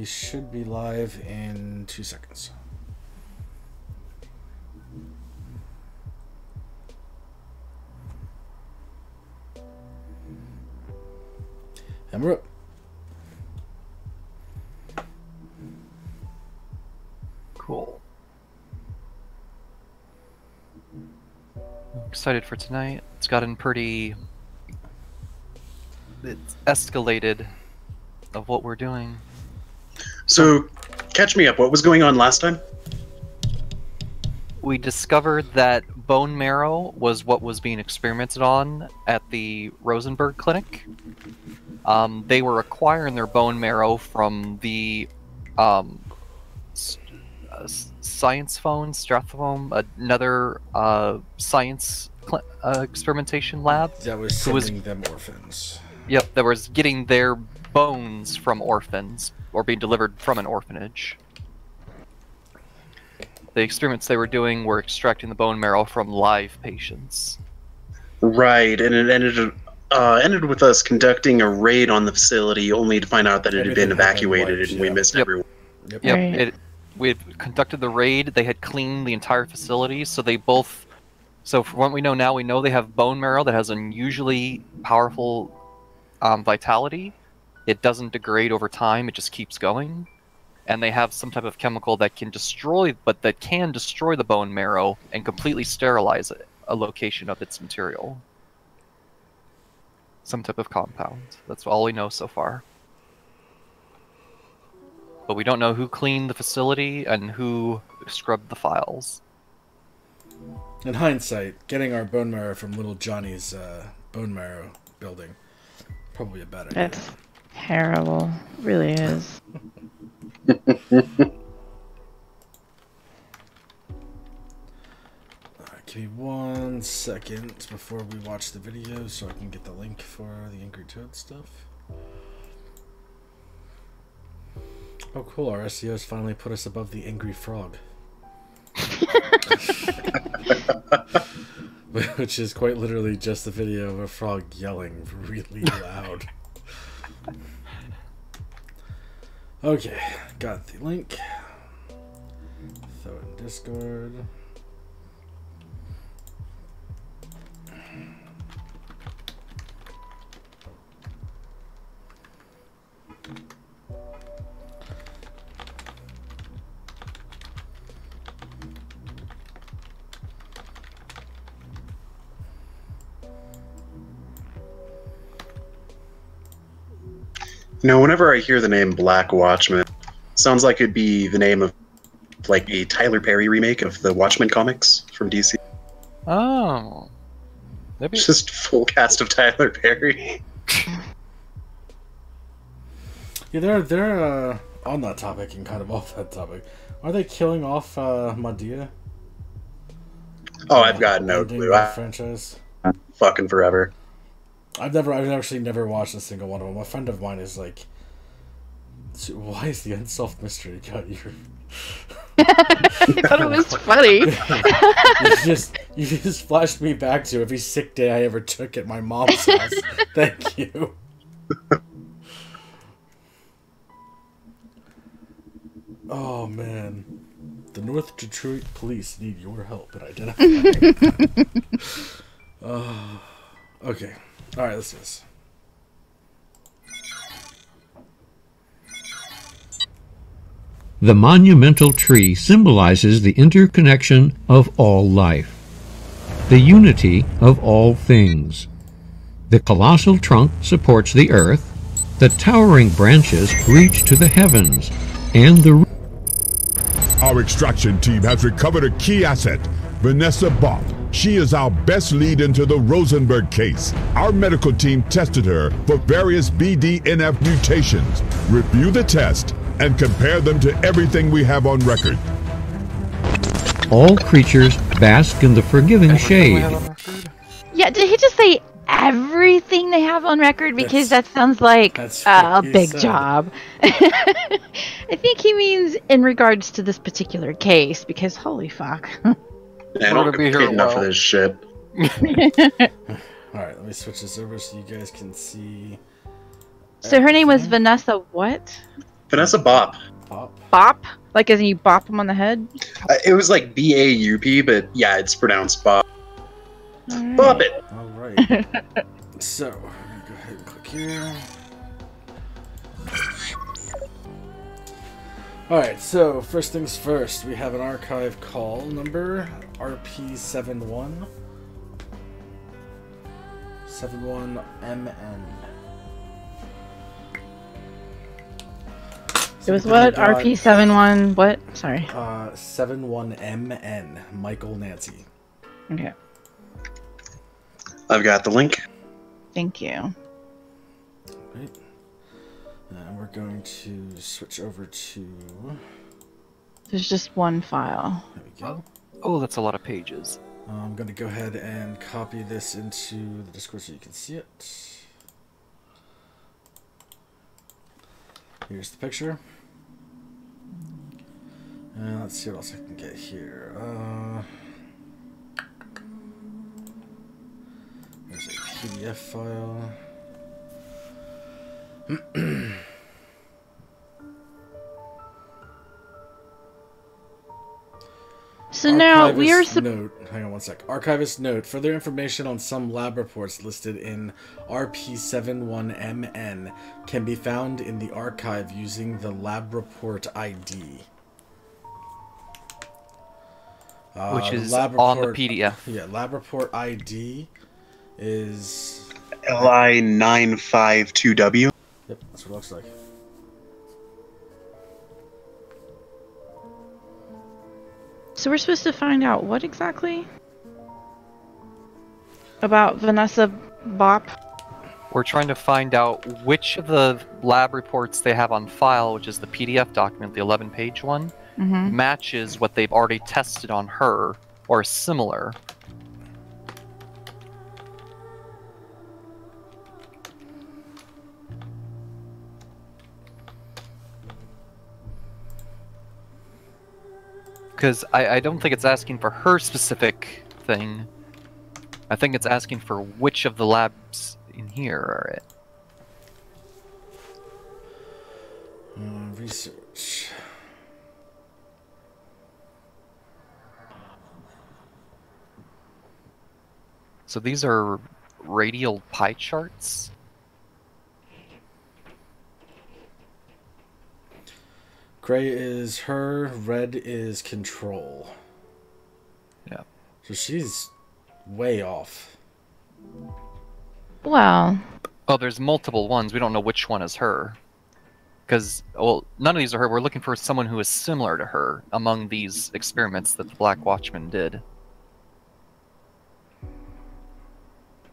we should be live in 2 seconds. And we're up. Cool. I'm excited for tonight. It's gotten pretty... It's escalated of what we're doing. So, catch me up. What was going on last time? We discovered that bone marrow was what was being experimented on at the Rosenberg Clinic. They were acquiring their bone marrow from the Science Phone, Strathphone, another science experimentation lab. That was sending them orphans. Yep, that was getting their bones from orphans, or being delivered from an orphanage. The experiments they were doing were extracting the bone marrow from live patients. Right, and it ended with us conducting a raid on the facility, only to find out that it had been evacuated and we missed everyone. Yep. Right. We had conducted the raid. They had cleaned the entire facility, so they both. So from what we know now, we know they have bone marrow that has unusually powerful vitality. It doesn't degrade over time; it just keeps going. And they have some type of chemical that can destroy, the bone marrow and completely sterilize a location of its material. Some type of compound. That's all we know so far. But we don't know who cleaned the facility and who scrubbed the files. In hindsight, getting our bone marrow from little Johnny's bone marrow building, probably a bad idea. That's terrible. It really is. Alright, give me 1 second before we watch the video so I can get the link for the Angry Toad stuff. Oh cool, our SEOs finally put us above the Angry Frog. Which is quite literally just a video of a frog yelling really loud. Okay, got the link. Throw it in Discord. You know, whenever I hear the name Black Watchmen, it sounds like it'd be the name of like a Tyler Perry remake of the Watchmen comics from DC. Oh. Maybe... Just full cast of Tyler Perry. Yeah, they're on that topic and kind of off that topic. Are they killing off Madea? Oh, I've got no clue. Franchise. Fucking forever. I've actually never watched a single one of them. A friend of mine is like, why is the Unsolved Mystery got you? I thought it was funny. you just flashed me back to every sick day I ever took at my mom's house. Thank you. Oh man, the North Detroit police need your help in identifying. Oh, okay. All right, let's do this. The monumental tree symbolizes the interconnection of all life, the unity of all things. The colossal trunk supports the earth, the towering branches reach to the heavens, and the... Our extraction team has recovered a key asset, Vanessa Bott. She is our best lead into the Rosenberg case. Our medical team tested her for various BDNF mutations. Review the test and compare them to everything we have on record. All creatures bask in the forgiving shade. Yeah, did he just say everything they have on record? Because that sounds like a big job. I think he means in regards to this particular case, because holy fuck. I don't get enough of this shit. Alright, let me switch this over so you guys can see. So her name was Vanessa what? Vanessa Bop. Bop? Like as in you bop them on the head? It was like B-A-U-P, but yeah, it's pronounced Bop. Right. Bop it! Alright. So, I'm going to go ahead and click here. Alright, so first things first, we have an archive call number, RP71. 71MN. It was what? RP71 what? Sorry. 71MN. Michael Nancy. Okay. I've got the link. Thank you. Right. And we're going to switch over to... There's just one file. There we go. Oh, that's a lot of pages. I'm going to go ahead and copy this into the Discord so you can see it. Here's the picture. And let's see what else I can get here. There's a PDF file. So now we are note. Hang on one sec. Archivist note. Further information on some lab reports listed in RP71MN can be found in the archive using the lab report ID. Which is on the PDF. Yeah, lab report ID is LI952W. Yep, that's what it looks like. So we're supposed to find out what exactly? About Vanessa Bop? We're trying to find out which of the lab reports they have on file, which is the PDF document, the 11-page one, matches what they've already tested on her, or similar. Because I don't think it's asking for her specific thing. I think it's asking for which of the labs in here are it. Research. So these are radial pie charts? Gray is her, red is control. Yeah. So she's way off. Well. Oh, there's multiple ones. We don't know which one is her. Because, well, none of these are her. We're looking for someone who is similar to her among these experiments that the Black Watchmen did.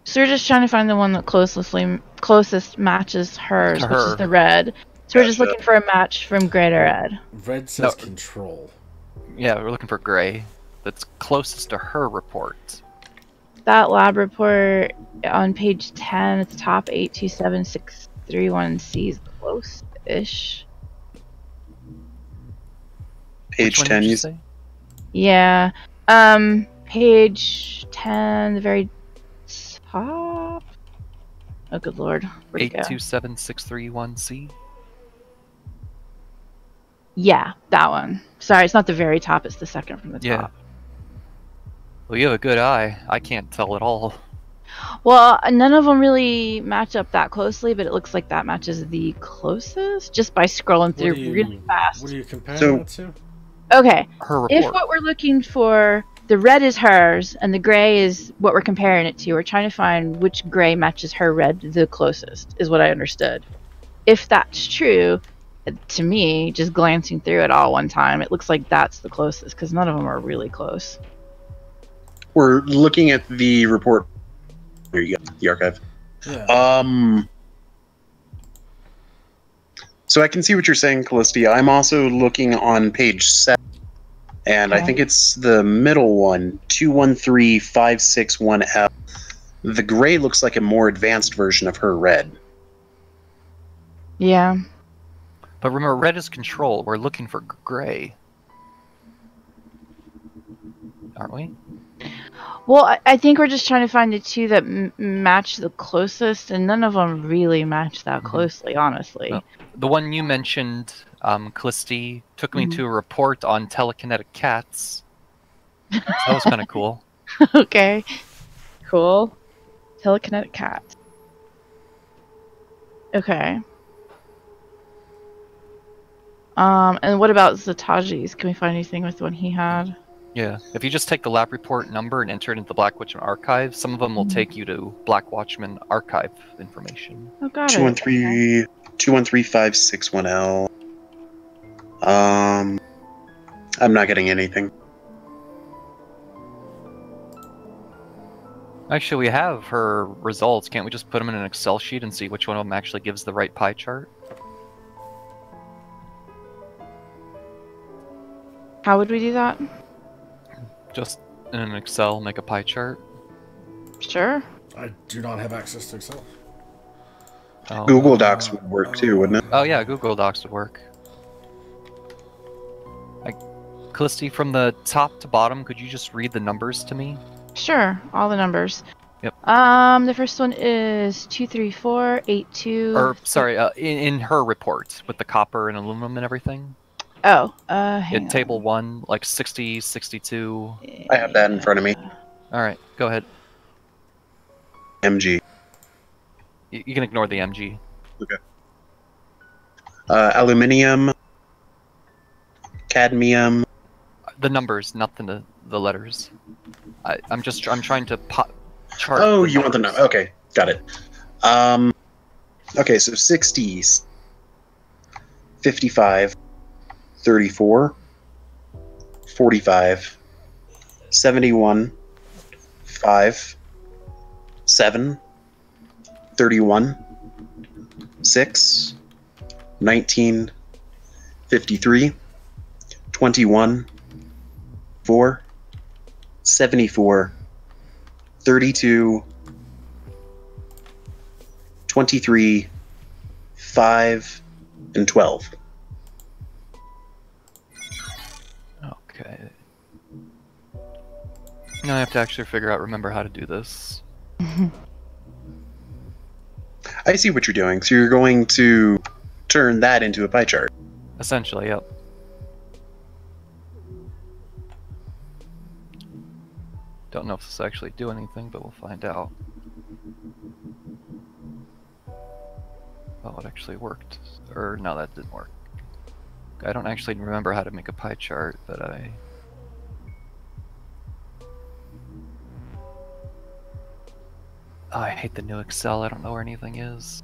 So we're just trying to find the one that closest matches hers, which is the red. So we're just looking for a match from gray to red. Red says control. Yeah, we're looking for gray. That's closest to her report. That lab report on page 10 at the top, 827631C is close-ish. Page 10, you say? Yeah. Page 10, the very top. Oh, good lord. Where'd it go? 827631C? Yeah, that one. Sorry, it's not the very top, it's the second from the top. Well, you have a good eye. I can't tell at all. Well, none of them really match up that closely, but it looks like that matches the closest just by scrolling through really fast. What are you comparing that to? Okay, her report. If what we're looking for, the red is hers, and the gray is what we're comparing it to, we're trying to find which gray matches her red the closest, is what I understood. If that's true, to me, just glancing through it all one time, it looks like that's the closest, because none of them are really close. We're looking at the report. There you go, the archive. Yeah. So I can see what you're saying, Callistia. I'm also looking on page 7, and I think it's the middle one, 213561F. The gray looks like a more advanced version of her red. Yeah. But remember, red is control. We're looking for gray. Aren't we? Well, I think we're just trying to find the two that match the closest, and none of them really match that closely, honestly. Well, the one you mentioned, Callisti, took me to a report on telekinetic cats. So that was kind of cool. Okay. Cool. Telekinetic cat. Okay. And what about Zataji's? Can we find anything with the one he had? Yeah, if you just take the lab report number and enter it into the Black Watchman archive, some of them will take you to Black Watchman archive information. Oh, got 213 213561L. I'm not getting anything. Actually, we have her results. Can't we just put them in an Excel sheet and see which one of them actually gives the right pie chart? How would we do that? Just in an Excel, make a pie chart. Sure. I do not have access to Excel. Oh. Google Docs would work too, wouldn't it? Oh yeah, Google Docs would work. Callisti, from the top to bottom, could you just read the numbers to me? Sure, all the numbers. Yep. The first one is 23482. Or sorry, in her report with the copper and aluminum and everything. Oh, In table 1, like 60, 62. I have that in front of me. All right, go ahead. MG. You can ignore the MG. Okay. Aluminium. Cadmium. The numbers, not the letters. I'm trying to chart. Oh, you want the number? Okay, got it. Okay, so 60, 55, 34, 45, 71, 5, 7, 31, 6, 19, 53, 21, 4, 74, 32, 23, 5, and 12. Okay. Now I have to actually remember how to do this. I see what you're doing. So you're going to turn that into a pie chart. Essentially, yep. Don't know if this will actually do anything, but we'll find out. Oh, it actually worked. Or, no, that didn't work. I don't actually remember how to make a pie chart, but Oh, I hate the new Excel. I don't know where anything is.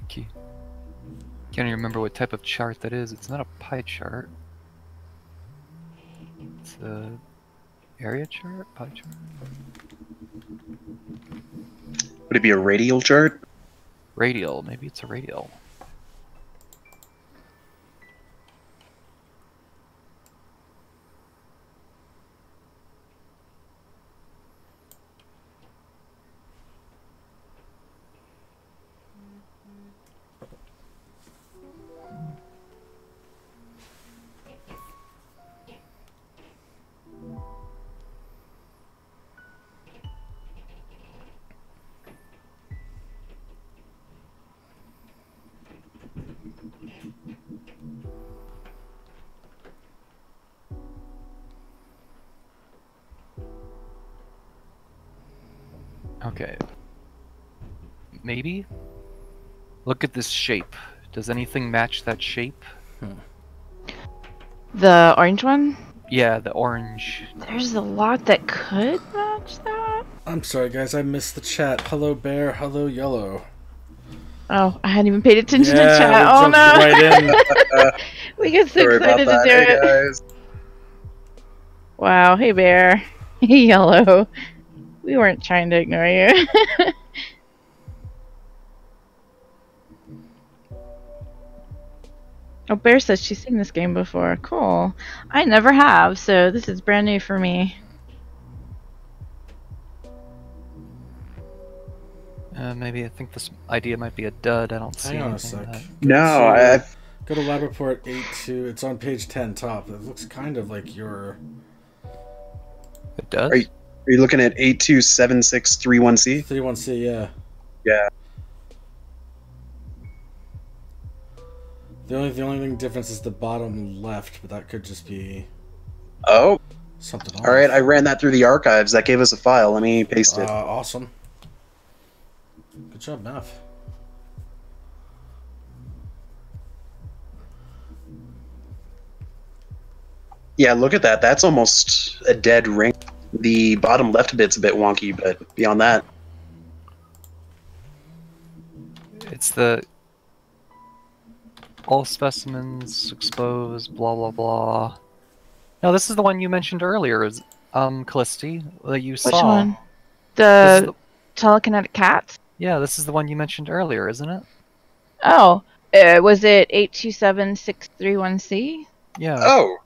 Okay. Can't even remember what type of chart that is. It's not a pie chart. It's a area chart? Pie chart? Would it be a radial chart? Radial. Maybe it's a radial. Okay. Maybe? Look at this shape. Does anything match that shape? The orange one? Yeah, the orange. There's a lot that could match that. I'm sorry, guys. I missed the chat. Hello, Bear. Hello, Yellow. Oh, I hadn't even paid attention Yeah, to chat. we Oh jumped no! right in. We get so Sorry excited about to that. do Hey, it. guys. Wow. Hey, Bear. Hey, Yellow. We weren't trying to ignore you. Oh, Bear says she's seen this game before. Cool. I never have, so this is brand new for me. Maybe I think this idea might be a dud. I don't see Hang on a anything. sec. No, Go to lab report 8.2. It's on page 10 top. It looks kind of like your... It does? Are you looking at 827631C? 31C, yeah. Yeah. The only thing difference is the bottom left, but that could just be Oh, something all right. I ran that through the archives. That gave us a file. Let me paste it. Awesome. Good job, Math. Yeah, look at that. That's almost a dead ring. The bottom left bit's a bit wonky, but beyond that, It's the all specimens exposed, blah blah blah. No, this is the one you mentioned earlier, is Callisti, that you saw. Which one? This is The telekinetic cats? Yeah, this is the one you mentioned earlier, isn't it? Oh, was it 827631C? Yeah. oh,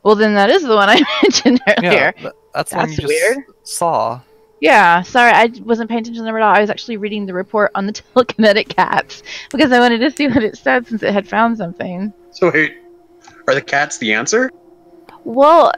Well, then that is the one I mentioned earlier. Yeah, that's the one you That's just weird. saw. Yeah, sorry, I wasn't paying attention to the number at all. I was actually reading the report on the telekinetic cats because I wanted to see what it said since it had found something. so wait, are the cats the answer? Well,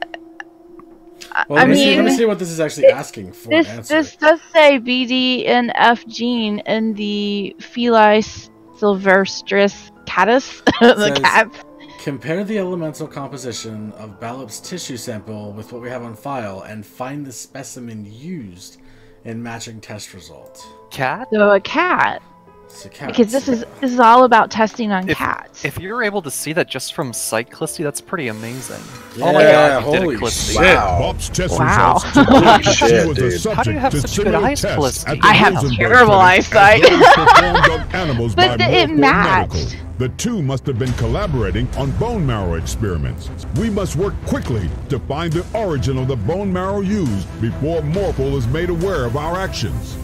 Well, let me see what this is actually asking for an answer. This does say BDNF gene in the Feli silvestris catus, the Says, cats. Compare the elemental composition of Ballop's tissue sample with what we have on file and find the specimen used in matching test result. Cat? So a cat. It's a cat. Because this is all about testing on cats. If you're able to see that just from sight, Callisti, that's pretty amazing. Yeah, oh my god, you did holy it, Callisti. shit. Bob's test Wow. results today Holy she shit, was a dude. subject How do you have to such good similar eyes, tests Felicity? at the I have Rosenberg terrible Clinic eyesight. as those performed on animals But by it Morpho matched. Medical. The two must have been collaborating on bone marrow experiments. We must work quickly to find the origin of the bone marrow used before Morpho is made aware of our actions.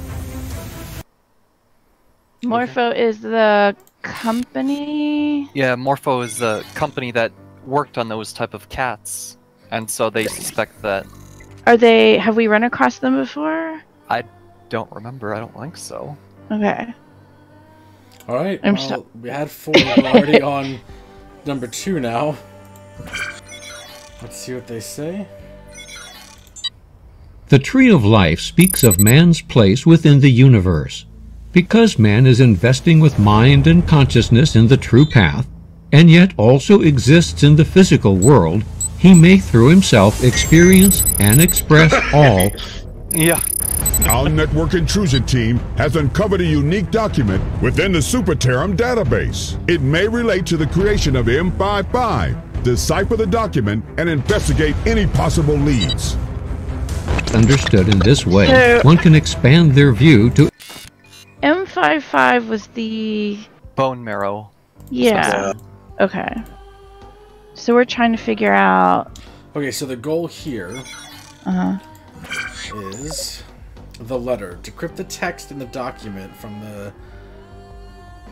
Morpho is the company. Yeah, Morpho is the company that worked on those type of cats, and so they suspect that. Have we run across them before? I don't remember. I don't think so. Okay. All right. I'm Well, we had 4. We're already on number 2 now. Let's see what they say. The Tree of Life speaks of man's place within the universe. Because man is investing with mind and consciousness in the true path, and yet also exists in the physical world, he may through himself experience and express all. Yeah. Our network intrusion team has uncovered a unique document within the Superterrum database. It may relate to the creation of M55. Decipher the document and investigate any possible leads. Understood in this way, So- one can expand their view to M55 was the... Bone marrow. Yeah. Okay. So we're trying to figure out... Okay, so the goal here is the letter. Decrypt the text in the document from the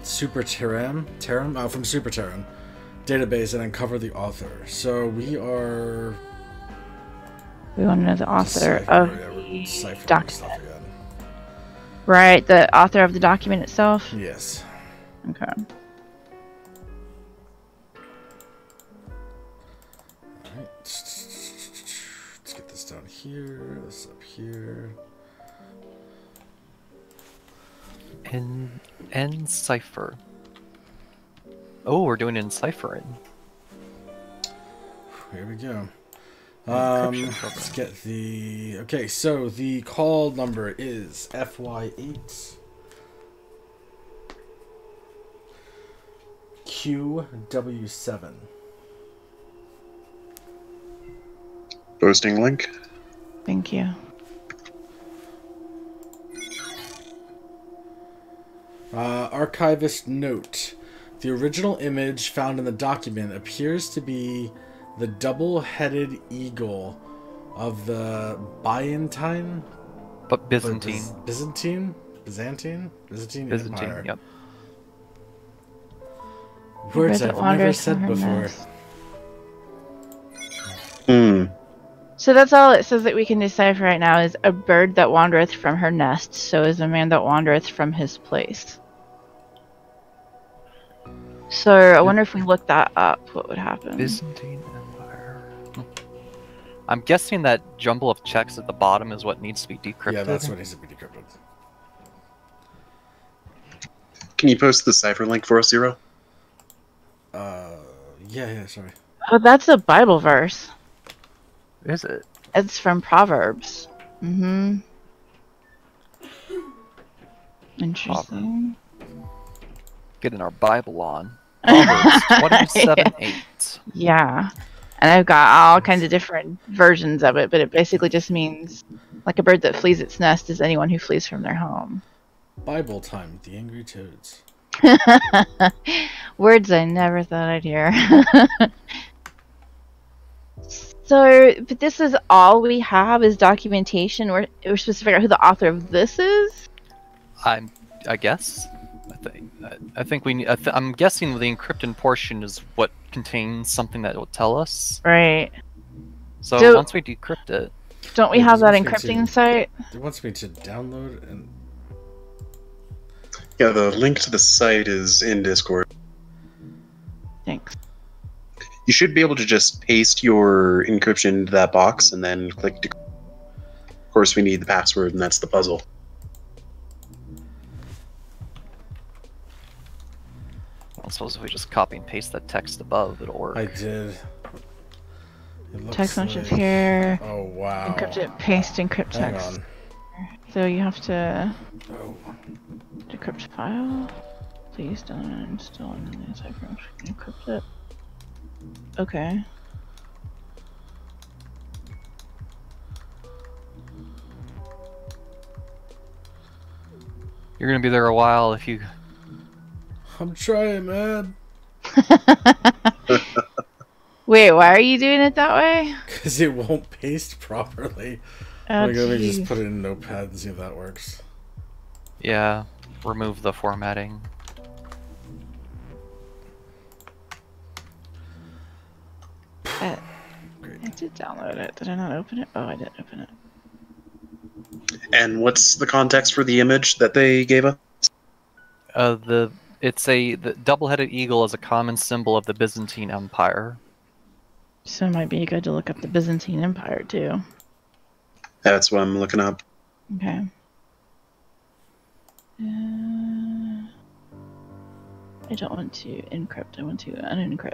Superterrum database and uncover the author. So we are... We want to know the author of the deciphering document. stuff again. Right, the author of the document itself? Yes. Okay. Alright. Let's get this down here, this up here. Encipher. Oh, we're doing enciphering. Here we go. Encryption Let's get the... Okay, so the call number is FY8 QW7. Posting link. Thank you. Archivist note. The original image found in the document appears to be the double-headed eagle of the Byzantine? But Byzantine. Byzantine Empire. Yep. Words That I've never wanders from said her before. nest. So that's all it says that we can decipher right now is a bird that wandereth from her nest, so is a man that wandereth from his place. So I wonder if we look that up, what would happen? Byzantine Empire. I'm guessing that jumble of checks at the bottom is what needs to be decrypted. Yeah, that's what needs to be decrypted. Can you post the cipher link for us, Zero? Yeah, sorry. Oh, that's a Bible verse. Is it? It's from Proverbs. Mm-hmm. Interesting. Getting our Bible on. Proverbs 27:8. Yeah. And I've got all kinds of different versions of it, but it basically just means like a bird that flees its nest is anyone who flees from their home. Bible time, the angry toads. Words I never thought I'd hear. So, but this is all we have is documentation. We're supposed to figure out who the author of this is? I guess. I think we need. I'm guessing the encrypted portion is what contains something that will tell us. Right. So once we decrypt it, don't we have that encrypting site? It wants me to download and. Yeah, the link to the site is in Discord. Thanks. You should be able to just paste your encryption into that box and then click decrypt. Of course, we need the password, and that's the puzzle. I suppose if we just copy and paste that text above, it'll work. I did. Text message here. Oh wow. Encrypt it, paste encrypt text. Hang on. So you have to Oh. decrypt file. Please don't install an cipher. Encrypt it. Okay. You're gonna be there a while if you. I'm trying, man. Wait, why are you doing it that way? Because it won't paste properly. Oh, Let me just put it in Notepad and see if that works. Yeah, remove the formatting. I did download it. Did I not open it? Oh, I did open it. And what's the context for the image that they gave us? The double-headed eagle is a common symbol of the Byzantine Empire. So it might be good to look up the Byzantine Empire too. That's what I'm looking up. Okay. I don't want to encrypt. I want to unencrypt.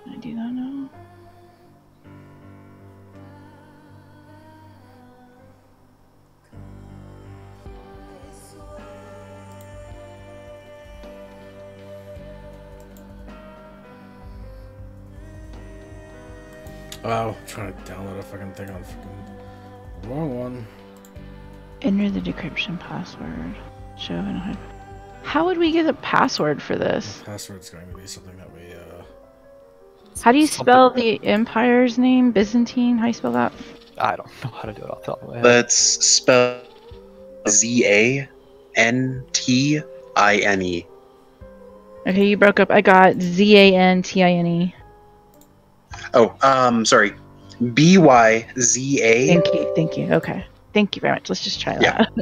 Can I do that now? Wow, I'm trying to download a fucking thing on fucking wrong one. Enter the decryption password. Show and hide. How would we get a password for this? The password's going to be something that we How do you spell the empire's name? Byzantine? How do you spell that? I don't know how to do it off the top of my head. Let's spell ZANTINE. Okay, you broke up. I got ZANTINE. Oh, sorry. BYZA. Thank you. Okay. Thank you very much. Let's just try Yeah. that.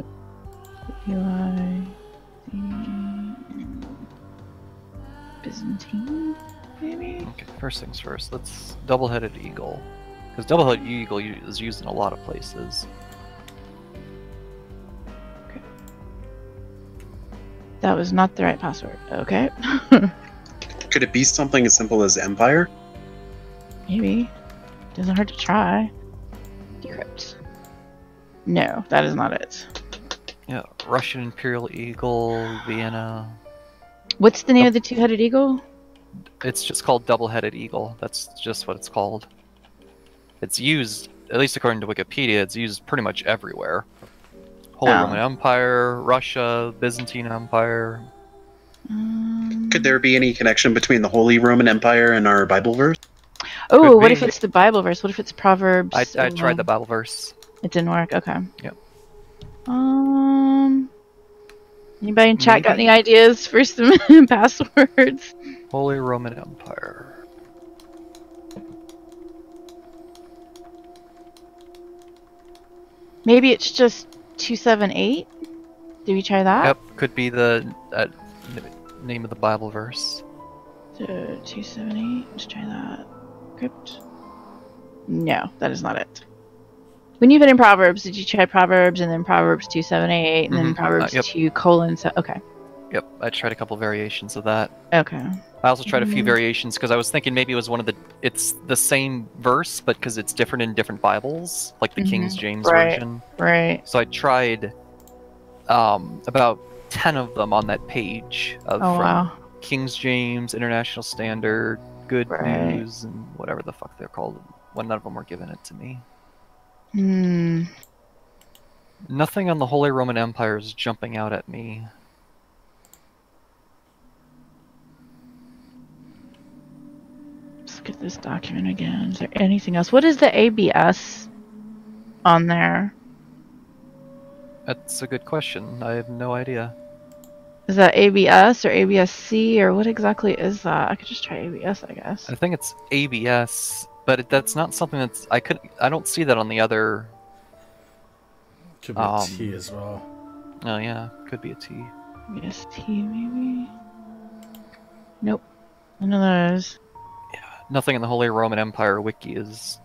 Byzantine, maybe? Okay, first things first. Let's double-headed eagle, because double-headed eagle is used in a lot of places. Okay. That was not the right password. Okay. Could it be something as simple as Empire? Maybe. Doesn't hurt to try. Decrypt. No, that is not it. Yeah, Russian Imperial Eagle, Vienna. What's the name of the two-headed eagle? It's just called double-headed eagle. That's just what it's called. It's used, at least according to Wikipedia, it's used pretty much everywhere. Holy Roman Empire, Russia, Byzantine Empire. Could there be any connection between the Holy Roman Empire and our Bible verse? Oh, what if it's the Bible verse? What if it's Proverbs? I tried the Bible verse. It didn't work. Okay. Yep. Anybody in chat got any ideas for some passwords? Holy Roman Empire. Maybe it's just 278. Do we try that? Yep, could be the name of the Bible verse. So 278. Let's try that. Crypt. No, that is not it. When you put in Proverbs, did you try Proverbs and then Proverbs 278 and then Proverbs yep. 2 colon? So okay. Yep, I tried a couple variations of that. Okay. I also tried a few variations because I was thinking maybe it was it's the same verse, but because it's different in different Bibles, like the King James version. Right. So I tried about 10 of them on that page from King James, International Standard, Good News, and whatever the fuck they're called. When none of them were giving it to me. Nothing on the Holy Roman Empire is jumping out at me. Let's look at this document again. Is there anything else? What is the ABS on there? That's a good question. I have no idea. Is that ABS or ABS-C or what exactly is that? I could just try ABS, I guess. I think it's ABS, but that's not something that's I don't see that on the other. Could be a T as well. Oh yeah, could be a T. Yes, T maybe. Nope, none of those. Yeah, nothing in the Holy Roman Empire wiki is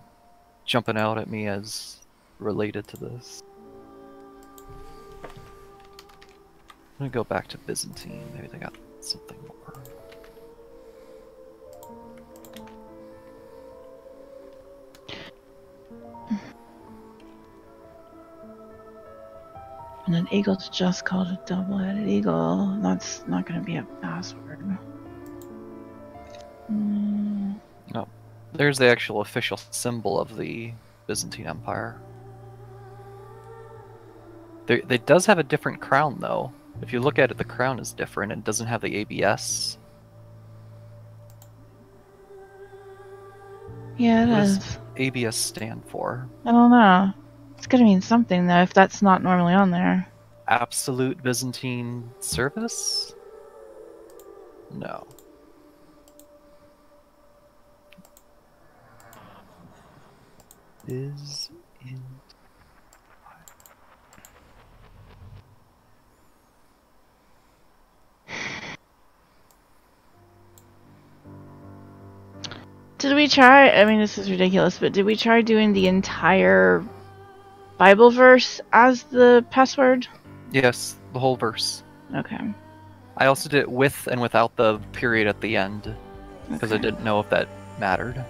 jumping out at me as related to this. I'm gonna go back to Byzantine. Maybe they got something more. And an eagle's just called a double-headed eagle. That's not going to be a password. No. There's the actual official symbol of the Byzantine Empire. It does have a different crown, though. If you look at it, the crown is different. It doesn't have the ABS. Yeah, it What does. does ABS stand for? I don't know. It's gonna mean something though if that's not normally on there. Absolute Byzantine Service? No. Is in. Did we try? I mean, this is ridiculous, but did we try doing the entire Bible verse as the password? Yes, the whole verse. Okay. I also did it with and without the period at the end, because I didn't know if that mattered.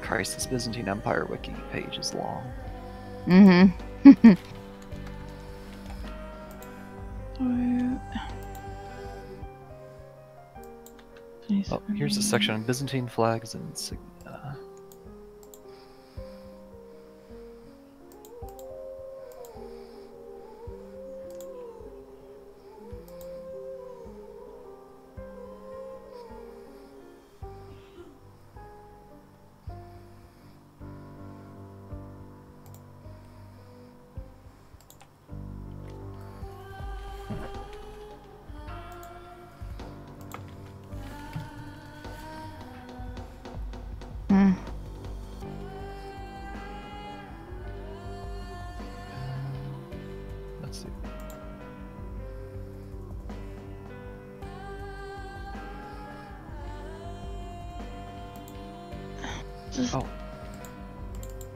Christ, this Byzantine Empire wiki page is long. Mm-hmm. Oh, here's a section on Byzantine flags and insignia. Let's see. Oh.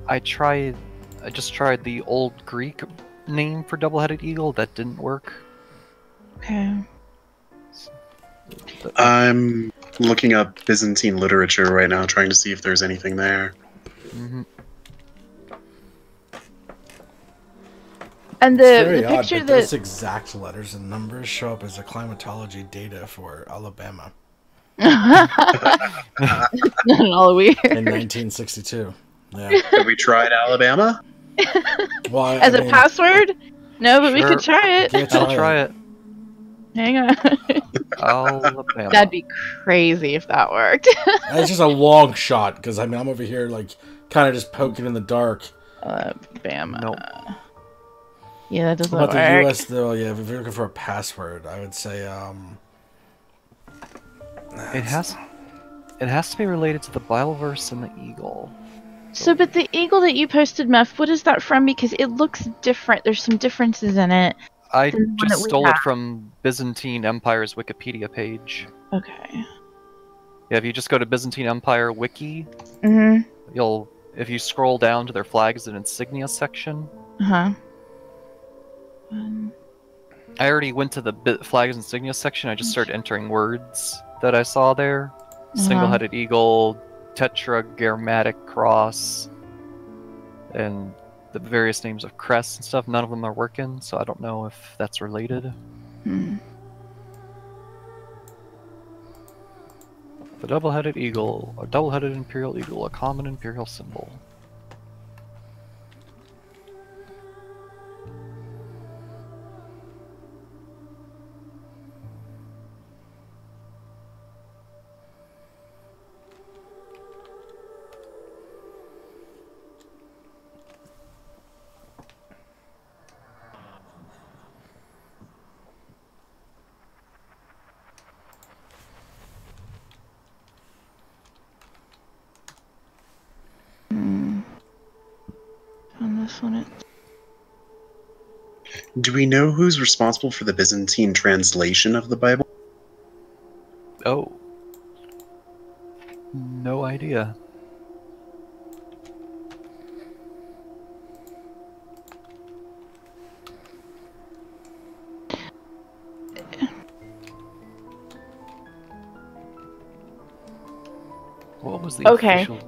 I just tried the old Greek name for double-headed eagle. That didn't work. Okay. I'm looking up Byzantine literature right now, trying to see if there's anything there. Mm-hmm. And the picture odd, that those exact letters and numbers show up as a climatology data for Alabama all weird. in 1962. Yeah. Have we tried Alabama? Well, As a password? No, but we Sure. could try it. Yeah, I'll try it. Hang on. Alabama. That'd be crazy if that worked. It's just a long shot because I mean I'm over here like kind of just poking in the dark. Alabama. Nope. Yeah, that doesn't What about work. the U.S. though? Yeah, if you're looking for a password, I would say It has to be related to the Bibleverse and the eagle. So, but the eagle that you posted, Meph, what is that from? Because it looks different. There's some differences in it. I just stole it from Byzantine Empire's Wikipedia page. Okay. Yeah, if you just go to Byzantine Empire Wiki, Mm-hmm. if you scroll down to their flags and insignia section. Uh-huh. I already went to the flags and insignia section. I just started entering words that I saw there. Single-headed eagle, tetragrammatic cross, and the various names of crests and stuff. None of them are working, so I don't know if that's related. Hmm. The double-headed eagle, or double-headed imperial eagle, a common imperial symbol. On this one, Do we know who's responsible for the Byzantine translation of the Bible? Oh. No idea. What was the official...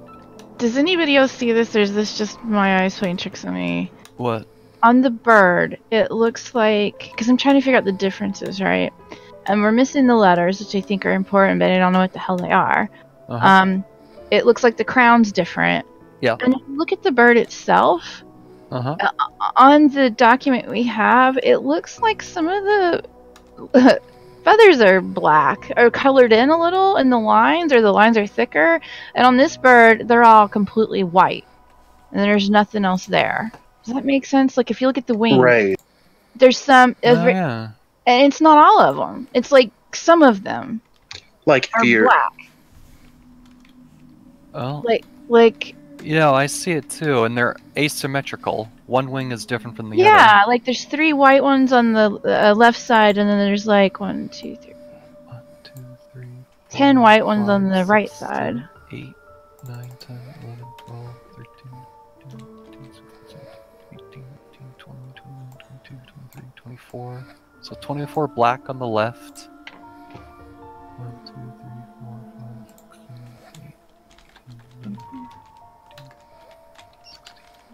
Does anybody else see this, or is this just my eyes playing tricks on me? What? On the bird, it looks like... Because I'm trying to figure out the differences, right? And we're missing the letters, which I think are important, but I don't know what the hell they are. It looks like the crown's different. Yeah. And if you look at the bird itself, on the document we have, it looks like some of the feathers are black, or colored in a little in the lines, or the lines are thicker. And on this bird, they're all completely white. And there's nothing else there. Does that make sense? Like, if you look at the wings, Right. there's some... yeah. And it's not all of them. It's like some of them Like are fear. black. Oh. Like... Yeah, I see it too, and they're asymmetrical. One wing is different from the other. Yeah, like there's 3 white ones on the left side, and then there's like 1, 2, 3. 1, 2, 3. 10 white ones 5, on the 6, right 7, side. 8, 9, 10, 11, 12, 13, 14, 15, 16, 17, 18, 19, 20, 21, 22, 23, 24. So 24 black on the left. 1, 2, 3, 4, 5, 6, 7, 8, 9,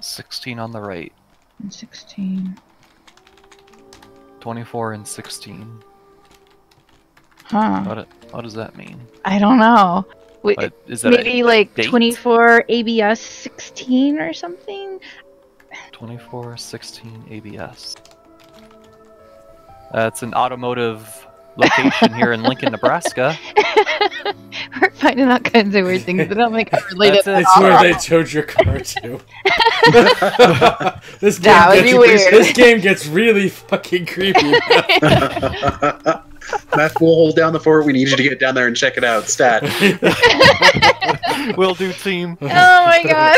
16 on the right. And 16. 24 and 16. Huh. What does that mean? I don't know. Wait, is that maybe like date? 24 ABS 16 or something? 24, 16 ABS. It's an automotive location here in Lincoln, Nebraska. We're finding all kinds of weird things that don't make it related. It's where they towed your car to. This game gets really fucking creepy. Matt, we'll hold down the fort. We need you to get down there and check it out. Stat. Will do, team. Oh my god.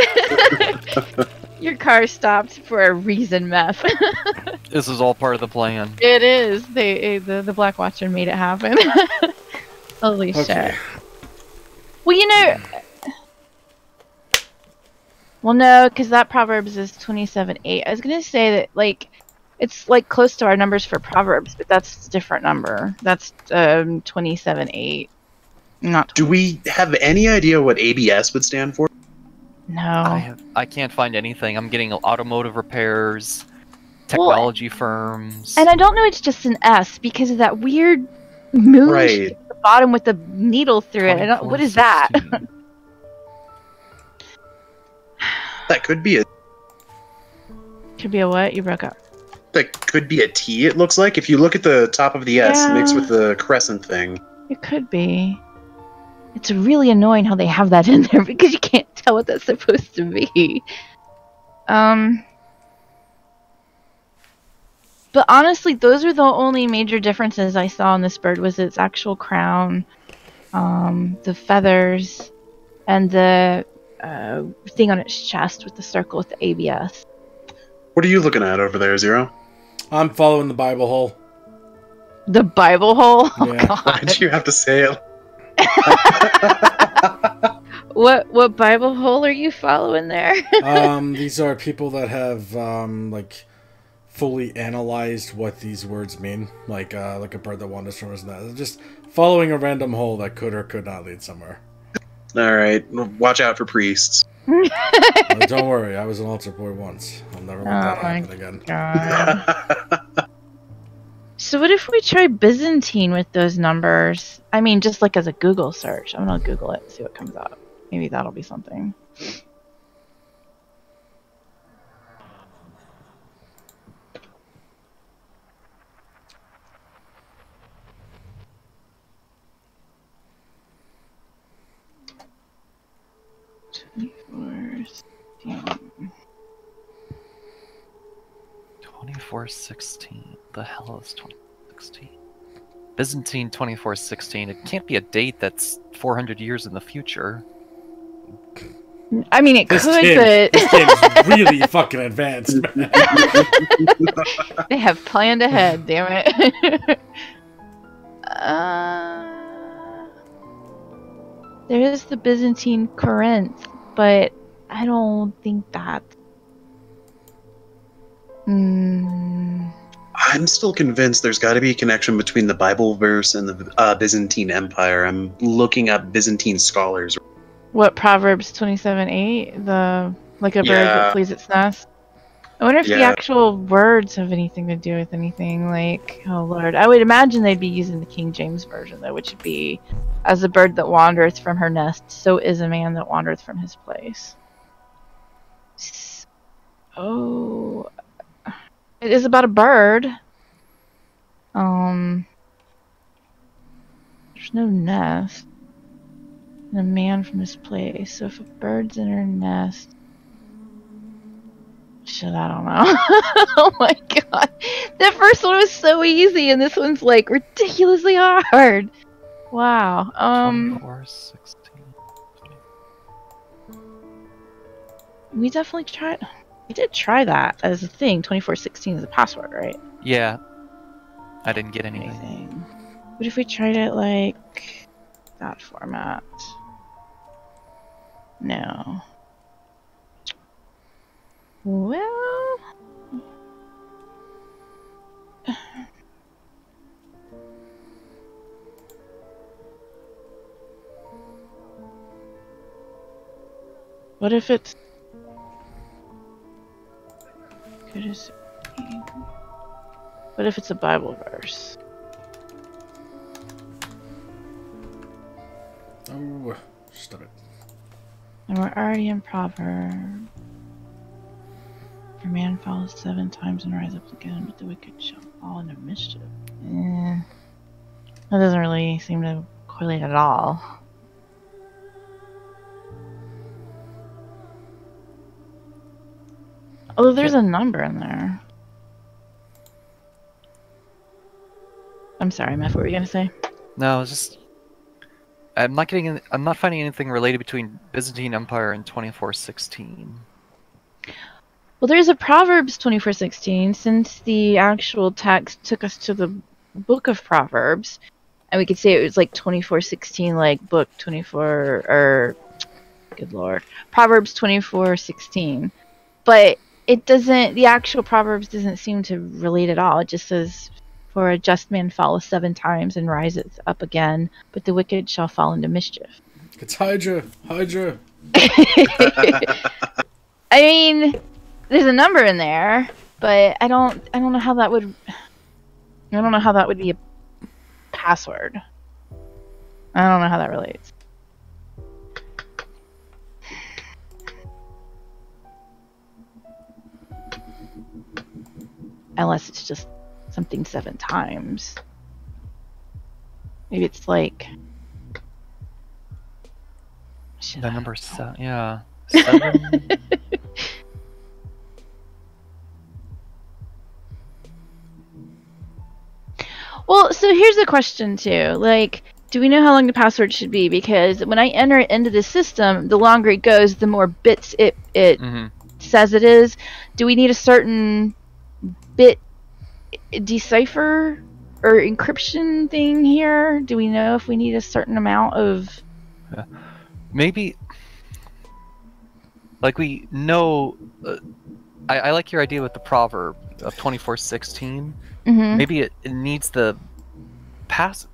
Your car stopped for a reason, Meth. This is all part of the plan. It is. The Black Watcher made it happen. Holy shit. Well, you know... Well, no, because that Proverbs is 27:8. I was going to say that, like, it's, like, close to our numbers for Proverbs, but that's a different number. That's 27:8. Not. Do we have any idea what ABS would stand for? No. I can't find anything. I'm getting automotive repairs, technology firms. And I don't know it's just an S because of that weird moon shape at the bottom with the needle through it. I don't, what is that? That could be a... Could be a what? You broke up. That could be a T, it looks like. If you look at the top of the S mixed with the crescent thing. It could be. It's really annoying how they have that in there because you can't tell what that's supposed to be. But honestly, those are the only major differences I saw in this bird was its actual crown the feathers, and the thing on its chest with the circle with the ABS. What are you looking at over there, Zero? I'm following the Bible hole. The Bible hole? Yeah. Oh, Why'd you have to say it? What Bible hole are you following there? These are people that have like fully analyzed what these words mean, like a bird that wanders from his nest. Just following a random hole that could or could not lead somewhere. All right, watch out for priests. Don't worry, I was an altar boy once. I'll never let that happen again. God. So what if we try Byzantine with those numbers? I mean, just like as a Google search. I'm gonna Google it and see what comes up. Maybe that'll be something. Yeah. 2416. The hell is 2016? Byzantine 2416. It can't be a date that's 400 years in the future. I mean, it This could, game, but this game is really fucking advanced, man. they have planned ahead. Damn it. There is the Byzantine Corinth, but I don't think that. I'm still convinced there's got to be a connection between the Bible verse and the Byzantine Empire. I'm looking up Byzantine scholars. What, Proverbs 27:8? The like a bird Yeah. that flees its nest. I wonder if the Yeah. actual words have anything to do with anything. Like, oh lord, I would imagine they'd be using the King James version though, which would be, "As a bird that wandereth from her nest, so is a man that wandereth from his place." Oh, it is about a bird. There's no nest. And a man from his place. So if a bird's in her nest, shit, I don't know. Oh my god, that first one was so easy, and this one's like ridiculously hard. Wow. 2416. We definitely tried. We did try that as a thing. 2416 is a password, right? Yeah. I didn't get anything. Amazing. What if we tried it like that format? No. Well. What if it's what if it's a Bible verse? Oh, stop it. And we're already in Proverbs. For man falls 7 times and rises up again, but the wicked shall fall into mischief. That doesn't really seem to correlate at all. Although there's a number in there. I'm sorry, Meph, what were you gonna say? No, it's just I'm not finding anything related between Byzantine Empire and 2416. Well, there's a Proverbs 24:16, since the actual text took us to the book of Proverbs, and we could say it was like 24:16, like book 24, or good lord, Proverbs 24:16. But it doesn't. The actual Proverbs doesn't seem to relate at all. It just says, "For a just man falleth 7 times and riseth up again, but the wicked shall fall into mischief." It's Hydra. Hydra. I mean, there's a number in there, but I don't know how that would. I don't know how that would be a password. I don't know how that relates. Unless it's just something 7 times. Maybe it's like. The number 7, yeah. 7. Well, so here's a question too. Like, Do we know how long the password should be? Because when I enter it into the system, the longer it goes, the more bits it says it is. Do we need a certain bit decipher or encryption thing here? Do we know if we need a certain amount of... Maybe... Like, we know... I like your idea with the proverb of 2416. Maybe it needs the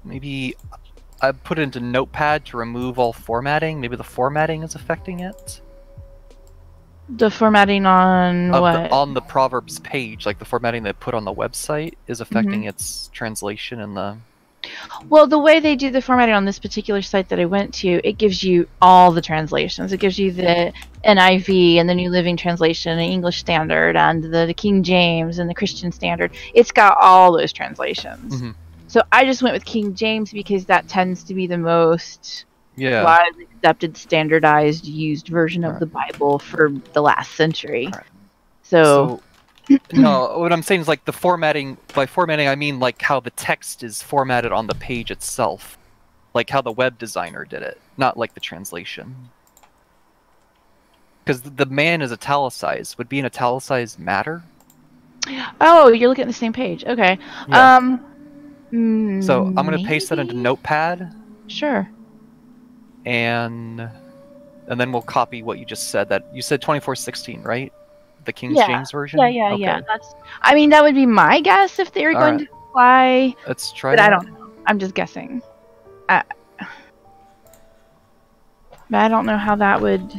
maybe I put it into Notepad to remove all formatting. Maybe the formatting is affecting it. The formatting on what? On the Proverbs page, like the formatting they put on the website is affecting its translation and the... Well, the way they do the formatting on this particular site that I went to, it gives you all the translations. It gives you the NIV and the New Living Translation, the English Standard, and the King James and the Christian Standard. It's got all those translations. So I just went with King James because that tends to be the most widely accepted, standardized, used version of the Bible for the last century. So no, what I'm saying is like the formatting. By formatting, I mean like how the text is formatted on the page itself, like how the web designer did it, not like the translation. Because the man is italicized. Would being italicized matter? Oh, you're looking at the same page. Okay. Yeah. So I'm gonna paste that into Notepad. Sure. And then we'll copy what you just said. That you said 2416, right? The King James version. Yeah. That's. I mean, that would be my guess if they were going to apply. Let's try. But I don't know. I'm just guessing. But I don't know how that would.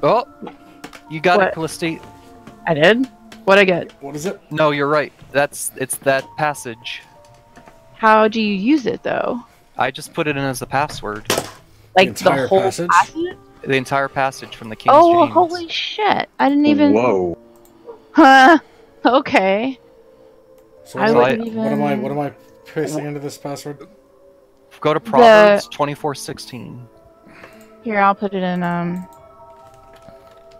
Oh, you got it, Callisti. I did. What I get? What is it? No, you're right. It's that passage. How do you use it though? I just put it in as the password. Like the whole passage? The entire passage from the King James. Oh, holy shit! I didn't even. Whoa. Huh. Okay. So what am I pasting into this password? Go to Proverbs 24:16. Here, I'll put it in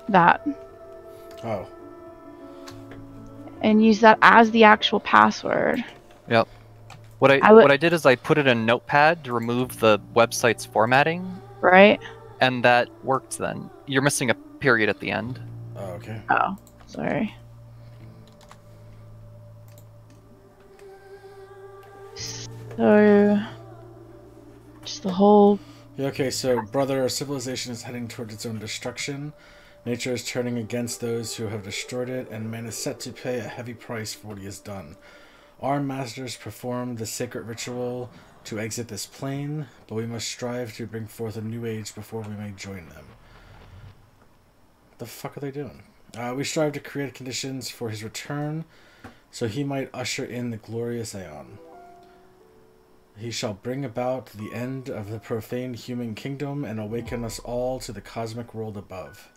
that. Oh. And use that as the actual password. Yep. What I did is I put it in Notepad to remove the website's formatting. Right. And that worked then. You're missing a period at the end. Oh, okay. Oh, sorry. So, just the whole... Yeah, okay, so, brother, our civilization is heading toward its own destruction. Nature is turning against those who have destroyed it, and man is set to pay a heavy price for what he has done. Our masters performed the sacred ritual to exit this plane, but we must strive to bring forth a new age before we may join them. What the fuck are they doing? We strive to create conditions for his return, so he might usher in the glorious Aeon. He shall bring about the end of the profane human kingdom and awaken us all to the cosmic world above.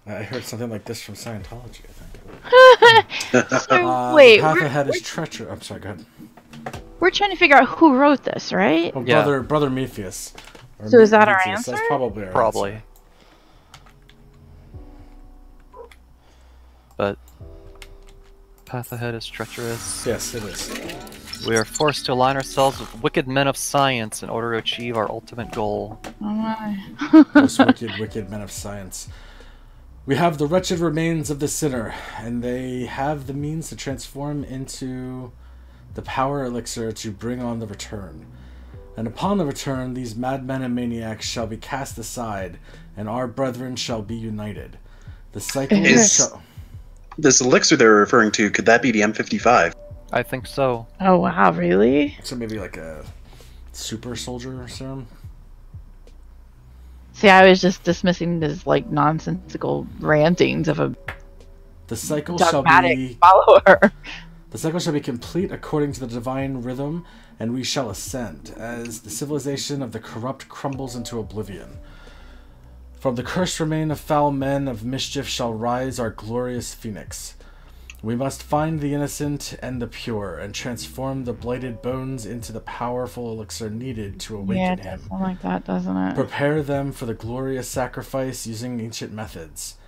I heard something like this from Scientology, I think. Wait, the path ahead is treacherous. I'm sorry, go ahead. We're trying to figure out who wrote this, right? Well, Brother Mephius. So is that our answer? That's probably our answer. But path ahead is treacherous. Yes, it is. We are forced to align ourselves with wicked men of science in order to achieve our ultimate goal. Oh my. Those wicked men of science. We have the wretched remains of the sinner, and they have the means to transform into the power elixir to bring on the return. And upon the return, these madmen and maniacs shall be cast aside, and our brethren shall be united. The cycle shall... This elixir they're referring to, could that be the M55? I think so. Oh wow, really? So maybe like a super soldier serum? See, I was just dismissing this like nonsensical rantings of a the cycle dogmatic follower. The cycle shall be complete according to the divine rhythm, and we shall ascend, as the civilization of the corrupt crumbles into oblivion. From the cursed remain of foul men of mischief shall rise our glorious phoenix. We must find the innocent and the pure, and transform the blighted bones into the powerful elixir needed to awaken him. Something like that, doesn't it? Prepare them for the glorious sacrifice using ancient methods,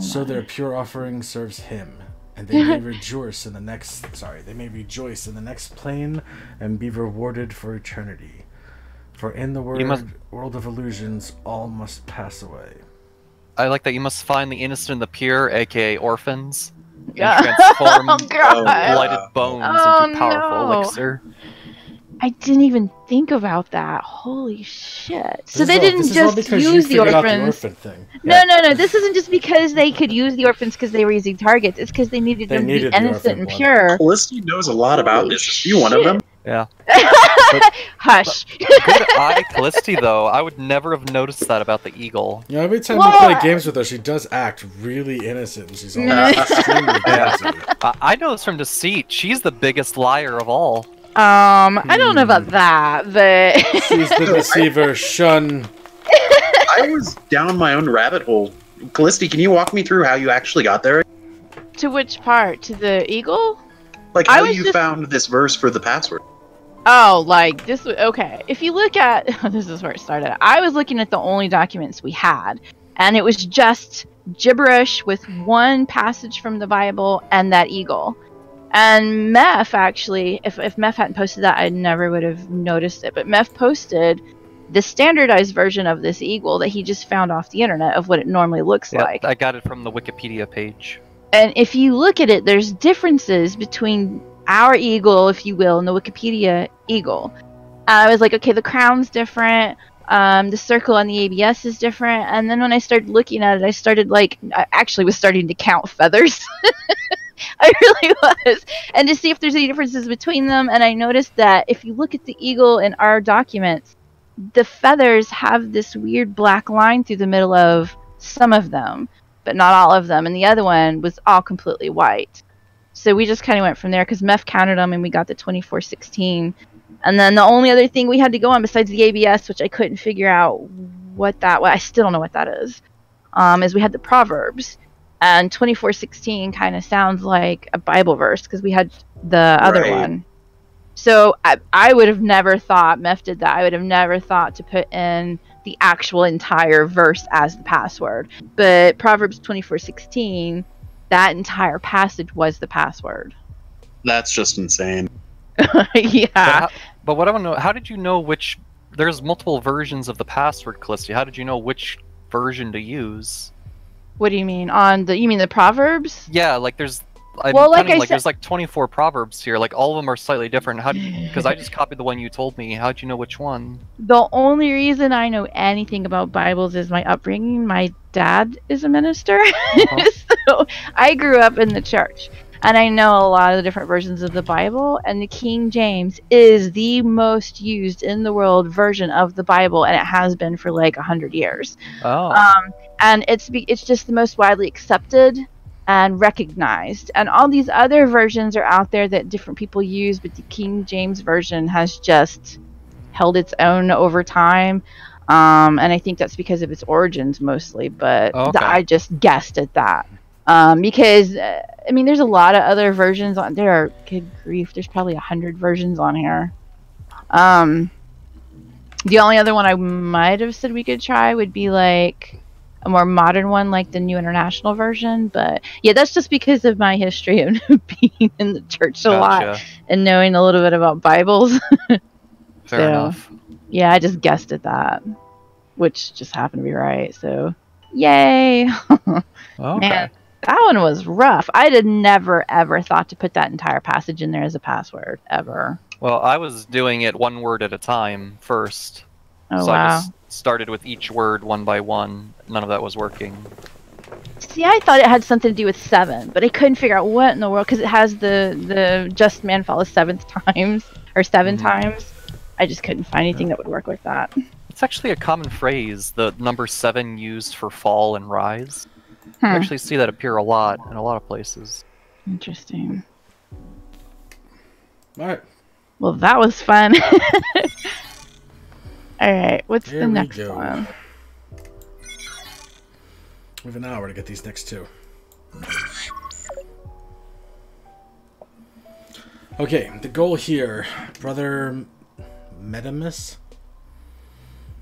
so their pure offering serves him, and they may rejoice in the next. Sorry, they may rejoice in the next plane and be rewarded for eternity. For in the world of illusions, all must pass away. I like that you must find the innocent and the pure, aka orphans, and Yeah. transform Oh, God. blighted bones into powerful no. elixir. I didn't even think about that. Holy shit. So This they is all- didn't this is all just because you use the figured out orphans. orphan thing. No. This isn't just because they could use the orphans because they were using targets. It's because they needed They them to needed be the innocent orphan and blood. pure. Felicity knows a lot about Holy this. Is she one of them? Yeah. Hush. Good eye, Callisti, though. I would never have noticed that about the eagle. You know, every time Well, we play games with her, she does act really innocent, and she's always extremely guilty. I know this from Deceit. She's the biggest liar of all. I don't know about that, but She's the deceiver. Shun. I was down my own rabbit hole. Callisti, can you walk me through how you actually got there? to which part? To the eagle? Like I how was you just- found this verse for the password? Oh, like this. Okay, if you look at this is where it started. I was looking at the only documents we had, and it was just gibberish with one passage from the Bible and that eagle. And Meph actually, if Meph hadn't posted that, I never would have noticed it. But Meph posted the standardized version of this eagle that he just found off the internet of what it normally looks Yeah, like. I got it from the Wikipedia page. And if you look at it, there's differences between our eagle, if you will, and the Wikipedia eagle. I was like, okay, the crown's different. The circle on the ABS is different. And then when I started looking at it, I actually was starting to count feathers. I really was. And to see if there's any differences between them. And I noticed that if you look at the eagle in our documents, the feathers have this weird black line through the middle of some of them, but not all of them. And the other one was all completely white. So we just kind of went from there because Meph counted them and we got the 2416. And then the only other thing we had to go on besides the ABS, which I couldn't figure out what that was, I still don't know what that is we had the Proverbs. And 2416 kind of sounds like a Bible verse because we had the other Right. one. So I would have never thought, Meph did that, I would have never thought to put in the actual entire verse as the password. But Proverbs 24:16, that entire passage was the password. That's just insane. Yeah. But what I want to know, how did you know which... There's multiple versions of the password, Callisti. How did you know which version to use? What do you mean? You mean the Proverbs? Yeah, like there's... Well, like I said- there's like 24 proverbs here. Like all of them are slightly different. How? Because I just copied the one you told me. How'd you know which one? The only reason I know anything about Bibles is my upbringing. My dad is a minister, so I grew up in the church, and I know a lot of the different versions of the Bible. And the King James is the most used in the world version of the Bible, and it has been for like 100 years. Oh. And it's just the most widely accepted and recognized. And all these other versions are out there that different people use, but the King James version has just held its own over time. And I think that's because of its origins mostly, but Okay. I just guessed at that. Because, I mean, there's a lot of other versions on there. Good grief, there's probably 100 versions on here. The only other one I might have said we could try would be like a more modern one, like the New International Version. But yeah, that's just because of my history of being in the church a lot Gotcha. and knowing a little bit about Bibles. Fair So, enough. yeah, I just guessed at that, which just happened to be right. So, yay! Okay. Man, that one was rough. I did never ever thought to put that entire passage in there as a password ever. Well, I was doing it one word at a time first. Oh So I wow! just started with each word one by one. None of that was working. See, I thought it had something to do with 7, but I couldn't figure out what in the world because it has the just man follows 7th times or 7 times. I just couldn't find anything that would work with that. It's actually a common phrase, the number 7 used for fall and rise. You actually see that appear a lot in a lot of places. Interesting. All right. Well, that was fun. All right, what's Here the we next go. one? We have an hour to get these next two. Okay, the goal here, Brother Metamus.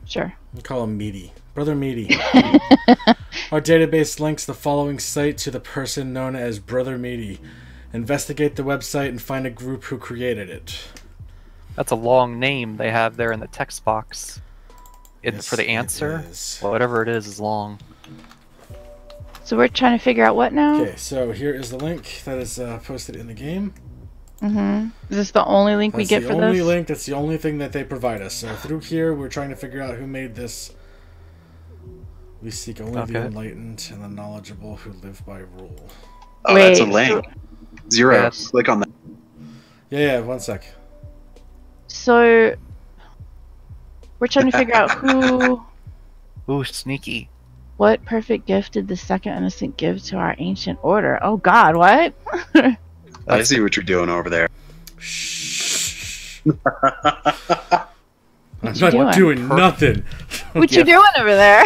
Sure. We call him Meaty. Brother Meaty. Our database links the following site to the person known as Brother Meaty. Investigate the website and find a group who created it. That's a long name they have there in the text box. Yes, For the answer, it is. whatever it is long. So we're trying to figure out what now? Okay, so here is the link that is posted in the game. Mm-hmm. Is this the only link we get for this? That's the only link. That's the only thing that they provide us. So through here, we're trying to figure out who made this. We seek only the enlightened and the knowledgeable who live by rule. Oh, Wait, that's a link. Zero. Yes. Click on that. Yeah, 1 sec. So we're trying to figure out who... Ooh, sneaky. What perfect gift did the second innocent give to our ancient order? Oh God, what? I see what you're doing over there. Shh. What I'm you not doing nothing. What you doing over there?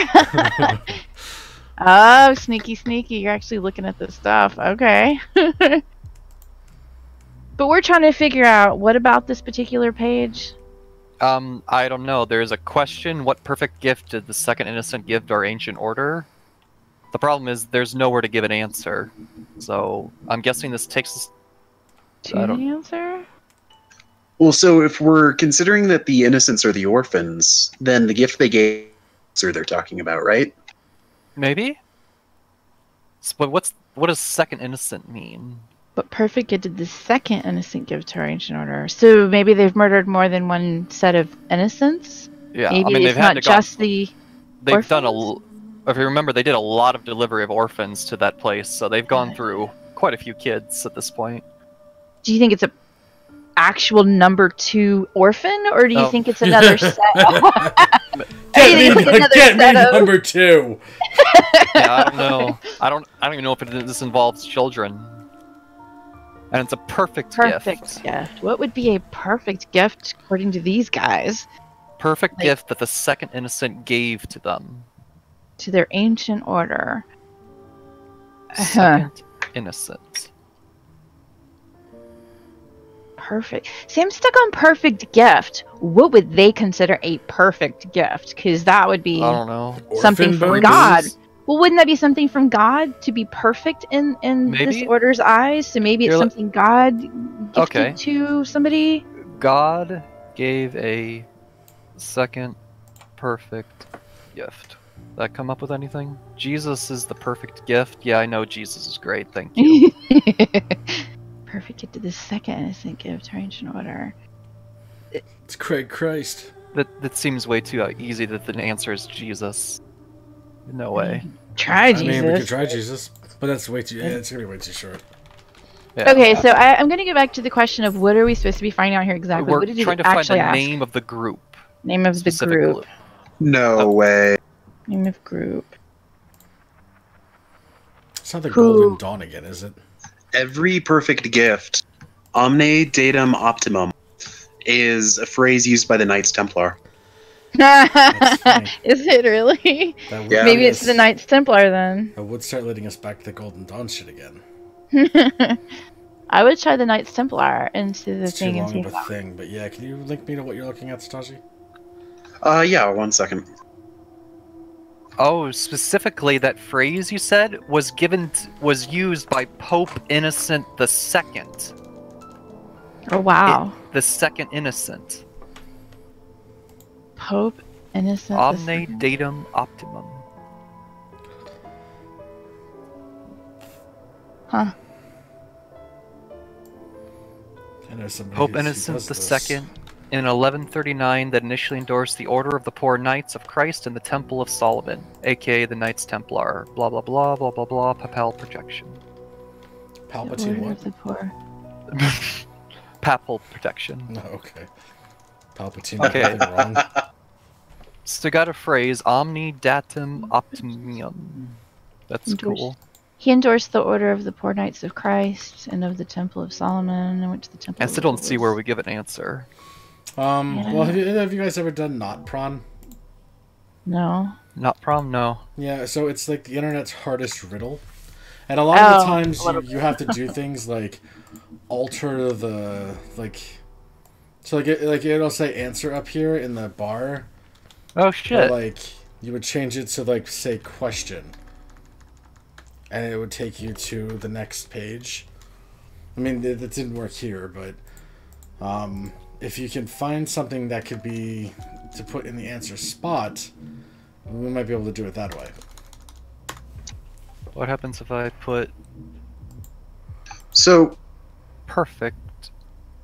Oh, sneaky, sneaky. You're actually looking at this stuff. Okay. But we're trying to figure out what about this particular page? I don't know. There's a question. What perfect gift did the second innocent give to our ancient order? The problem is there's nowhere to give an answer. So I'm guessing this takes us To the answer? Well, so if we're considering that the innocents are the orphans, then the gift they gave they're talking about, right? Maybe? But what does second innocent mean? What perfect gift did the second innocent give to our ancient order? So maybe they've murdered more than one set of innocents? Yeah, Maybe I mean, it's they've had not to just the They've done orphans? if you remember, they did a lot of delivery of orphans to that place, so they've gone through quite a few kids at this point. Do you think it's a actual number 2 orphan, or do you Oh. think it's another set? Get me number 2. Yeah, I don't know. I don't even know if this involves children. And it's a perfect gift. gift. What would be a perfect gift according to these guys? Perfect gift that the second innocent gave to them. To their ancient order. Second innocent. Perfect. See, I'm stuck on perfect gift. What would they consider a perfect gift? Because that would be I don't know. something Orphan from bones? God. Well, wouldn't that be something from God to be perfect in this Maybe. order's eyes? So maybe it's You're something God gifted Okay. to somebody? God gave a second perfect gift. That come up with anything? Jesus is the perfect gift. Yeah, I know Jesus is great. Thank you. Perfect gift to the second innocent gift to our ancient order. It's Craig Christ. That seems way too easy that the answer is Jesus. No way. Try I Jesus. mean, we could try Jesus, but that's way too. Yeah, it's gonna be way too short. Yeah. Okay, so I'm going to go back to the question of what are we supposed to be finding out here exactly? We're What did it trying to find actually the ask? name of the group. Name of the specific group. No way. Name of group. It's not the Who- Golden Dawn again, is it? Every perfect gift, omne datum optimum, is a phrase used by the Knights Templar. funny. Is it really? That would Yeah. Maybe lead it's us- the Knights Templar then. That would start leading us back to the Golden Dawn shit again. I would try the Knights Templar into the It's too thing and long see of if a that- thing, but yeah, can you link me to what you're looking at, Staji? Yeah, 1 second. Oh, specifically that phrase you said was was used by Pope Innocent II. Oh wow. The second innocent. Pope Innocent. the Omne Second. datum optimum. Huh. I know somebody Pope who Innocent does this. II in 1139 that initially endorsed the Order of the Poor Knights of Christ in the Temple of Solomon, aka the Knights Templar. Blah blah blah blah blah blah. Papal protection. Palpatine Order what? of the Poor. Papal protection. No, okay. Palpatine Okay. did nothing wrong. So got a phrase, omni datum optimum. That's Endorsed. cool. He endorsed the Order of the Poor Knights of Christ and of the Temple of Solomon and went to the Temple I of still the don't see where we give an answer. Well, have you guys ever done not prawn? No. Not prom, no. Yeah, so it's like the internet's hardest riddle. And a lot of the Oh, times a little you have to do things like alter the so it'll say answer up here in the bar. Oh But shit. like you would change it to like say question. and it would take you to the next page. I mean, that didn't work here, but if you can find something that could be to put in the answer spot, we might be able to do it that way. What happens if I put So perfect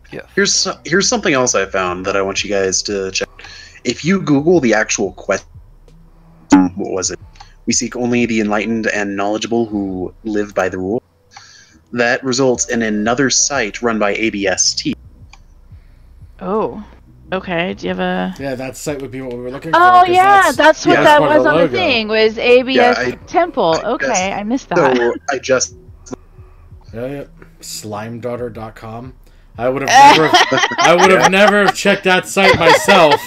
gift? here's something else I found that I want you guys to check. If you Google the actual question, what was it? We seek only the enlightened and knowledgeable who live by the rule. That results in another site run by ABST. Oh, okay. Do you have a? Yeah, that site would be what we were looking for. Oh yeah, that's what that part of was on the logo. thing. Was ABS Yeah, Temple? Okay, I missed that. So I just Yeah. Slimedaughter.com. I would have never checked that site myself.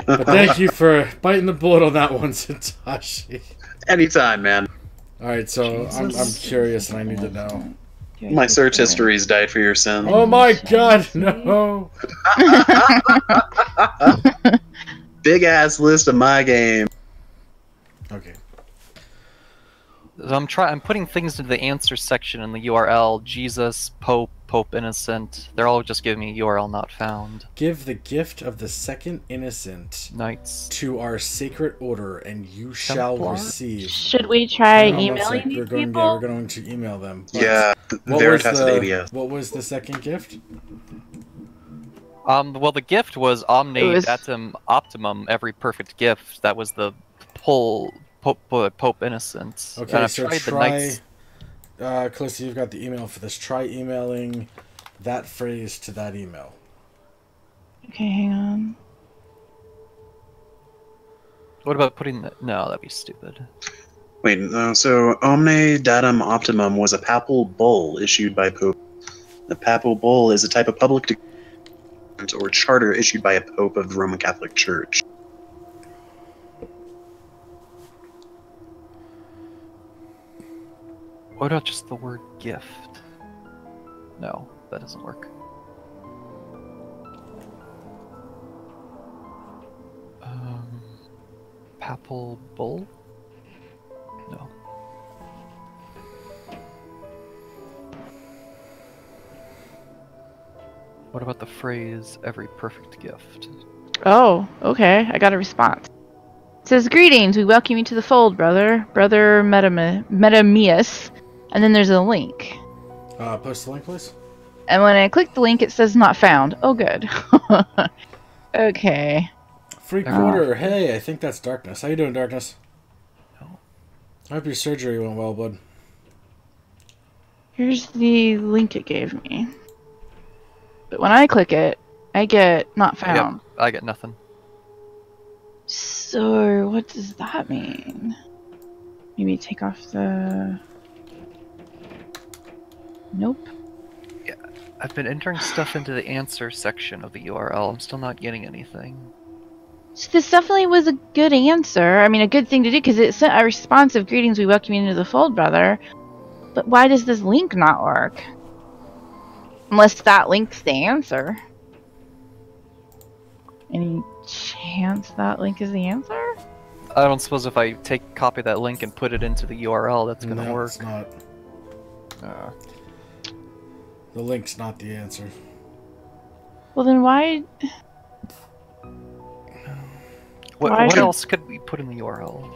But thank you for biting the bullet on that one, Satoshi. anytime, man. All right, so I'm curious and I need to know. My search history's died for your sins. Oh my God, no! Big ass list of my game. Okay. So I'm putting things into the answer section in the URL. Jesus, Pope, Pope Innocent. They're all just giving me URL not found. Give the gift of the second innocent Knights. to our sacred order, and you shall Templar? receive. Should we try No, emailing we're these going, people? we're going to email them. But Yeah, what Veritas at ABS. what was the second gift? Well, the gift was Omne Datum Optimum, every perfect gift. That was the Pope Innocent. Okay, and I've so tried the try. Knights. Calista, you've got the email for this. Try emailing that phrase to that email. Okay, hang on. What about putting the... No, that'd be stupid. Wait, no, so Omne Datum Optimum was a papal bull issued by Pope. The papal bull is a type of public document or charter issued by a pope of the Roman Catholic Church. What about just the word gift? No, that doesn't work. Papal bull? No. What about the phrase, every perfect gift? Oh, okay. I got a response. It says, "Greetings. We welcome you to the fold, brother. Brother Metamius." And then there's a link. Post the link, please. And when I click the link, it says not found. Oh, good. Okay. Free quarter. Hey, I think that's Darkness. How you doing, Darkness? No. I hope your surgery went well, bud. Here's the link it gave me. But when I click it, I get not found. Yep, I get nothing. So, what does that mean? Maybe take off the... Nope. Yeah, I've been entering stuff into the answer section of the URL. I'm still not getting anything. So this definitely was a good answer. I mean, a good thing to do, because it sent a response of "Greetings, we welcome you into the fold, brother." But why does this link not work? Unless that link's the answer. Any chance that link is the answer? I don't suppose if I copy that link and put it into the URL, that's gonna No, work. it's not. The link's not the answer. Well, then why... What else could we put in the URL?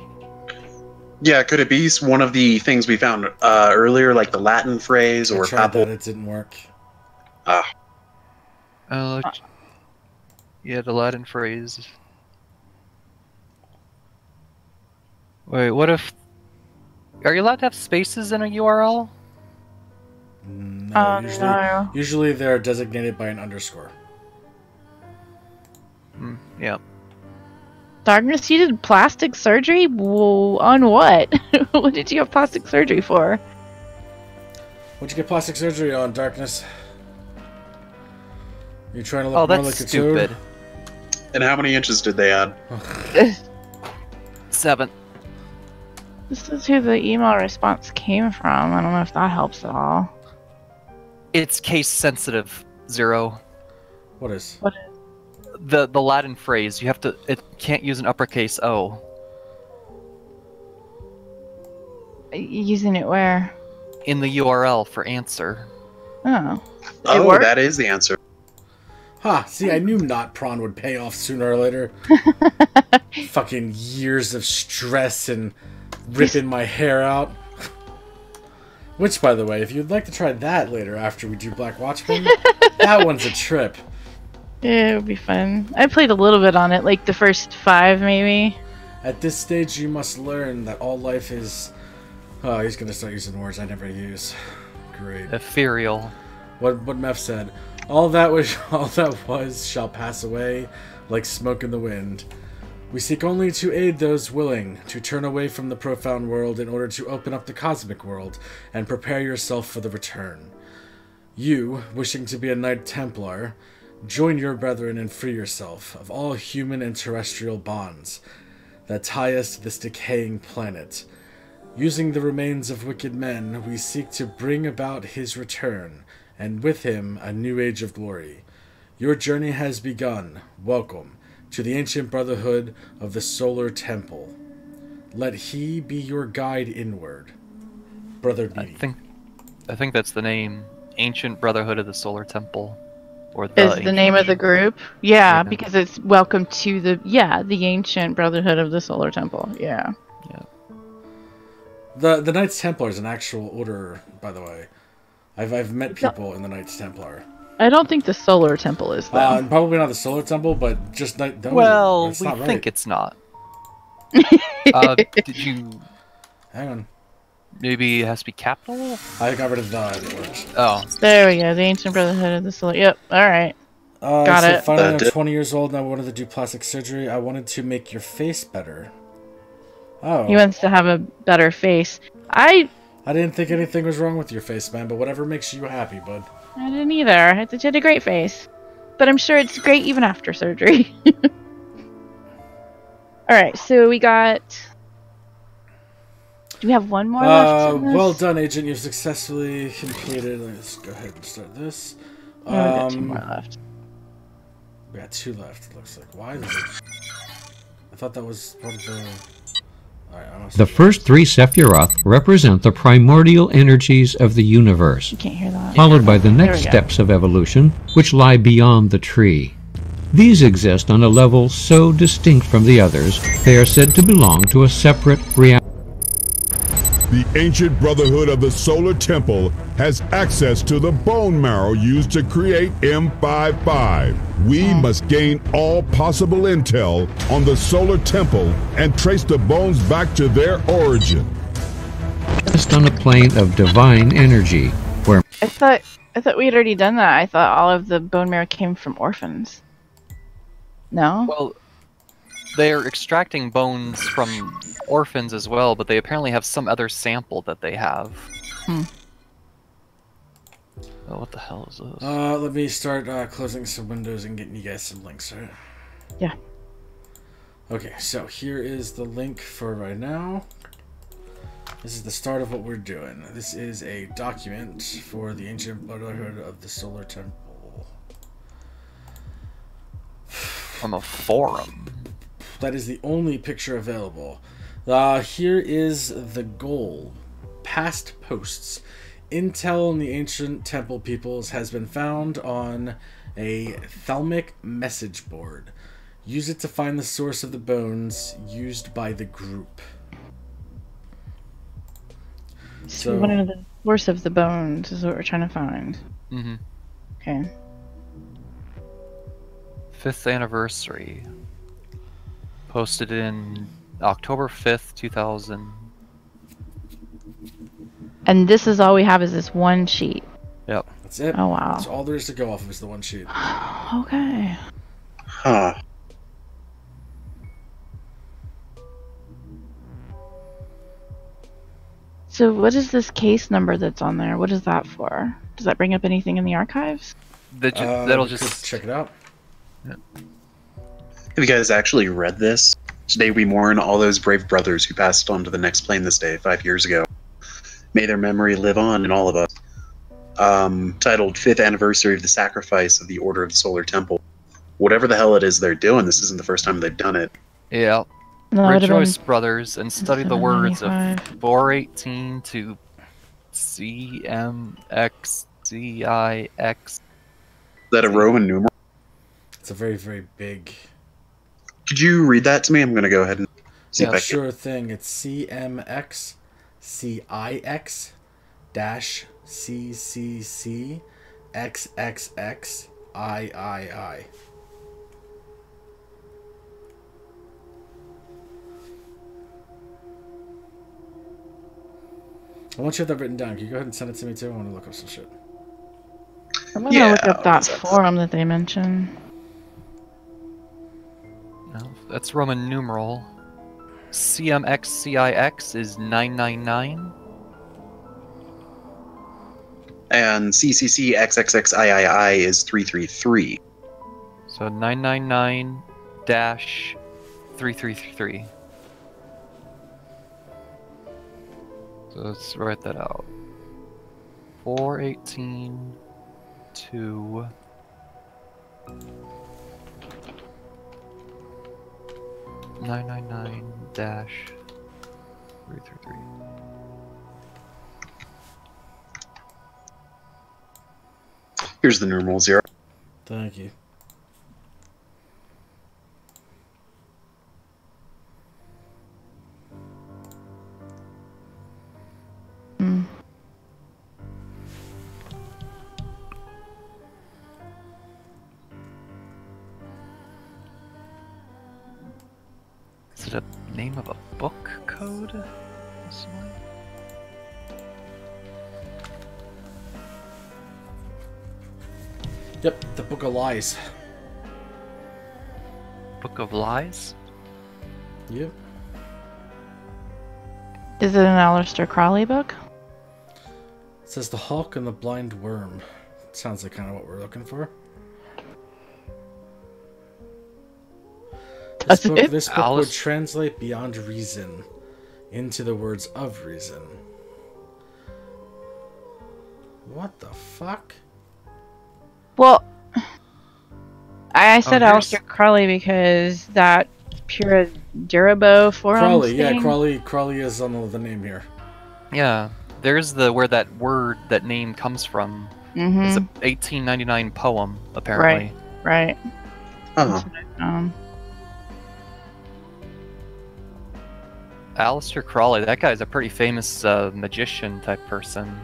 Yeah, could it be one of the things we found earlier, like the Latin phrase or I tried papal? that, it didn't work. Yeah, the Latin phrase. Wait, what if... Are you allowed to have spaces in a URL? No, no. Usually they're designated by an underscore. Yeah. Darkness, you did plastic surgery? Whoa, on what? What did you have plastic surgery for? What'd you get plastic surgery on, Darkness? You trying to look more that's like a stupid. toad? And how many inches did they add? 7. This is who the email response came from. I don't know if that helps at all. It's case sensitive. 0. What is? What? The Latin phrase. You have to. It can't use an uppercase O. Using it where? In the URL for answer. Oh. Oh, that is the answer. Ha! See, I knew not prawn would pay off sooner or later. Fucking years of stress and ripping my hair out. Which, by the way, if you'd like to try that later after we do Black Watchmen, that one's a trip. Yeah, it would be fun. I played a little bit on it, like the first 5 maybe. At this stage, you must learn that all life is... Oh, he's gonna start using words I never use. Great. Ethereal. What Meph said. All that was shall pass away like smoke in the wind. We seek only to aid those willing to turn away from the profound world in order to open up the cosmic world and prepare yourself for the return. You, wishing to be a Knight Templar, join your brethren and free yourself of all human and terrestrial bonds that tie us to this decaying planet. Using the remains of wicked men, we seek to bring about his return, and with him a new age of glory. Your journey has begun. Welcome to the ancient brotherhood of the Solar Temple. Let he be your guide inward. Brother B. I think that's the name. Ancient Brotherhood of the Solar Temple. Or the Is the name of the group? Yeah, because it's welcome to the Ancient Brotherhood of the Solar Temple. Yeah. The Knights Templar is an actual order, by the way. I've met people in the Knights Templar. I don't think the Solar Temple is, though. Probably not the Solar Temple, but just well, we think it's not. Did you... Hang on. Maybe it has to be capital? I got rid of the words. Oh. There we go. The Ancient Brotherhood of the Solar... Yep. Alright. Got it. Finally, I'm 20 years old and I wanted to do plastic surgery. I wanted to make your face better. Oh. He wants to have a better face. I didn't think anything was wrong with your face, man, but whatever makes you happy, bud. I didn't either. I thought you had a great face. But I'm sure it's great even after surgery. Alright, so we got... Do we have one more left? Well done, Agent. You've successfully completed... Let's go ahead and start this. We got 2 more left. We got 2 left, it looks like. Why is it... I thought that was part of the... The first 3 Sephiroth represent the primordial energies of the universe, You can't hear that. followed by the next steps of evolution, which lie beyond the tree. These exist on a level so distinct from the others, they are said to belong to a separate reality. The ancient brotherhood of the Solar Temple has access to the bone marrow used to create M55. We must gain all possible intel on the Solar Temple and trace the bones back to their origin. Just on a plane of divine energy, where I thought we had already done that. I thought all of the bone marrow came from orphans. No? Well, they're extracting bones from orphans as well, but they apparently have some other sample that they have. Oh, what the hell is this? Let me start closing some windows and getting you guys some links, right? Yeah. Okay, so here is the link for right now. This is the start of what we're doing. This is a document for the Ancient Brotherhood of the Solar Temple. From a forum. That is the only picture available. Here is the goal. Past posts. Intel on the ancient temple peoples has been found on a thalmic message board. Use it to find the source of the bones used by the group. So one of the source of the bones is what we're trying to find. Mm-hmm. Okay. 5th anniversary. Posted in October 5th, 2000. And this is all we have is this one sheet. Yep. That's it. Oh, wow. That's all there is to go off of is the one sheet. Okay. Huh. So what is this case number that's on there? What is that for? Does that bring up anything in the archives? That'll just... check it out. Have you guys actually read this? Today we mourn all those brave brothers who passed on to the next plane this day 5 years ago. May their memory live on in all of us. Titled 5th Anniversary of the Sacrifice of the Order of the Solar Temple. Whatever the hell it is they're doing, this isn't the first time they've done it. Yeah. No, it would've been Rejoice, brothers, and study the words of 795. 418 to CMXCIX. Is that a Roman numeral? It's a very, very big. Could you read that to me? I'm going to go ahead and see if I can. Sure thing. It's CMX CIX dash CCC XXX III. Once you have that written down, can you go ahead and send it to me too? I want to look up some shit. I'm gonna look up that forum that they mentioned. No, that's Roman numeral. CMXCIX is 999. And CCC XXX is 333. So 999 dash 333. So let's write that out. 418 to 999 dash 333. Here's the numeral 0. Thank you. Is it a name of a book code? Possibly? Yep, the Book of Lies. Book of Lies? Yep. Is it an Aleister Crowley book? It says The Hawk and the Blind Worm. Sounds like kind of what we're looking for. This book would translate beyond reason into the words of reason. What the fuck? Well, I said Aleister Crowley because that Pura Durabo forum Crowley, thing? yeah, Crowley is on the name here. Yeah, there's where that word, that name comes from. Mm-hmm. It's a 1899 poem, apparently. Right. Uh-huh. Aleister Crowley, that guy's a pretty famous magician type person.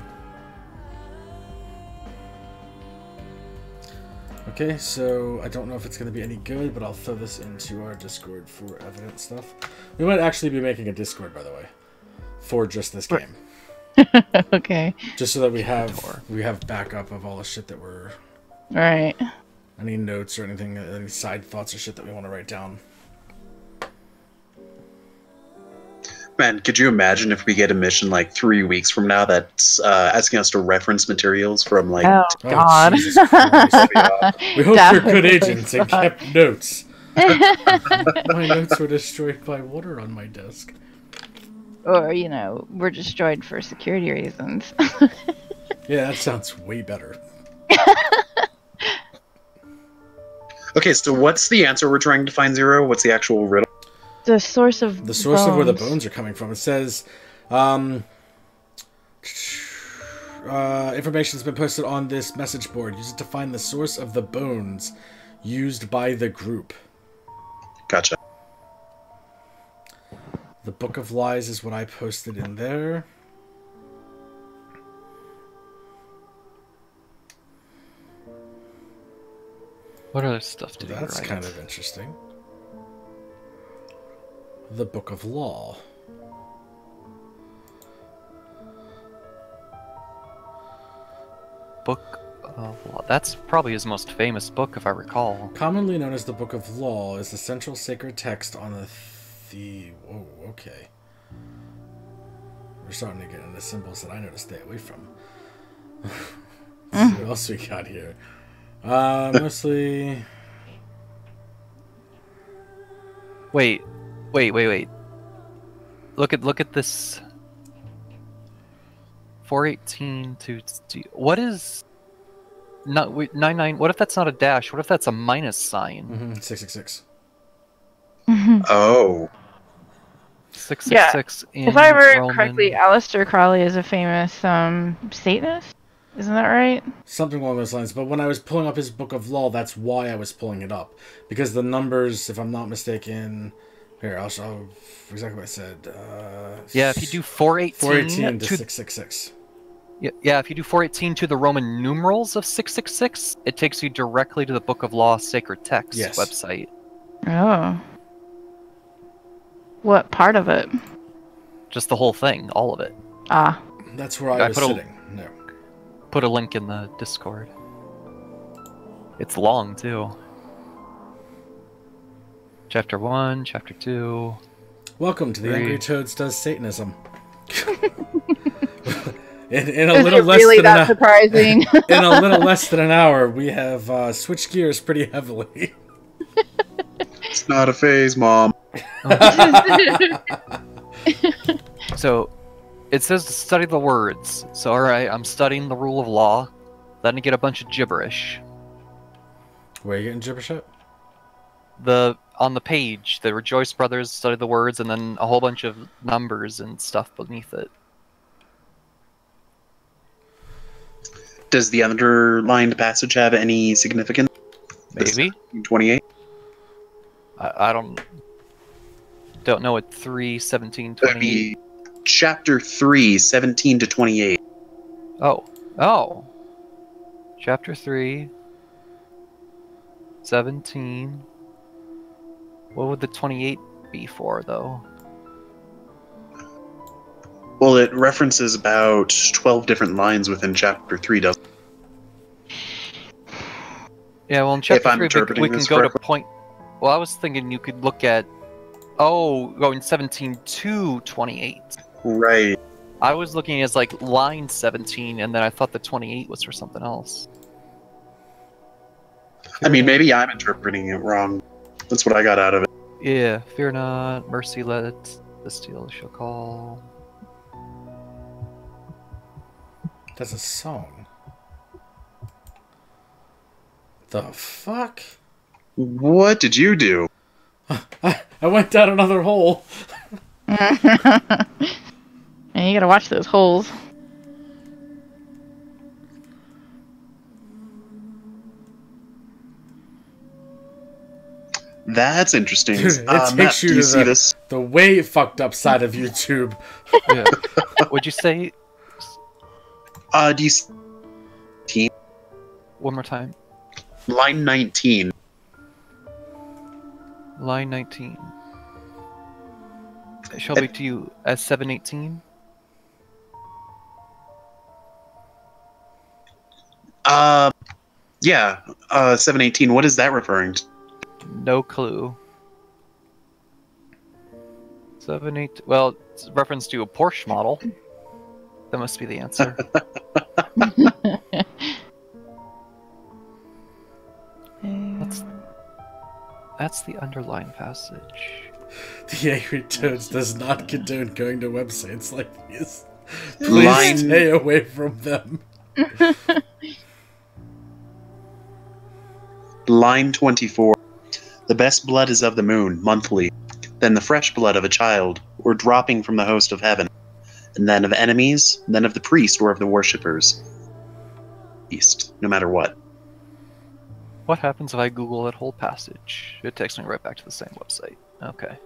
Okay, so I don't know if it's going to be any good, but I'll throw this into our Discord for evidence stuff. We might actually be making a Discord, by the way, for just this game. Okay. Just so that we have backup of all the shit that we're... Right. Any notes or anything, any side thoughts or shit that we want to write down. Man, could you imagine if we get a mission like 3 weeks from now that's asking us to reference materials from like... Oh, God. Jesus Christ. We hope you're good agents and kept notes. My notes were destroyed by water on my desk. Or, were destroyed for security reasons. Yeah, that sounds way better. Okay, so what's the answer we're trying to find, Zero? What's the actual riddle? The source of where the bones are coming from. It says, information's been posted on this message board. Use it to find the source of the bones used by the group. Gotcha. The Book of Lies is what I posted in there. What other stuff did he write? That's kind of interesting. The Book of Law. Book of Law. That's probably his most famous book, if I recall. Commonly known as the Book of Law, is the central sacred text on the... Whoa, okay. We're starting to get into symbols that I know to stay away from. Let's see what else we got here. Mostly... Wait. Look at this. 418 to... What is... 99... What if that's not a dash? What if that's a minus sign? 666. Oh. 666 in If I remember Roman. correctly, Aleister Crowley is a famous Satanist. Isn't that right? Something along those lines. But when I was pulling up his Book of Law, that's why I was pulling it up. Because the numbers, if I'm not mistaken... Here, I'll show exactly what I said. Yeah, if you do 418 to 666. Yeah, if you do 418 to the Roman numerals of 666, it takes you directly to the Book of Law Sacred Text website. Oh. What part of it? Just the whole thing, all of it. Ah. That's where I was sitting. No. Put a link in the Discord. It's long, too. Chapter 1, Chapter 2. Welcome to the 3. Angry Toads Does Satanism. in a little less really than that surprising? In a little less than an hour, we have switched gears pretty heavily. It's not a phase, Mom. So, it says to study the words. So, alright, I'm studying the rule of law. Then I get a bunch of gibberish. Where are you getting gibberish at? On the page, the Rejoice Brothers study the words, and then a whole bunch of numbers and stuff beneath it. Does the underlined passage have any significance? Maybe. 28? I don't know what 3, 17, That'd 28. be chapter 3, 17 to 28. Oh. Chapter 3, 17. What would the 28 be for, though? Well, it references about 12 different lines within chapter 3, doesn't it? Yeah, well, in chapter I'm 3, interpreting we can this go to correctly. point... Well, I was thinking you could look at... Oh, going 17 to 28. Right. I was looking as, like, line 17, and then I thought the 28 was for something else. I mean, maybe I'm interpreting it wrong. That's what I got out of it. Yeah, fear not, mercy let the steel shall call. That's a song. The fuck? What did you do? I went down another hole. And you gotta watch those holes. That's interesting. Dude, it Matt, takes you do to see this? the way fucked up side of YouTube. Yeah. Would you say... Do you see One more time. line 19? Line 19. It shall be to you as 718. Yeah, 718. What is that referring to? No clue. 718. Well, it's a reference to a Porsche model. That must be the answer. That's the underlying passage. The Angry Toads does not condone going to websites like these. Please stay away from them. Line 24. The best blood is of the moon, monthly, then the fresh blood of a child, or dropping from the host of heaven, and then of enemies, then of the priest or of the worshippers. East, no matter what. What happens if I Google that whole passage? It takes me right back to the same website. Okay.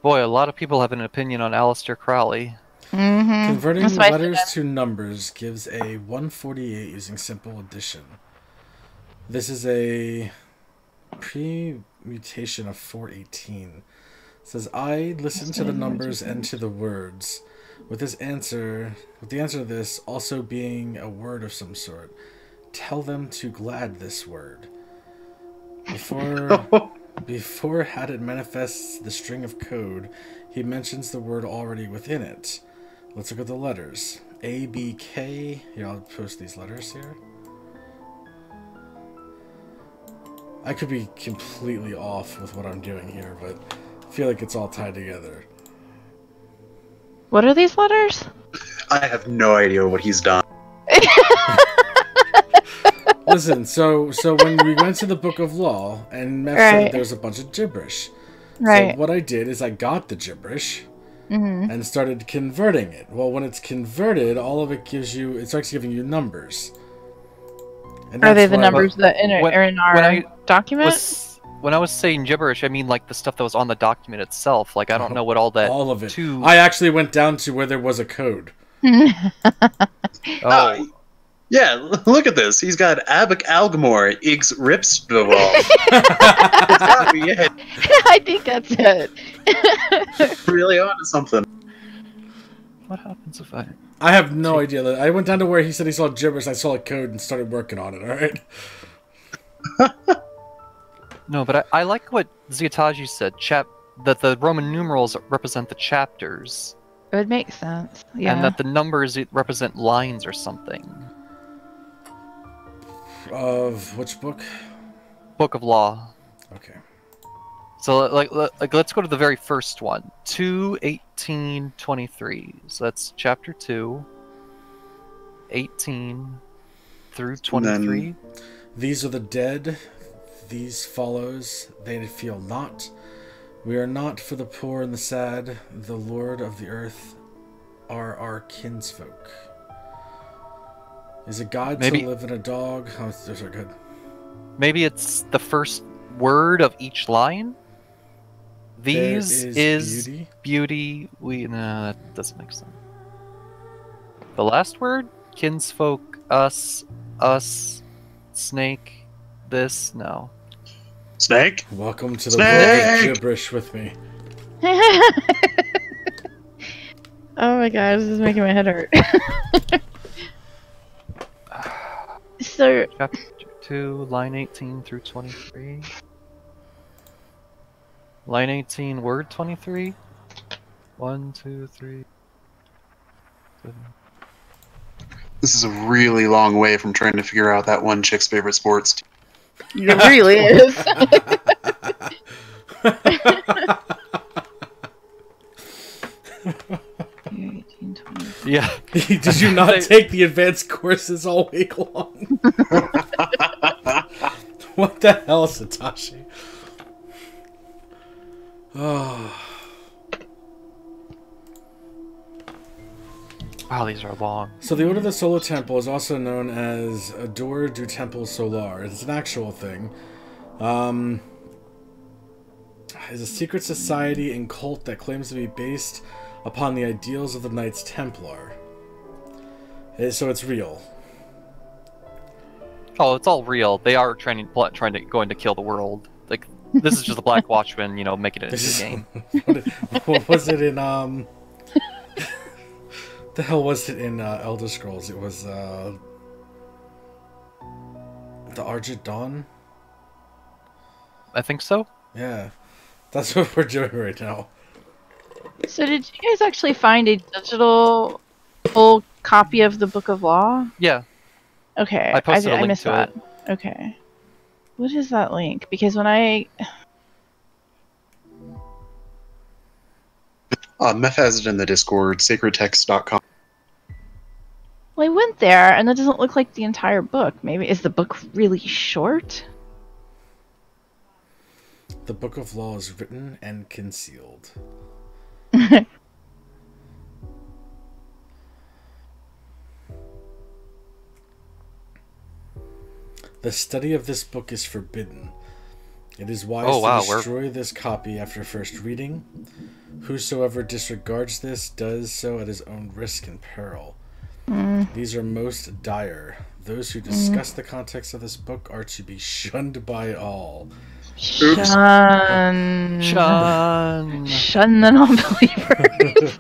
Boy, a lot of people have an opinion on Aleister Crowley. Mm-hmm. Converting letters to numbers gives a 148 using simple addition. This is a pre-mutation of 418. It says, I listen to the numbers and to the words. With the answer to this also being a word of some sort, tell them to glad this word. Before had it manifests the string of code, he mentions the word already within it. Let's look at the letters. A, B, K. Here, I'll post these letters here. I could be completely off with what I'm doing here, but I feel like it's all tied together. What are these letters? I have no idea what he's done. Listen, so when we went to the Book of Law, and Meph said there's a bunch of gibberish. Right. So what I did is I got the gibberish and started converting it. Well, when it's converted, all of it gives you, it starts giving you numbers. And Are they the why- numbers that are in our document? When I was saying gibberish, I mean like the stuff that was on the document itself. Like I don't know what all that. All of it. I actually went down to where there was a code. Oh. Yeah, look at this. He's got Abic Algmore, Iggs Ripsdval. It's gotta be it. I think that's it. Really onto something. What happens if I... I have no idea. I went down to where he said he saw gibberish. I saw a code and started working on it. All right. No, but I like what Ziataji said. That the Roman numerals represent the chapters. It would make sense. Yeah. And that the numbers represent lines or something. Of which book? Book of Law. Okay. So like let's go to the very first one. 2:18:23. So that's chapter 2. 18 through 23. These are the dead. These follows. They feel not. We are not for the poor and the sad. The Lord of the earth are our kinsfolk. Is it God to live in a dog? Oh, those are good. Maybe it's the first word of each line. These is beauty. No, that doesn't make sense. The last word? Kinsfolk, us, snake, this, no. Snake? Welcome to the world of gibberish with me. Oh my god, this is making my head hurt. So... Chapter 2, line 18 through 23. Line 18, word 23. 1, 2, 3. 7. This is a really long way from trying to figure out that one chick's favorite sports team. It really is. Yeah. Did you not take the advanced courses all week long? What the hell, Satoshi? Oh. Wow, these are long. So the Order of the Solar Temple is also known as Adore du Temple Solar. It's an actual thing. It's a secret society and cult that claims to be based upon the ideals of the Knights Templar. So it's real. Oh, it's all real. They are trying to go in to kill the world. Like this is just the Black Watchmen, you know, making it into the game. What was it in the hell was it in Elder Scrolls? It was the Argent Dawn? I think so. Yeah. That's what we're doing right now. So did you guys actually find a digital full copy of the Book of Law? Yeah. Okay. I posted a link missed to that. it. Okay. What is that link? Because when I... Meth has it in the Discord, sacredtext.com. Well, I went there, and that doesn't look like the entire book. Maybe is the book really short? The Book of Law is written and concealed. The study of this book is forbidden. It is wise to destroy this copy after first reading. Whosoever disregards this does so at his own risk and peril. These are most dire. Those who discuss the context of this book are to be shunned by all. Shun the non-believers.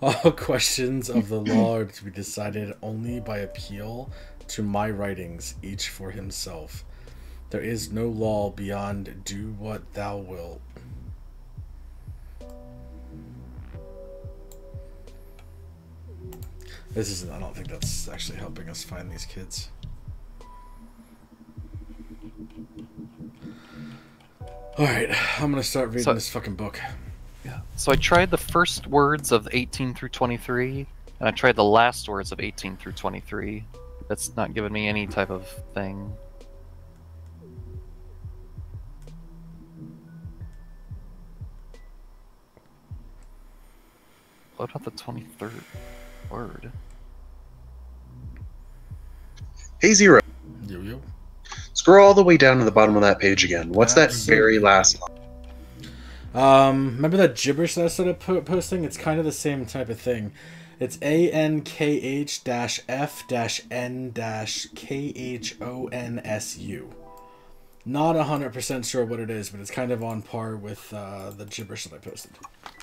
All questions of the law are to be decided only by appeal to my writings, each for himself. There is no law beyond do what thou wilt. I don't think that's actually helping us find these kids. Alright, I'm gonna start reading this fucking book. Yeah. So I tried the first words of 18 through 23, and I tried the last words of 18 through 23. That's not giving me any type of thing. What about the 23rd word? Hey, Zero. Yo. Scroll all the way down to the bottom of that page again. What's that very last line? Remember that gibberish that I started posting? It's kind of the same type of thing. It's ANKH-F-N-KHONSU. Not 100% sure what it is, but it's kind of on par with the gibberish that I posted.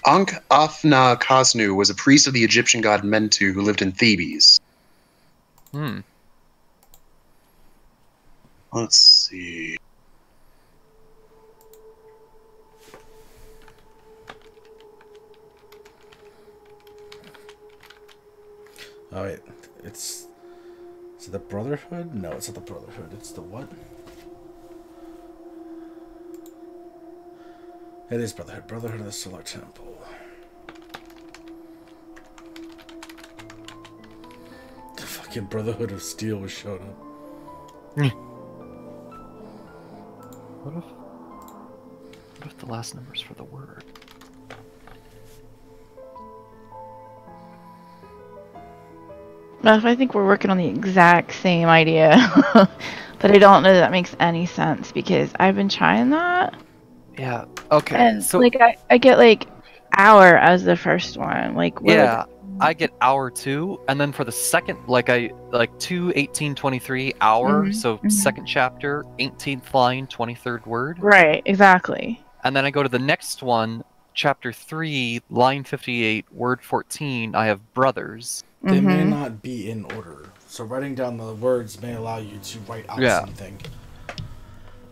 Ankh Afna Khasnu was a priest of the Egyptian god Mentu who lived in Thebes. Let's see. Oh wait, is it the Brotherhood? No, it's not the Brotherhood. It's the what? It is Brotherhood. Brotherhood of the Solar Temple. The fucking Brotherhood of Steel was showed up. What if the last numbers for the word? Well, I think we're working on the exact same idea, but I don't know that makes any sense because I've been trying that. Yeah. Okay. And so like I get like hour as the first one. Like yeah, I get hour 2, and then for the second, like 2:18:23 hour. So second chapter, 18th line, 23rd word. Right. Exactly. And then I go to the next one, chapter 3, line 58, word 14. I have brothers. They may not be in order, so writing down the words may allow you to write out something.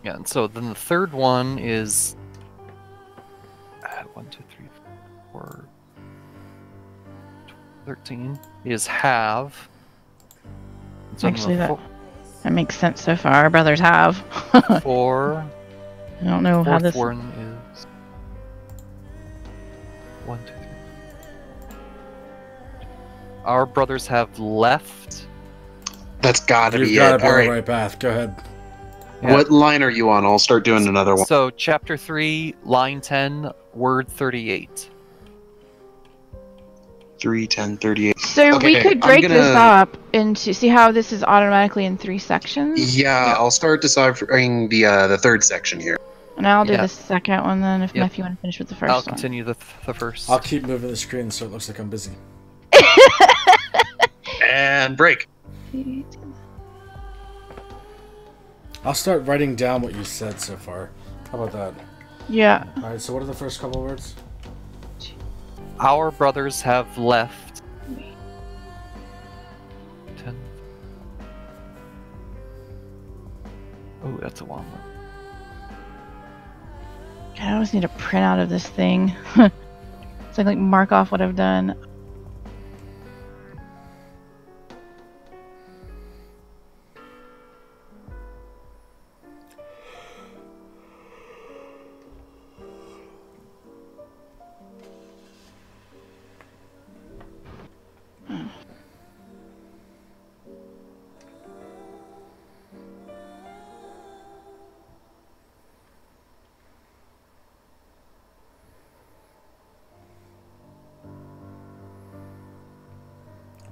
Yeah, and so then the third one is 1, 2, 3, 4, 13 is have. So actually, that makes sense so far. Brothers have. 4. I don't know how this one is 1, 2, 3. Our brothers have left. That's gotta be it. Gotta be All on right. the right path. Go ahead. Yeah. What line are you on? I'll start doing another one. So, chapter 3, line 10, word 38. 3, 10, 38. So we could break this up into see how this is automatically in 3 sections. Yeah, I'll start deciphering the third section here. And I'll do the second one then if Matthew want to finish with the first one. I'll continue the first. I'll keep moving the screen so it looks like I'm busy. And break. I'll start writing down what you said so far. How about that? Yeah. Alright, so what are the first couple words? Our brothers have left. 10. Oh, that's a long one. God, I always need a printout of this thing. So I can like mark off what I've done.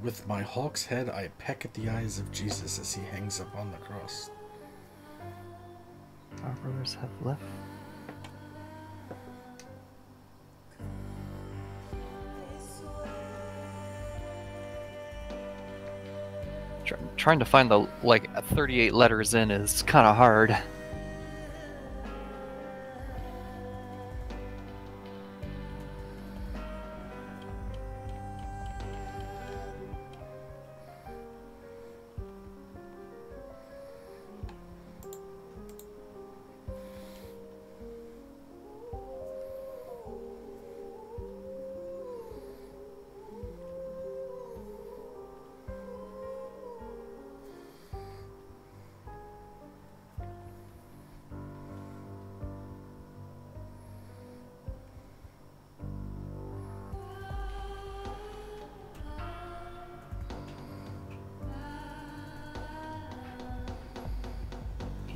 With my hawk's head, I peck at the eyes of Jesus as he hangs upon the cross. Our brothers have left. Trying to find the 38 letters in is kind of hard.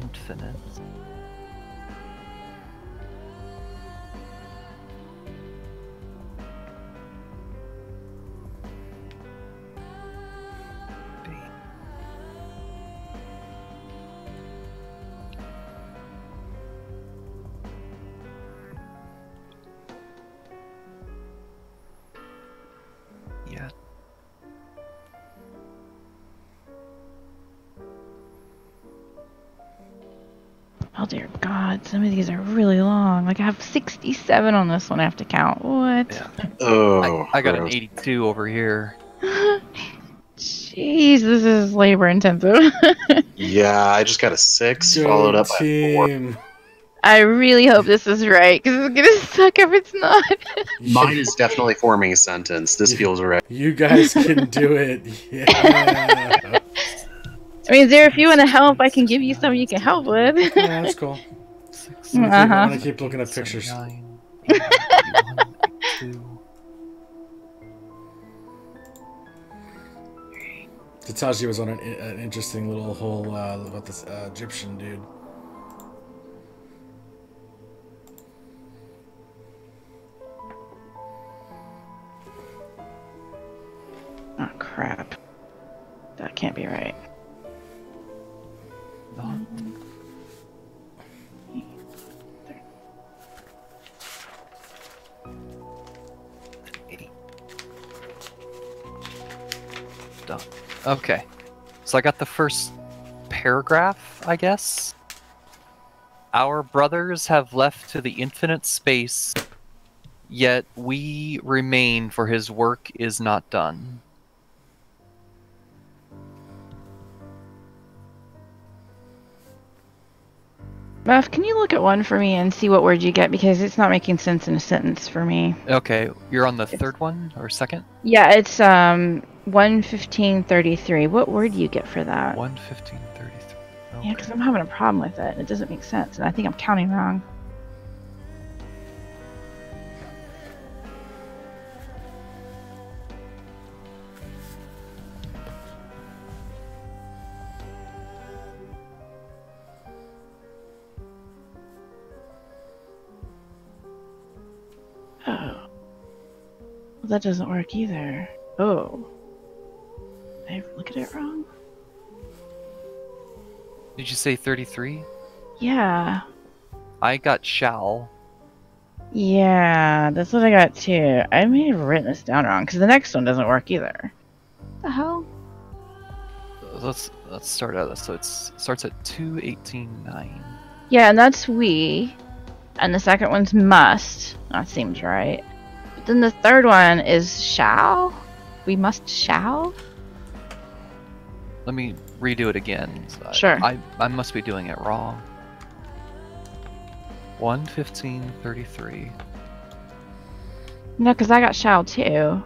Infinite. Oh dear God, some of these are really long. Like I have 67 on this one I have to count. What? Yeah. Oh, I got an gross. 82 over here. Jeez, this is labor intensive. Yeah, I just got a 6 followed Go up by a 4. team. I really hope this is right, because it's gonna suck if it's not. Mine is definitely forming a sentence. This feels right. You guys can do it. Yeah. I mean, Zara, if you want to help, I can give you some you can help with. Yeah, that's cool. I'm gonna keep looking at pictures. 79, 80, 81, 82. Tataji was on an interesting little whole about this Egyptian dude. Oh crap! That can't be right. Done. Okay. So I got the first paragraph, I guess. Our brothers have left to the infinite space, yet we remain, for his work is not done. Muff, can you look at one for me and see what word you get, because it's not making sense in a sentence for me. Okay, you're on the third one or second? Yeah, it's 1:15:33. What word do you get for that? 1:15:33. Okay. Yeah, because I'm having a problem with it. It doesn't make sense, and I think I'm counting wrong. Oh. Well, that doesn't work either. Oh. Did I look at it wrong? Did you say 33? Yeah. I got shall. Yeah, that's what I got too. I may have written this down wrong, because the next one doesn't work either. What the hell? Let's start out. So it starts at 2:18:9. Yeah, and that's we. And the second one's must. That seems right. But then the third one is shall? We must shall? Let me redo it again. Sure. I must be doing it wrong. 1:15:33. No, because I got shall too.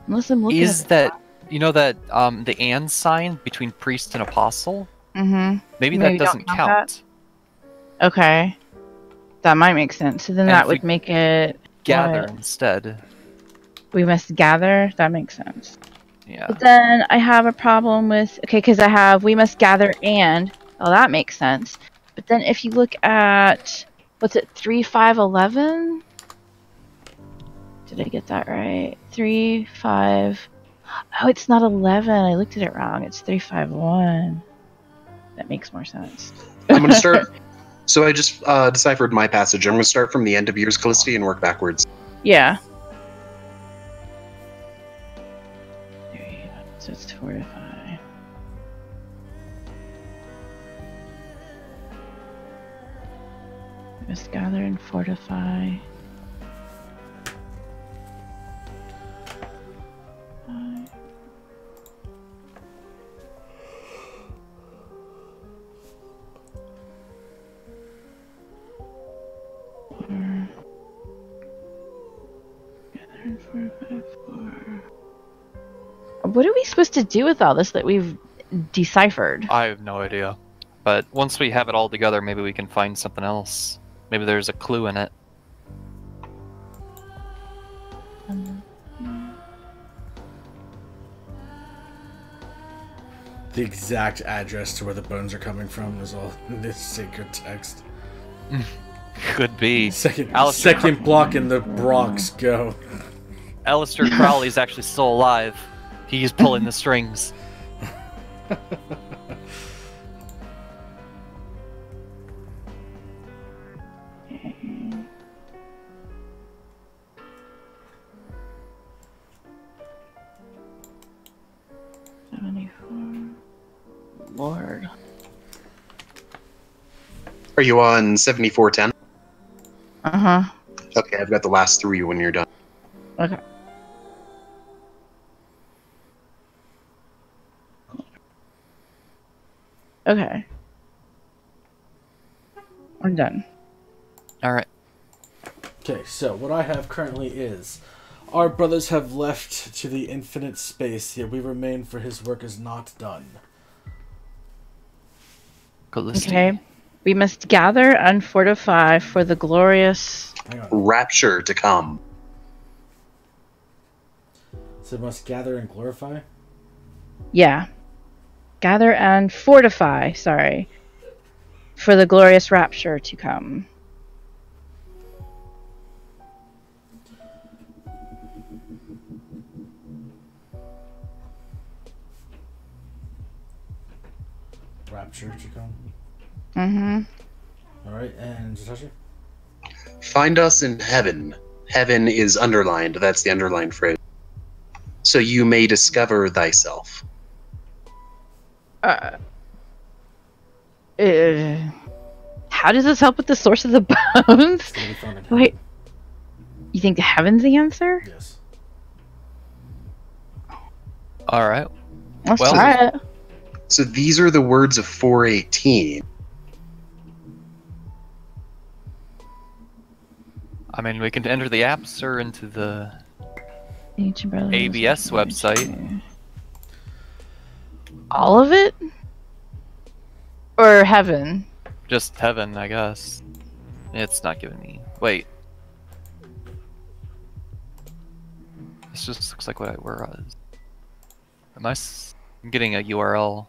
Unless I'm looking Is at that you know that the and sign between priest and apostle? Mm-hmm. Maybe Maybe that don't doesn't count count. Okay. That might make sense. So then And that if would we make it... Gather what? instead. We must gather? That makes sense. Yeah. But then I have a problem with... Okay, because I have we must gather and... Oh, that makes sense. But then if you look at... What's it? 3-5-11? Did I get that right? 3-5... Oh, it's not 11. I looked at it wrong. It's 3-5-1. That makes more sense. I'm going to start. So I just deciphered my passage. I'm going to start from the end of yours, Callisti, and work backwards. Yeah. So it's fortify. We must gather and fortify. What are we supposed to do with all this that we've deciphered? I have no idea. But once we have it all together, maybe we can find something else. Maybe there's a clue in it. The exact address to where the bones are coming from is all in this sacred text. Could be. Second block in the Bronx, go. Aleister Crowley's actually still alive. He's pulling the strings. Lord. Are you on 7410? Uh-huh. Okay, I've got the last 3 when you're done. Okay. Okay. I'm done. All right. Okay, so what I have currently is, our brothers have left to the infinite space, yet we remain, for his work is not done. Okay. We must gather and fortify for the glorious rapture to come. So must gather and glorify? Yeah. Gather and fortify, sorry. For the glorious rapture to come. Rapture to come? Mm-hmm. Alright, and Satoshi? Find us in heaven. Heaven is underlined. That's the underlined phrase. So you may discover thyself. How does this help with the source of the bones? Wait. You think heaven's the answer? Yes. All right. Let's try it. So these are the words of 418. I mean, we can enter the apps or into the Ancient Brothers ABS website. All of it? Or heaven? Just heaven, I guess. It's not giving me. Wait. This just looks like what I was. Am I I'm getting a URL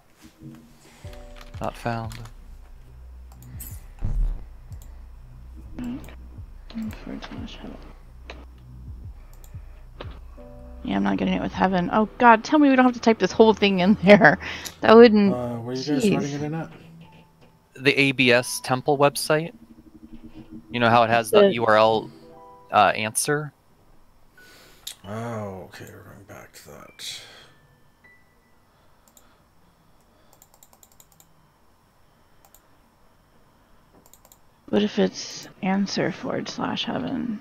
not found? Yeah, I'm not getting it with heaven. Oh god, tell me we don't have to type this whole thing in there. That wouldn't... where are you guys running it in at? The ABS temple website. You know how it has the URL answer? Oh, okay, we're going back to that. What if it's answer / heaven?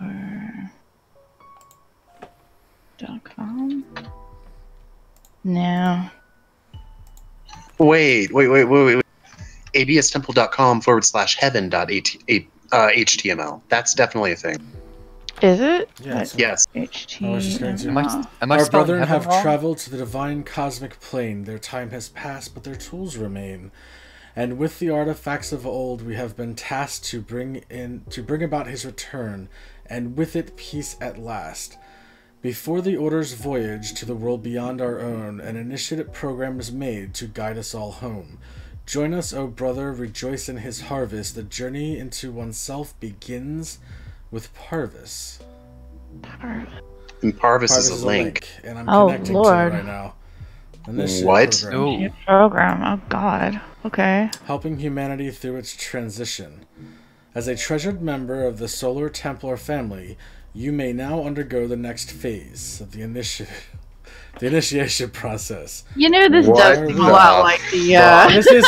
Or .com? No. Wait. abstemple.com / heaven.html. That's definitely a thing. Is it? Yes. Yes. HTML. Our brethren have traveled to the divine cosmic plane. Their time has passed, but their tools remain. And with the artifacts of old, we have been tasked to bring about his return, and with it peace at last. Before the Order's voyage to the world beyond our own, an initiative program is made to guide us all home. Join us, O brother, rejoice in his harvest. The journey into oneself begins with Parvis. And Parvis is a link. And I'm connecting to it right now. What? Program. Oh god. Okay. Helping humanity through its transition. As a treasured member of the Solar Templar family, you may now undergo the next phase of the initiation process. You know, this does seem a lot like the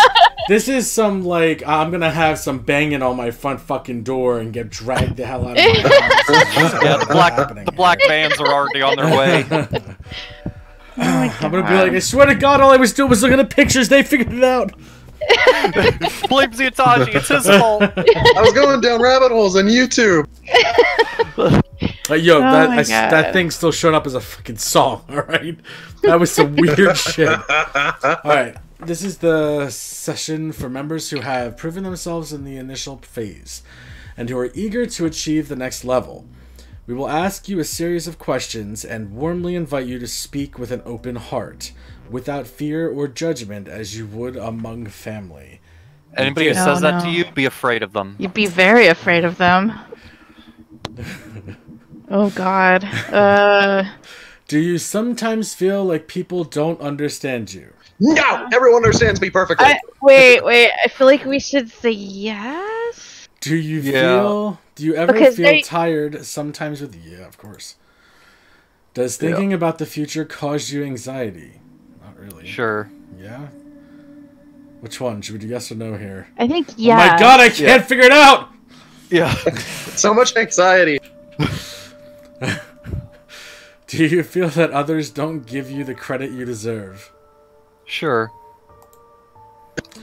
This is some, like, I'm gonna have some banging on my front fucking door and get dragged the hell out of my house. Yeah, the black vans are already on their way. I'm gonna be like, I swear to God, all I was doing was looking at pictures. They figured it out. Blame Itachi, it's his fault. I was going down rabbit holes on YouTube. That thing still showed up as a fucking song. All right, that was some weird shit. All right, this is the session for members who have proven themselves in the initial phase and who are eager to achieve the next level. We will ask you a series of questions and warmly invite you to speak with an open heart, without fear or judgment, as you would among family. Anybody who says that to you, be afraid of them. You'd be very afraid of them. Oh god. Do you sometimes feel like people don't understand you? No! Everyone understands me perfectly. Wait. I feel like we should say yes? Do you ever feel tired sometimes with... Yeah, of course. Does thinking about the future cause you anxiety? Not really. Sure. Yeah? Which one? Should we do yes or no here? I think yeah. Oh my god, I can't figure it out! Yeah. So much anxiety. Do you feel that others don't give you the credit you deserve? Sure.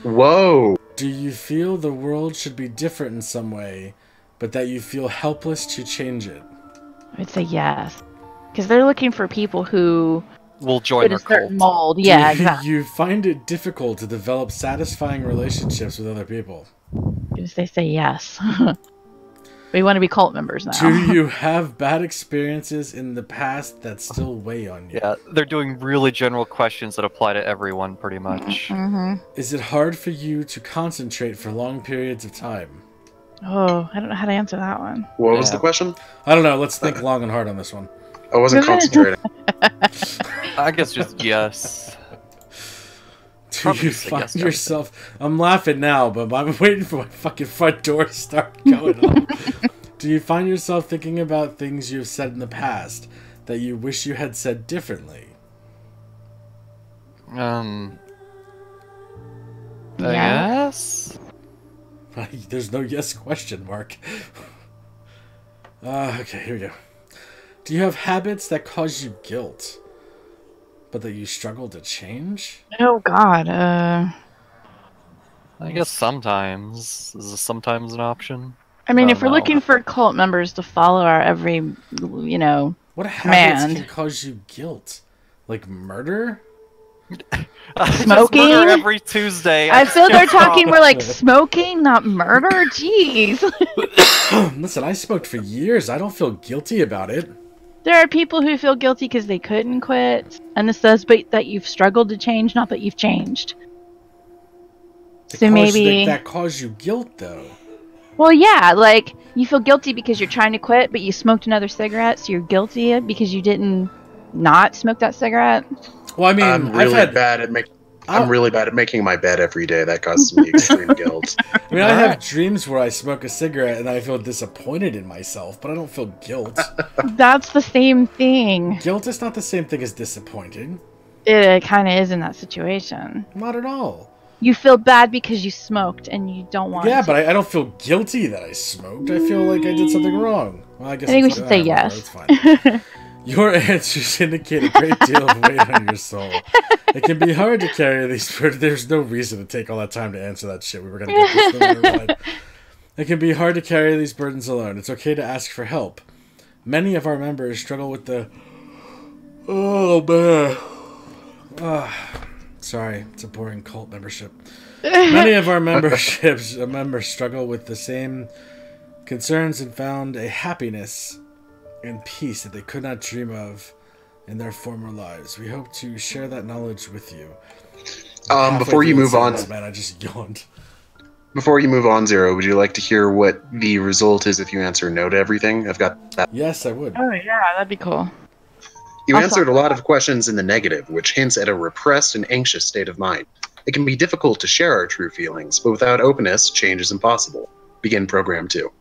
Whoa. Do you feel the world should be different in some way, but that you feel helpless to change it? I would say yes. Because they're looking for people who will join their fit a certain cult. mold. Yeah, Do exactly. you find it difficult to develop satisfying relationships with other people? Because they say yes. We want to be cult members now. Do you have bad experiences in the past that still weigh on you? Yeah, they're doing really general questions that apply to everyone, pretty much. Mm-hmm. Is it hard for you to concentrate for long periods of time? Oh, I don't know how to answer that one. What was the question? I don't know. Let's think long and hard on this one. I wasn't concentrating. I guess just yes. Do Probably you say find yes to yourself... I'm laughing now, but I'm waiting for my fucking front door to start going on. Do you find yourself thinking about things you've said in the past that you wish you had said differently? I Yeah. guess? There's no yes question mark. Okay, here we go. Do you have habits that cause you guilt, but that you struggle to change? Oh God. I guess sometimes. Is this sometimes an option? I mean, Oh, if we're no. looking for cult members to follow our every, What habits command. can cause you guilt? Like murder? Smoking? Just murder every Tuesday. I feel they're talking more like smoking, not murder. Jeez. Listen, I smoked for years. I don't feel guilty about it. There are people who feel guilty because they couldn't quit, and this says but that you've struggled to change, not that you've changed. So maybe that caused you guilt, though. Well, yeah, like you feel guilty because you're trying to quit, but you smoked another cigarette, so you're guilty because you didn't not smoke that cigarette. Well, I mean, I'm really bad at making my bed every day. That causes me extreme guilt. I mean, I have dreams where I smoke a cigarette and I feel disappointed in myself, but I don't feel guilt. That's the same thing. Guilt is not the same thing as disappointed. It kind of is in that situation. Not at all. You feel bad because you smoked and you don't want Yeah, to. but I don't feel guilty that I smoked. I feel like I did something wrong. Well, I guess I think we it's- should say whatever, yes. It's fine. Your answers indicate a great deal of weight on your soul. It can be hard to carry these burdens. There's no reason to take all that time to answer that shit. We were going to get this no matter what. It can be hard to carry these burdens alone. It's okay to ask for help. Many of our members struggle with the... Oh, man. Sorry, it's a boring cult membership. Many of our members struggle with the same concerns and found a happiness and peace that they could not dream of in their former lives. We hope to share that knowledge with you. Before you move on, man, I just yawned. Before you move on, Zero, would you like to hear what the result is if you answer no to everything? I've got that. Yes, I would. Oh yeah, that'd be cool. You Also- answered a lot of questions in the negative, which hints at a repressed and anxious state of mind. It can be difficult to share our true feelings, but without openness, change is impossible. Begin program 2.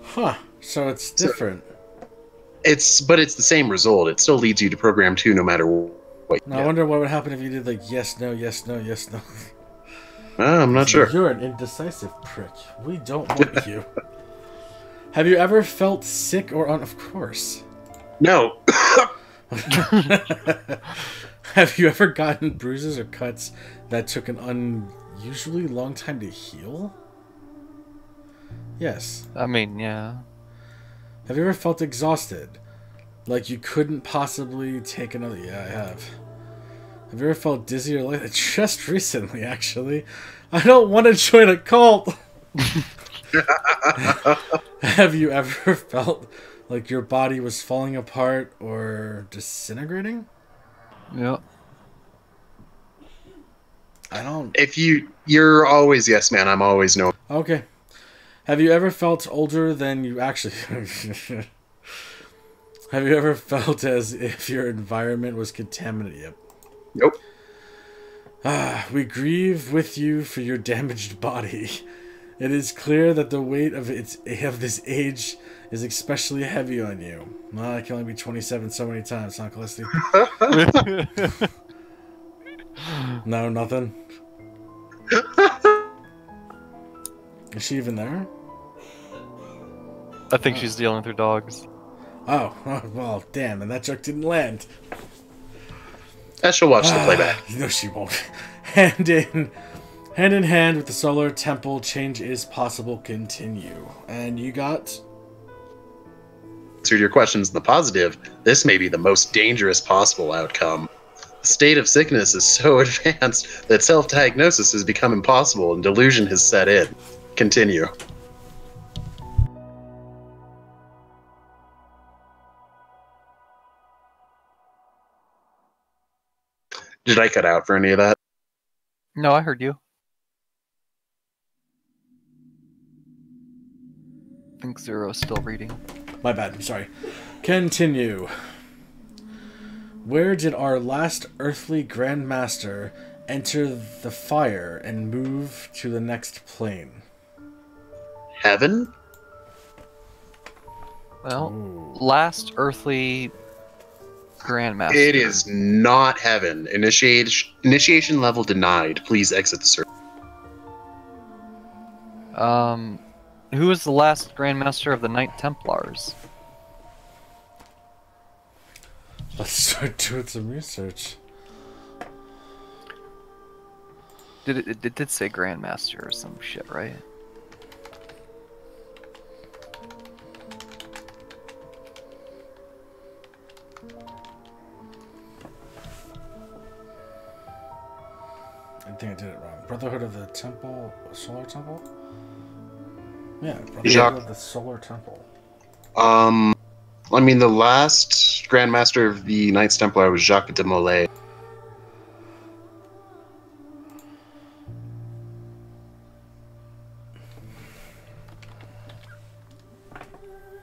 Huh. So it's different. It's the same result. It still leads you to program 2 no matter what. Now, I wonder what would happen if you did like yes, no, yes, no, yes, no. I'm not sure. You're an indecisive prick. We don't want you. Have you ever felt sick or of course. No. Have you ever gotten bruises or cuts that took an unusually long time to heal? Yes. I mean, yeah. Have you ever felt exhausted? Like you couldn't possibly take another... Yeah, I have. Have you ever felt dizzy or like just recently, actually? I don't want to join a cult! Have you ever felt like your body was falling apart or disintegrating? Yeah. I don't... If you're always yes, man. I'm always no. Okay. Have you ever felt older than you actually... Have you ever felt as if your environment was contaminated? Nope. We grieve with you for your damaged body. It is clear that the weight of this age is especially heavy on you. Well, I can only be 27 so many times, huh, Callisti? No, nothing. Is she even there? I think she's dealing with her dogs. Oh, well, damn, and that joke didn't land. She'll watch the playback. No, she won't. Hand in hand with the solar temple, change is possible. Continue. And you got... Answered your questions in the positive. This may be the most dangerous possible outcome. The state of sickness is so advanced that self-diagnosis has become impossible and delusion has set in. Continue. Did I cut out for any of that? No, I heard you. I think Zero's still reading. My bad, I'm sorry. Continue. Where did our last earthly Grandmaster enter the fire and move to the next plane? Heaven? Well, last earthly Grandmaster. It is not heaven. Initiation level denied. Please exit the server. Who was the last Grandmaster of the Knight Templars? Let's start doing some research. It did say Grandmaster or some shit, right? I think I did it wrong. Brotherhood of the Temple... Solar Temple? Yeah, Brotherhood Jacques. of the Solar Temple. I mean, the last Grandmaster of the Knights Templar was Jacques de Molay.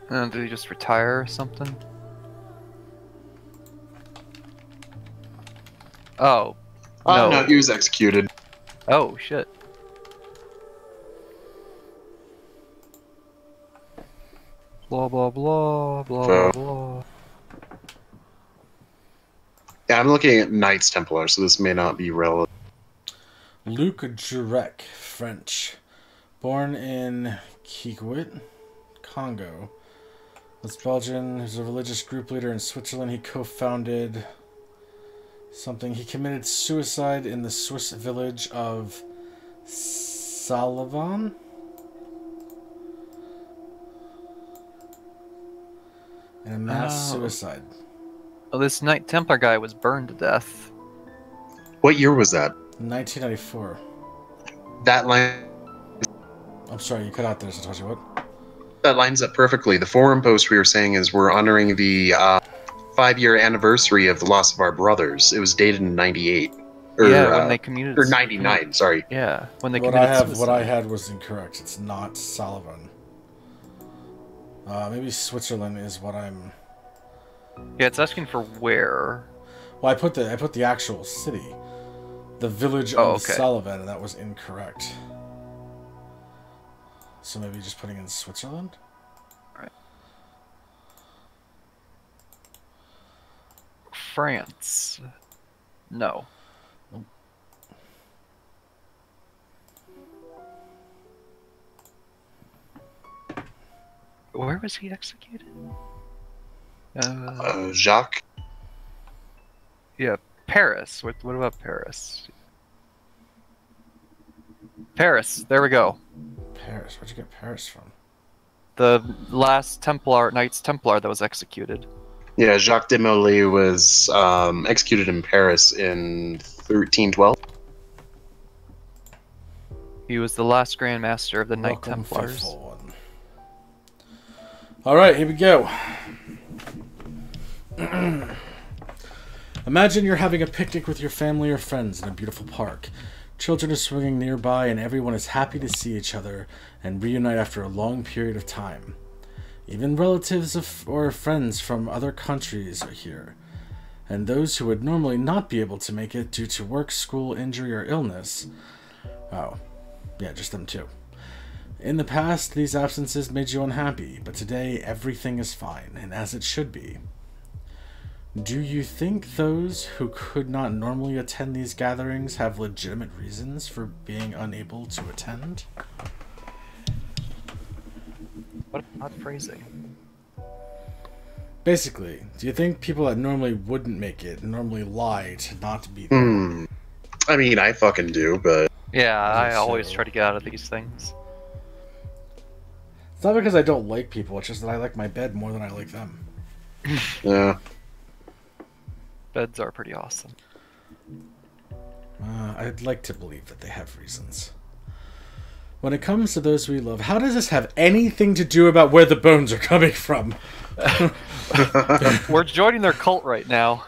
Did he just retire or something? Oh. No, he was executed. Oh, shit. Blah, blah, blah, blah, blah. Yeah, I'm looking at Knights Templar, so this may not be relevant. Luc Jurek, French. Born in Kikwit, Congo. Was Belgian. He was a religious group leader in Switzerland. He co-founded something. He committed suicide in the Swiss village of Salavan. In a mass suicide. Oh, this Knight Templar guy was burned to death. What year was that? 1994. That line. I'm sorry, you cut out there, Satoshi. What? That lines up perfectly. The forum post we were saying is we're honoring the 5-year anniversary of the loss of our brothers. It was dated in 98. Yeah, when they commuted. Or 99, sorry. Yeah, when they What committed suicide. what I had was incorrect. It's not Sullivan. Maybe Switzerland is what I'm... Yeah, it's asking for where. Well, I put the actual city. The village of Sullivan, and that was incorrect. So maybe just putting in Switzerland? Right. France. No. Nope. Where was he executed? Jacques? Yeah, Paris. What about Paris? Paris. There we go. Paris. Where'd you get Paris from? The last Knights Templar that was executed. Yeah, Jacques de Molay was executed in Paris in 1312. He was the last Grand Master of the Knight Welcome, Templars. faithful one. Alright, here we go. Imagine you're having a picnic with your family or friends in a beautiful park. Children are swinging nearby and everyone is happy to see each other and reunite after a long period of time. Even relatives or friends from other countries are here. And those who would normally not be able to make it due to work, school, injury, or illness... Oh, yeah, just them too. In the past, these absences made you unhappy, but today everything is fine, and as it should be. Do you think those who could not normally attend these gatherings have legitimate reasons for being unable to attend? What odd phrasing. Basically, do you think people that normally wouldn't make it normally lie to not be there? I mean, I fucking do, but... Yeah, I always try to get out of these things. It's not because I don't like people, it's just that I like my bed more than I like them. Yeah. Beds are pretty awesome. I'd like to believe that they have reasons. When it comes to those we love, how does this have anything to do about where the bones are coming from? We're joining their cult right now.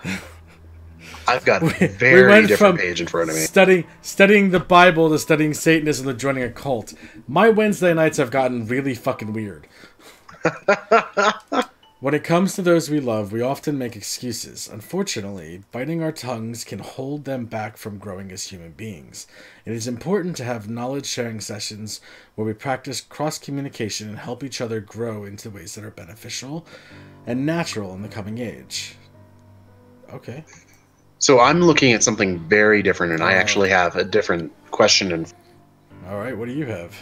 I've got a very different page in front of me. Studying the Bible to studying Satanism to joining a cult. My Wednesday nights have gotten really fucking weird. When it comes to those we love, we often make excuses. Unfortunately, biting our tongues can hold them back from growing as human beings. It is important to have knowledge-sharing sessions where we practice cross-communication and help each other grow into ways that are beneficial and natural in the coming age. Okay. So I'm looking at something very different, and I actually have a different question. Alright, what do you have?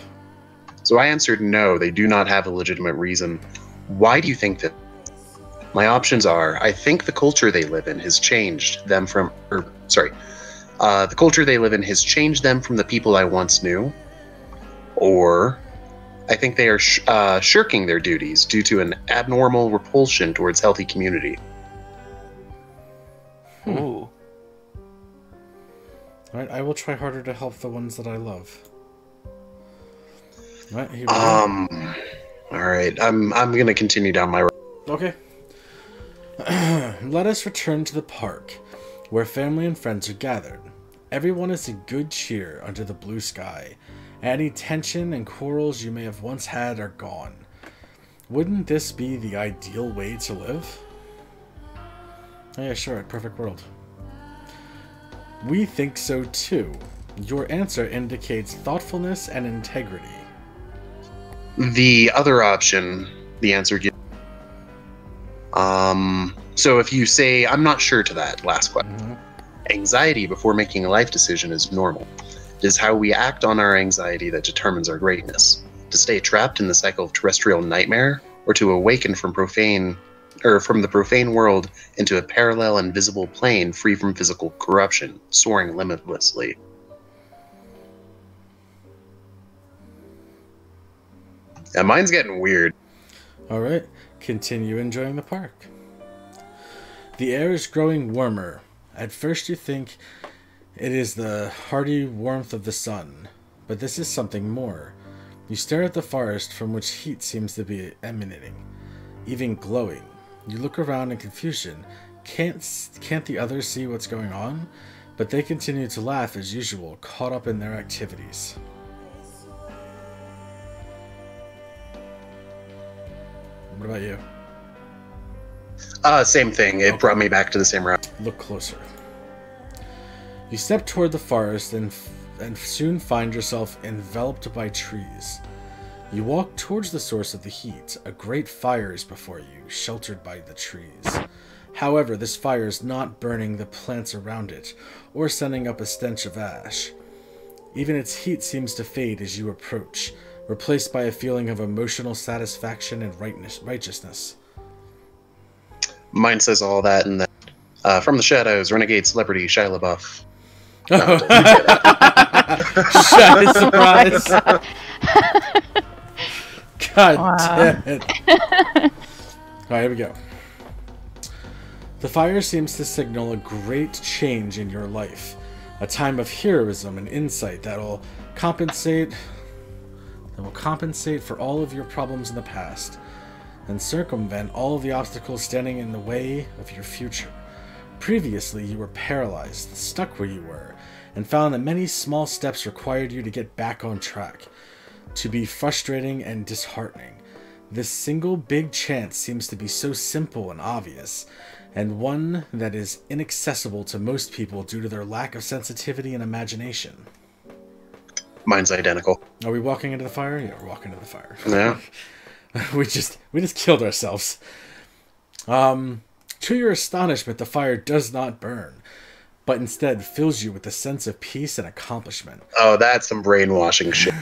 So I answered no, they do not have a legitimate reason. Why do you think that? My options are, I think the culture they live in has changed them from, the culture they live in has changed them from the people I once knew. Or, I think they are shirking their duties due to an abnormal repulsion towards healthy community. Ooh. Alright, I will try harder to help the ones that I love. Alright, here we go. Alright, I'm gonna continue down my road. Okay. Let us return to the park, where family and friends are gathered. Everyone is in good cheer under the blue sky. Any tension and quarrels you may have once had are gone. Wouldn't this be the ideal way to live? Oh yeah, sure, perfect world. We think so too. Your answer indicates thoughtfulness and integrity. The other option, the answer gives. So if you say, I'm not sure to that last question. Anxiety before making a life decision is normal. It is how we act on our anxiety that determines our greatness. To stay trapped in the cycle of terrestrial nightmare, or to awaken from the profane world into a parallel and visible plane free from physical corruption, soaring limitlessly. Yeah, mine's getting weird. Alright, continue enjoying the park. The air is growing warmer. At first you think it is the hearty warmth of the sun, but this is something more. You stare at the forest from which heat seems to be emanating, even glowing. You look around in confusion. Can't the others see what's going on? But they continue to laugh as usual, caught up in their activities. What about you? Same thing. It brought me back to the same route. Look closer. You step toward the forest and soon find yourself enveloped by trees. You walk towards the source of the heat. A great fire is before you, sheltered by the trees. However, this fire is not burning the plants around it, or sending up a stench of ash. Even its heat seems to fade as you approach, replaced by a feeling of emotional satisfaction and righteousness. Mine says all that, and then from the shadows, renegade celebrity Shia LaBeouf. Shut surprise! God damn it! Alright, here we go. The fire seems to signal a great change in your life, a time of heroism and insight that will compensate for all of your problems in the past, and circumvent all of the obstacles standing in the way of your future. Previously, you were paralyzed, stuck where you were, and found that many small steps required you to get back on track. To be frustrating and disheartening. This single big chance seems to be so simple and obvious, and one that is inaccessible to most people due to their lack of sensitivity and imagination. Mine's identical. Are we walking into the fire? Yeah, we're walking into the fire. Yeah. we just killed ourselves. To your astonishment, the fire does not burn, but instead fills you with a sense of peace and accomplishment. Oh, that's some brainwashing shit.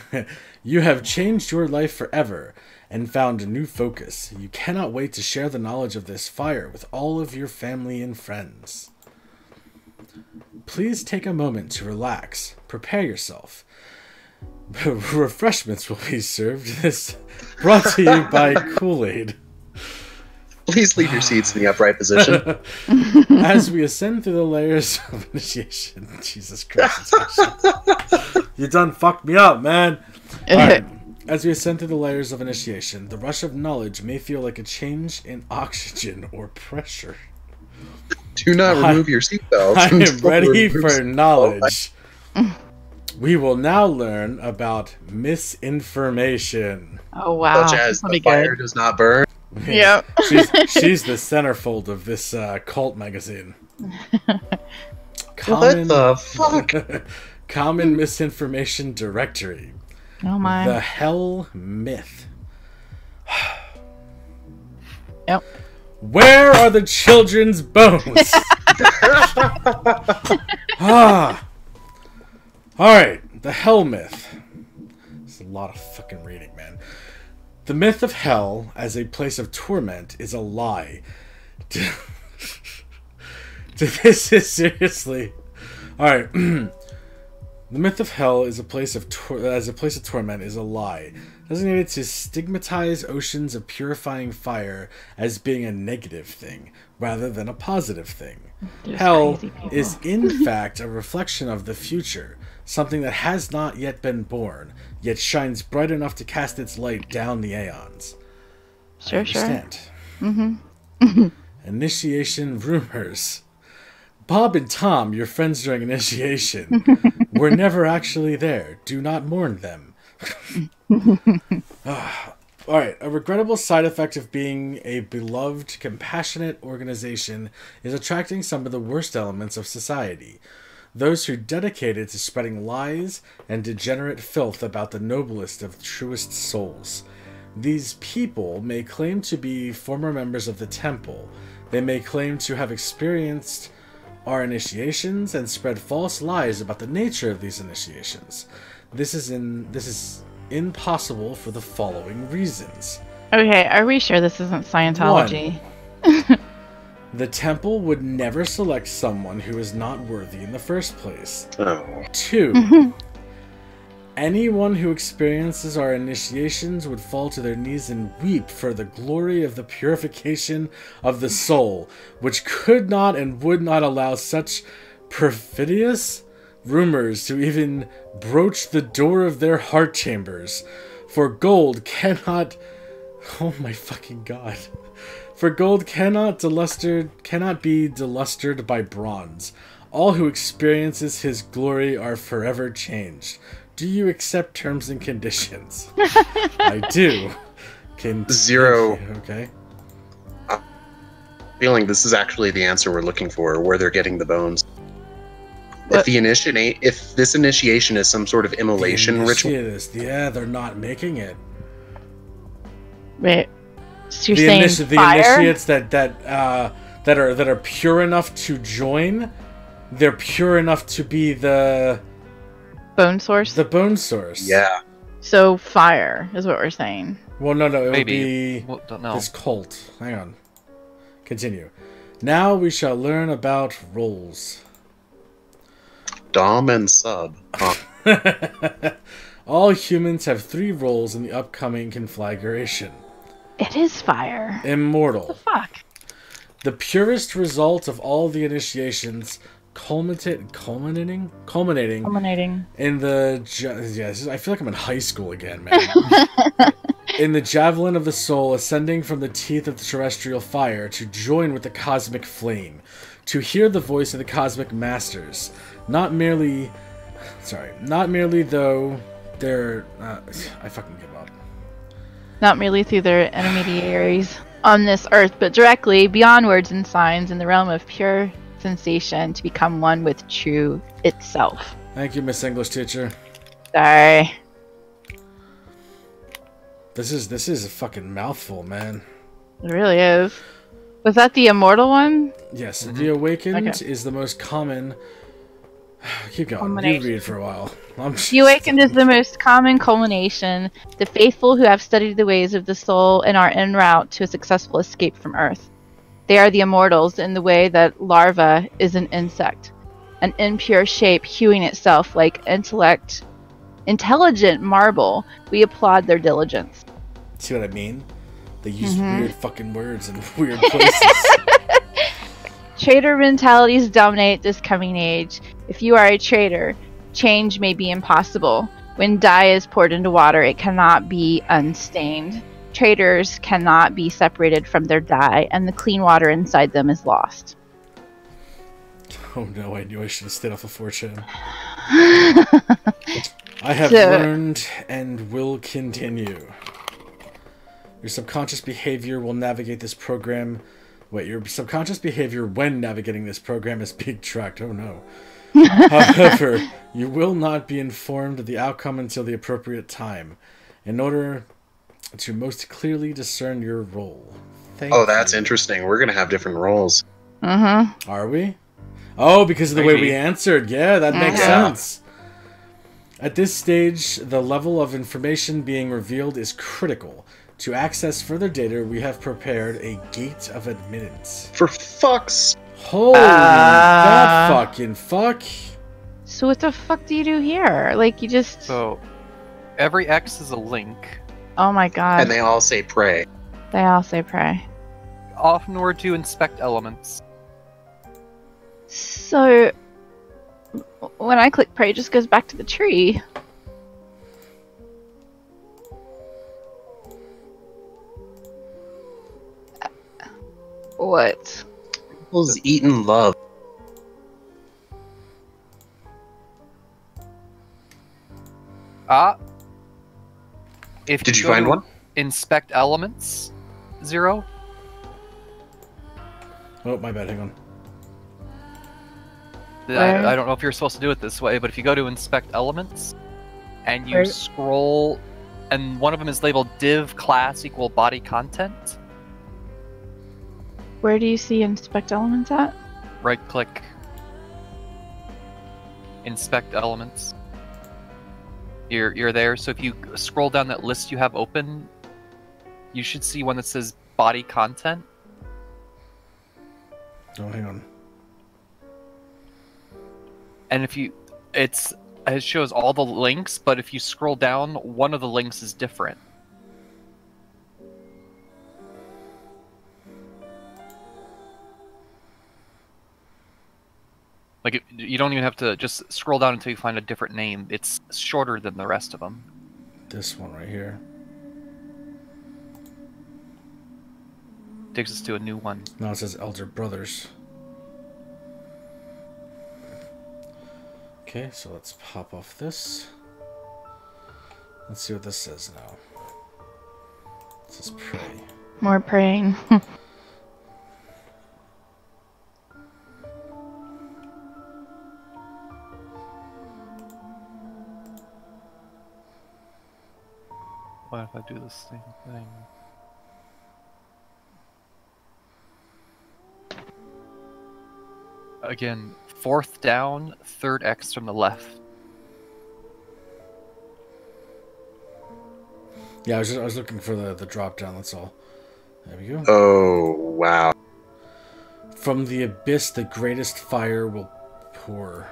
You have changed your life forever and found a new focus. You cannot wait to share the knowledge of this fire with all of your family and friends. Please take a moment to relax. Prepare yourself. Refreshments will be served. This brought to you by Kool-Aid. Please leave your seats in the upright position. As we ascend through the layers of initiation. Jesus Christ. You done fucked me up, man. Alright. As we ascend through the layers of initiation, the rush of knowledge may feel like a change in oxygen or pressure. Do not remove your seatbelt. I am ready for knowledge. We will now learn about misinformation. Oh, wow. Such as the fire does not burn. Yep. She's the centerfold of this cult magazine. What the fuck? Common misinformation directory. Oh my. The Hell Myth. Yep. Where are the children's bones? Alright, the Hell Myth. It's a lot of fucking reading, man. The myth of hell as a place of torment is a lie. This is seriously... Alright. The myth of hell is a place of torment is a lie, designated to stigmatize oceans of purifying fire as being a negative thing, rather than a positive thing. Hell is in fact a reflection of the future, something that has not yet been born, yet shines bright enough to cast its light down the aeons. Sure, sure. Initiation rumors. Bob and Tom, your friends during initiation, were never actually there. Do not mourn them. Alright, a regrettable side effect of being a beloved, compassionate organization is attracting some of the worst elements of society. Those who dedicated to spreading lies and degenerate filth about the noblest of truest souls. These people may claim to be former members of the temple. They may claim to have experienced our initiations and spread false lies about the nature of these initiations. This is impossible for the following reasons. Okay, are we sure this isn't Scientology? 1. The temple would never select someone who is not worthy in the first place. 2. Anyone who experiences our initiations would fall to their knees and weep for the glory of the purification of the soul, which could not and would not allow such perfidious rumors to even broach the door of their heart chambers. For gold cannot... Oh my fucking god. For gold cannot be delustered by bronze. All who experiences his glory are forever changed. Do you accept terms and conditions? I do. Zero. Okay. Feeling this is actually the answer we're looking for, where they're getting the bones. If this initiation is some sort of immolation ritual, yeah, they're not making it. Wait, so you're saying fire? The initiates that are pure enough to join, they're pure enough to be the bone source. The bone source. Yeah. So fire is what we're saying. Well, no, it Maybe. would be don't know. this cult. Hang on. Continue. Now we shall learn about roles. Dom and sub. All humans have 3 roles in the upcoming conflagration. It is fire. Immortal. What the fuck? The purest result of all the initiations, culminating in the... Yes, I feel like I'm in high school again, man. In the javelin of the soul, ascending from the teeth of the terrestrial fire to join with the cosmic flame, to hear the voice of the cosmic masters. Not merely though they're... I fucking give up. Not merely through their intermediaries on this earth, but directly beyond words and signs in the realm of pure sensation to become one with true itself. Thank you, Miss English teacher. Sorry. This is a fucking mouthful, man. It really is. Was that the immortal one? Yes, the awakened is the most common. Keep going. You read for a while. The awakened is the most common culmination. The faithful who have studied the ways of the soul and are en route to a successful escape from Earth. They are the immortals in the way that larva is an insect, an impure shape hewing itself like intelligent marble. We applaud their diligence. See what I mean? They use weird fucking words in weird places. Traitor mentalities dominate this coming age. If you are a traitor, change may be impossible. When dye is poured into water, it cannot be unstained. Traitors cannot be separated from their dye, and the clean water inside them is lost. Oh no, I knew I should have stayed off of 4chan. I have learned and will continue. Your subconscious behavior will navigate this program. Wait, your subconscious behavior when navigating this program is being tracked. Oh no. However, you will not be informed of the outcome until the appropriate time, in order to most clearly discern your role. Thank you. That's interesting. We're gonna have different roles. Are we? Oh, because of the way we answered. Yeah, that makes sense. At this stage, the level of information being revealed is critical. To access further data, we have prepared a gate of admittance. For fuck's... Holy that fucking fuck. So what the fuck do you do here? Like, you just... So, every X is a link. Oh my god. And they all say pray. They all say pray. Often we're to inspect elements. So, when I click pray, it just goes back to the tree. What? People's eating love. Did you find one? Inspect elements, 0. Oh, my bad. Hang on. I don't know if you're supposed to do it this way, but if you go to inspect elements and you scroll, and one of them is labeled div class equal body content. Where do you see inspect elements at? Right click. Inspect elements. You're there, so if you scroll down that list you have open, you should see one that says body content. Oh, hang on. And if you, it shows all the links, but if you scroll down, one of the links is different. Like, you don't even have to just scroll down until you find a different name. It's shorter than the rest of them. This one right here. Takes us to a new one. Now it says Elder Brothers. Okay, so let's pop off this. Let's see what this says now. It says pray. More praying. What if I do the same thing? Again, 4th down, 3rd X from the left. Yeah, I was looking for the drop down, that's all. There we go. Oh, wow. From the abyss, the greatest fire will pour.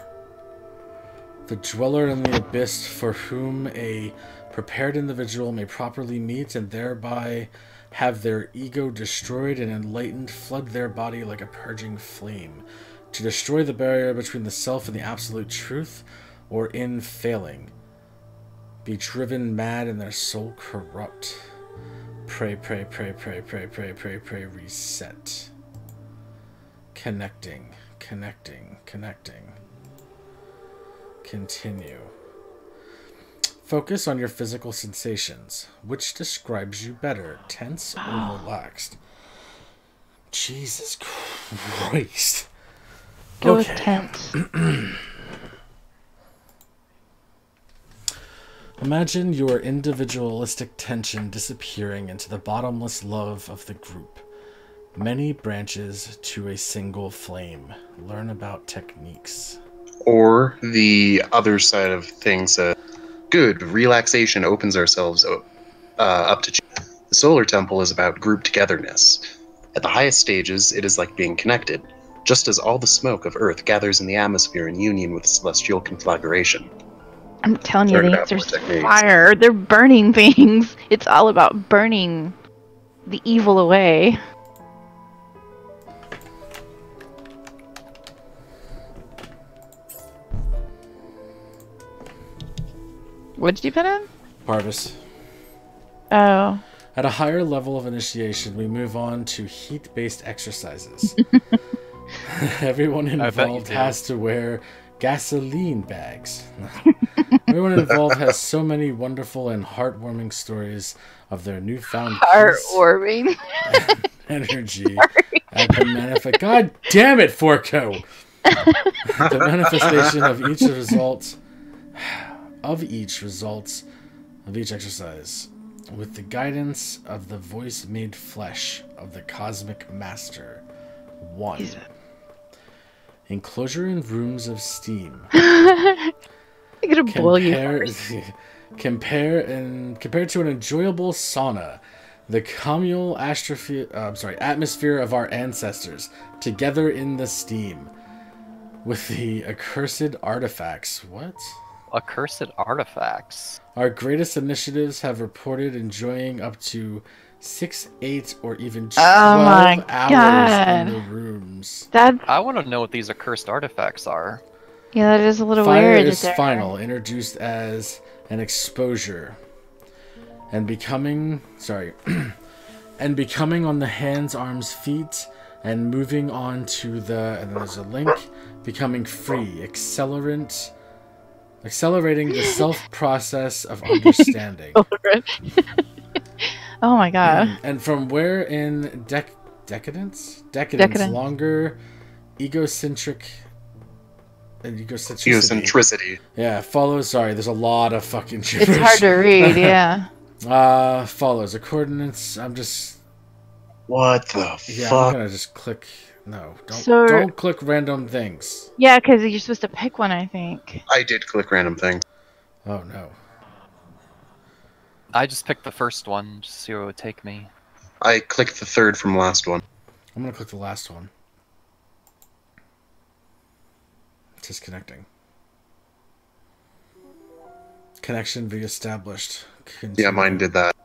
The dweller in the abyss, for whom a prepared individual may properly meet and thereby have their ego destroyed and enlightened, flood their body like a purging flame, to destroy the barrier between the self and the absolute truth, or in failing, be driven mad and their soul corrupt. Pray, pray, pray, pray, pray, pray, pray, pray, reset. Connecting, connecting, connecting. Continue. Focus on your physical sensations. Which describes you better, tense or relaxed? Jesus Christ. Go with tense. Imagine your individualistic tension disappearing into the bottomless love of the group. Many branches to a single flame. Learn about techniques. Or the other side of things, good relaxation opens ourselves up to change. The solar temple is about group togetherness. At the highest stages, it is like being connected, just as all the smoke of Earth gathers in the atmosphere in union with the celestial conflagration. I'm telling you, the answer's fire. They're burning things. It's all about burning the evil away. What did you put in? Parvis. Oh. At a higher level of initiation, we move on to heat-based exercises. Everyone involved has to wear gasoline bags. Everyone involved has so many wonderful and heartwarming stories of their newfound heartwarming energy at the manifest. God damn it, Forco! The manifestation of each results of each exercise, with the guidance of the voice made flesh of the Cosmic Master. 1. Enclosure in rooms of steam. I'm gonna boil you first. Compared to an enjoyable sauna, the communal atmosphere of our ancestors, together in the steam, with the accursed artifacts. What? Accursed artifacts. Our greatest initiatives have reported enjoying up to 6, 8, or even 12 hours in the rooms. I want to know what these accursed artifacts are. Yeah, that is a little Fire weird. Fire is final, introduced as an exposure, and becoming on the hands, arms, feet, and moving on to the, and there's a link, becoming free, accelerating the self-process of understanding. Oh my god. And from where in decadence, longer egocentricity. Yeah, follows. Sorry, there's a lot of fucking gibberish. It's hard to read. Yeah. Follows a coordinates. I'm just. What the fuck? I'm gonna just click. No, don't click random things. Yeah, because you're supposed to pick one, I think. I did click random things. Oh no. I just picked the first one to see where it would take me. I clicked the third from last one. I'm gonna click the last one. It's just connecting. Connection re-established. Yeah, mine did that.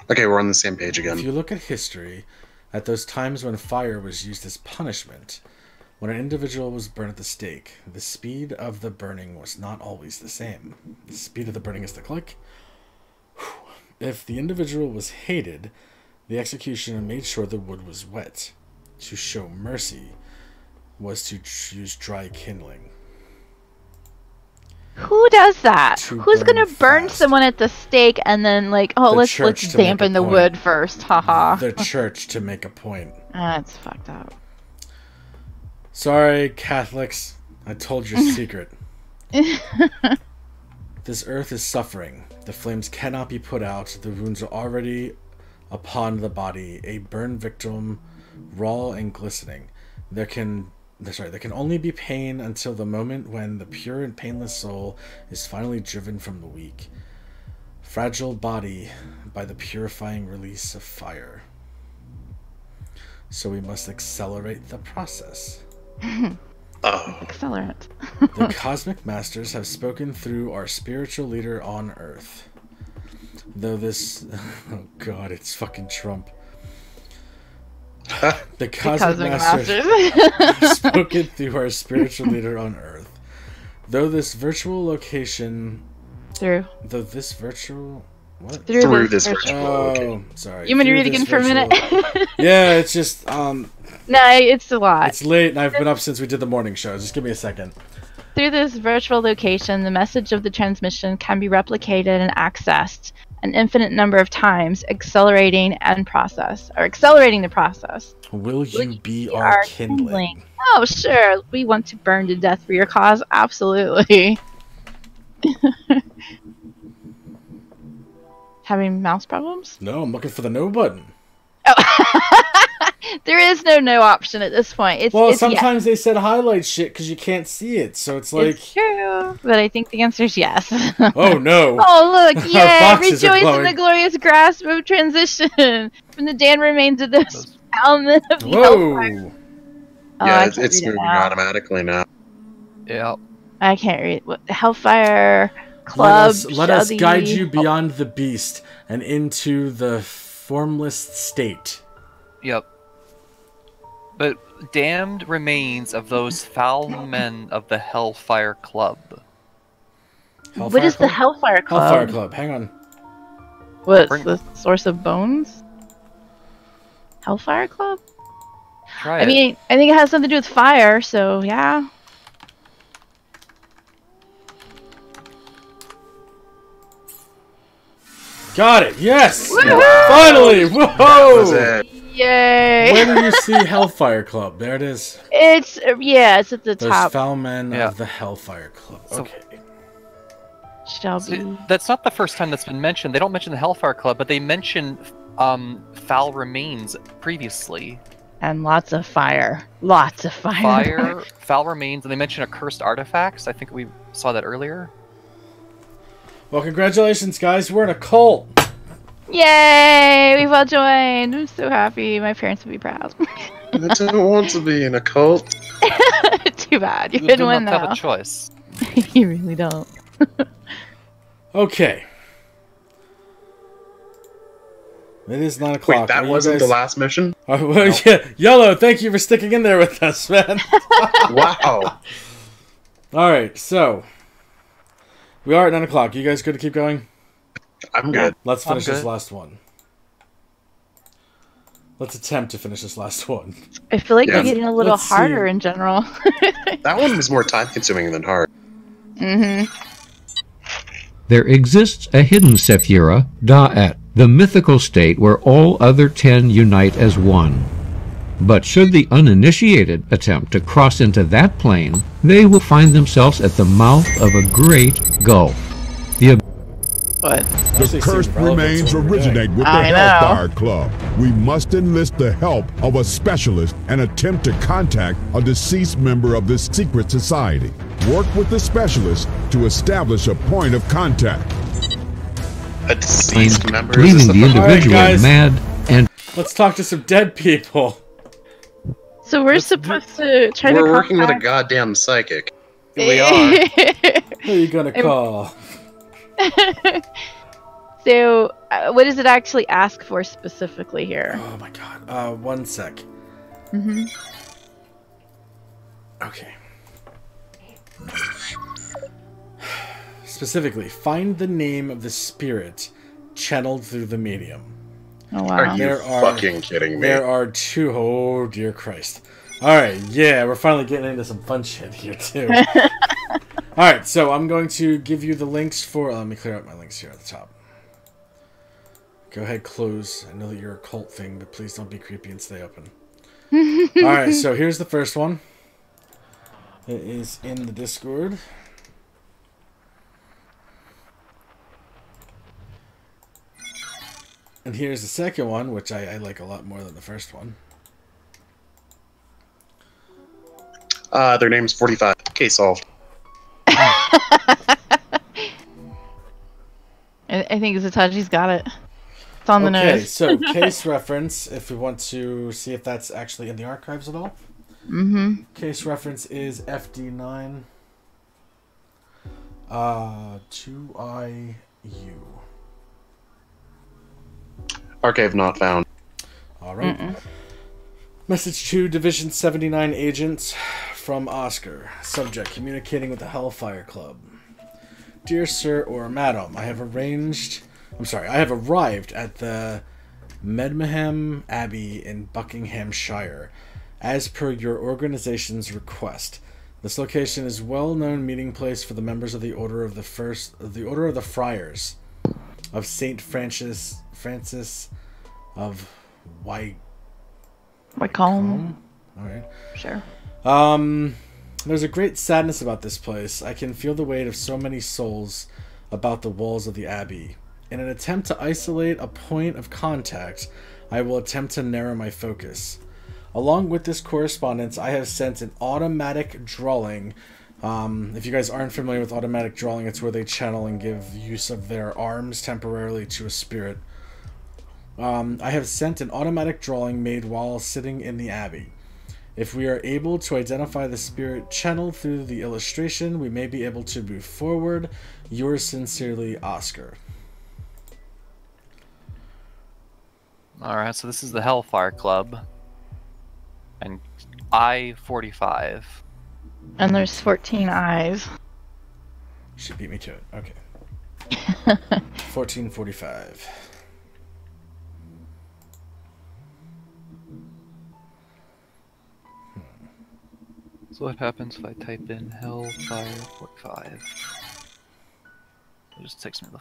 Okay, we're on the same page again. If you look at history, at those times when fire was used as punishment, when an individual was burned at the stake, the speed of the burning was not always the same. The speed of the burning is the click. If the individual was hated, the executioner made sure the wood was wet. To show mercy was to use dry kindling. Who does that? Who's gonna burn someone at the stake and then let's dampen the wood first, haha. The church to make a point. That's fucked up. Sorry, Catholics. I told your secret. This earth is suffering. The flames cannot be put out. The wounds are already upon the body. A burned victim, raw and glistening. There can only be pain until the moment when the pure and painless soul is finally driven from the weak, fragile body by the purifying release of fire. So we must accelerate the process. Accelerate. The Cosmic Masters have spoken through our spiritual leader on Earth. Though this... Oh god, it's fucking Trump. The Cosmic Masters have spoken through our spiritual leader on Earth. Though this virtual location... Through this virtual location. Oh, sorry. You want to read it again for a minute? Yeah, it's just... No, it's a lot. It's late and I've been up since we did the morning show. Just give me a second. Through this virtual location, the message of the transmission can be replicated and accessed an infinite number of times, accelerating the process. Will you be our kindling? Oh, sure. We want to burn to death for your cause. Absolutely. Having mouse problems? No, I'm looking for the no button. Oh. There is no option at this point. It's sometimes they said highlight shit because you can't see it, so it's like... It's true, but I think the answer is yes. Oh, no. Oh, look, yay! Rejoice in the glorious grasp of transition from the Dan remains of this element of the Hellfire. Yeah, it's moving automatically now. Yeah. I can't read. What, Hellfire Club. Let us guide you beyond the beast and into the formless state. Yep. But damned remains of those foul men of the Hellfire Club. What is the Hellfire Club? Hellfire Club, hang on. What's the source of bones? Hellfire Club? Try it. I mean, I think it has something to do with fire, so yeah. Got it, yes! Finally! Whoa! Yay! Where do you see Hellfire Club? There it is. It's at the Those top. foul men of the Hellfire Club. Okay. So that's not the first time that's been mentioned. They don't mention the Hellfire Club, but they mention foul remains previously. And lots of fire. Lots of fire. Fire, foul remains, and they mention accursed artifacts. I think we saw that earlier. Well, congratulations, guys. We're in a cult. Yay! We've all joined. I'm so happy. My parents would be proud. I don't want to be in a cult. Too bad. You do couldn't win, not though. have a choice. You really don't. Okay. It is 9 o'clock. Wait, that wasn't the last mission? Well, yeah. Yellow, thank you for sticking in there with us, man. Wow. Alright, so. We are at 9 o'clock. You guys good to keep going? I'm good. Let's finish this last one. Let's attempt to finish this last one. I feel like they're getting a little harder in general. That one was more time-consuming than hard. Mm-hmm. There exists a hidden Sephira, Da'at, the mythical state where all other 10 unite as one. But should the uninitiated attempt to cross into that plane, they will find themselves at the mouth of a great gulf. The cursed remains originate with the Hellfire Club. We must enlist the help of a specialist and attempt to contact a deceased member of this secret society. Work with the specialist to establish a point of contact. A deceased member? Leaving the individual mad and... Let's talk to some dead people. So we're supposed to try to We're working with a goddamn psychic. We are. Who are you gonna call? So, what does it actually ask for specifically here? Oh my god. 1 sec. Mm-hmm. Okay. Specifically, find the name of the spirit channeled through the medium. Oh wow. Are you fucking kidding me? There are 2. Oh dear Christ. Alright, yeah, we're finally getting into some fun shit here too. Alright, so I'm going to give you the links for... let me clear out my links here at the top. Go ahead, close. I know that you're a cult thing, but please don't be creepy and stay open. Alright, so here's the first one. It is in the Discord. And here's the second one, which I like a lot more than the first one. Their name's 45. Case solved. I think Zataji's got it. It's on the nose. Okay, so case reference, if we want to see if that's actually in the archives at all. Mm-hmm. Case reference is FD9 2IU. Archive not found. Alright. Message to Division 79 agents from Oscar. Subject, communicating with the Hellfire Club. Dear Sir or Madam, I have arrived at the Medmenham Abbey in Buckinghamshire, as per your organization's request. This location is a well-known meeting place for the members of the Order of the Friars of Saint Francis of Wycombe. Alright. Sure. There's a great sadness about this place. I can feel the weight of so many souls about the walls of the Abbey. In an attempt to isolate a point of contact, I will attempt to narrow my focus. Along with this correspondence, I have sent an automatic drawing. If you guys aren't familiar with automatic drawing, it's where they channel and give use of their arms temporarily to a spirit. I have sent an automatic drawing made while sitting in the Abbey. If we are able to identify the spirit channeled through the illustration, we may be able to move forward. Yours sincerely, Oscar. Alright, so this is the Hellfire Club. And I-45. And there's 14 eyes. She beat me to it. Okay. 1445. So what happens if I type in Hellfire 45? It just takes me to the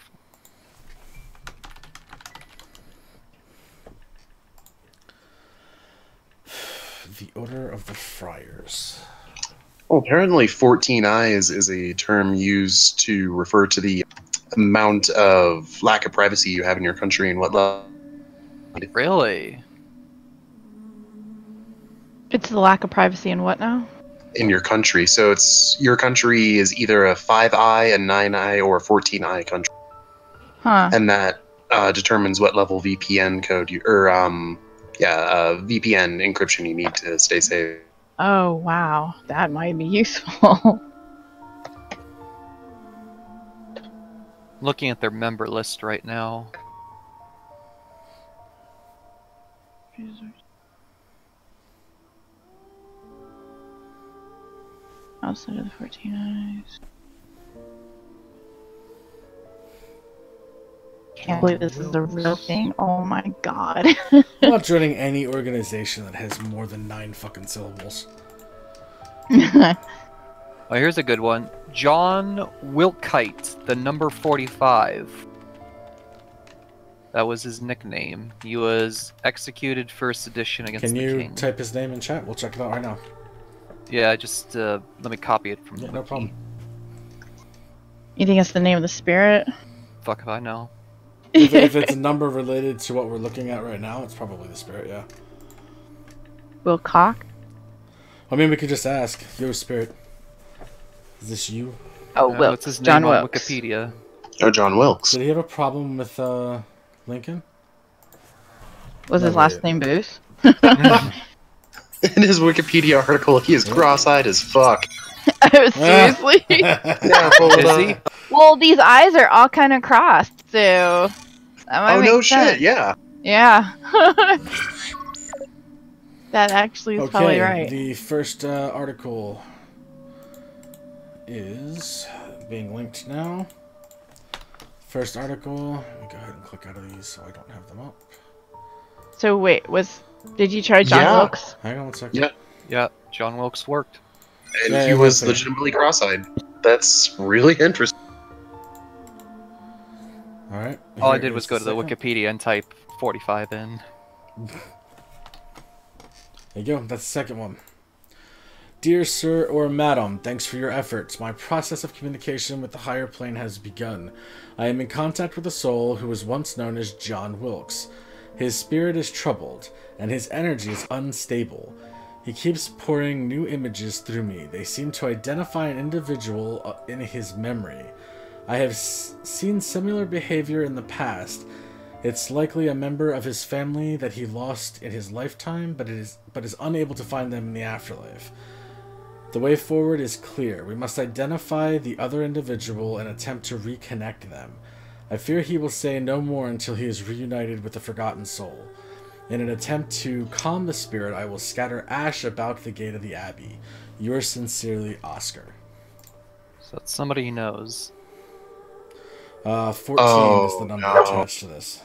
The Order of the Friars. Well, apparently 14 eyes is a term used to refer to the amount of lack of privacy you have in your country and whatnot. Really? It's the lack of privacy and what now? In your country. So it's your country is either a 5-eye, a 9-eye, or a 14-eye country. Huh. And that determines what level VPN code you, or VPN encryption you need to stay safe. Oh, wow. That might be useful. Looking at their member list right now. Outside of the 14 eyes. Can't believe this is a real thing. Oh my god. I'm not joining any organization that has more than 9 fucking syllables. Oh, here's a good one. John Wilkite, the number 45. That was his nickname. He was executed first edition against the king. Can you type his name in chat? We'll check it out right now. Yeah, just let me copy it from the no problem. You think it's the name of the spirit? Fuck if I know. If it's a number related to what we're looking at right now, it's probably the spirit, yeah. Will Cock? I mean, we could just ask. Yo, spirit. Is this you? Oh, Wilkes. What's his John name on Wilkes. Wikipedia? Oh, John Wilkes. Did he have a problem with Lincoln? Was his last name Booth? In his Wikipedia article, he is cross-eyed as fuck. Seriously? Yeah, hold Is on. he? Well, these eyes are all kind of crossed, so that might Oh, make no sense. shit, yeah. Yeah. That actually is probably right. The first article is being linked now. First article. Let me go ahead and click out of these so I don't have them up. So wait, did you try John Yeah. Wilkes? Hang on one second. Yeah. Yeah, John Wilkes worked. And Yeah, he it was was legitimately cross-eyed. That's really interesting. Alright. All I here did is was go to the second. Wikipedia and type 45 in. There you go. That's the second one. Dear Sir or Madam, thanks for your efforts. My process of communication with the higher plane has begun. I am in contact with a soul who was once known as John Wilkes. His spirit is troubled, and his energy is unstable. He keeps pouring new images through me. They seem to identify an individual in his memory. I have seen similar behavior in the past. It's likely a member of his family that he lost in his lifetime, but is unable to find them in the afterlife. The way forward is clear. We must identify the other individual and attempt to reconnect them. I fear he will say no more until he is reunited with the forgotten soul. In an attempt to calm the spirit, I will scatter ash about the gate of the Abbey. Yours sincerely, Oscar. So that's somebody he knows. 14 is the number attached to this.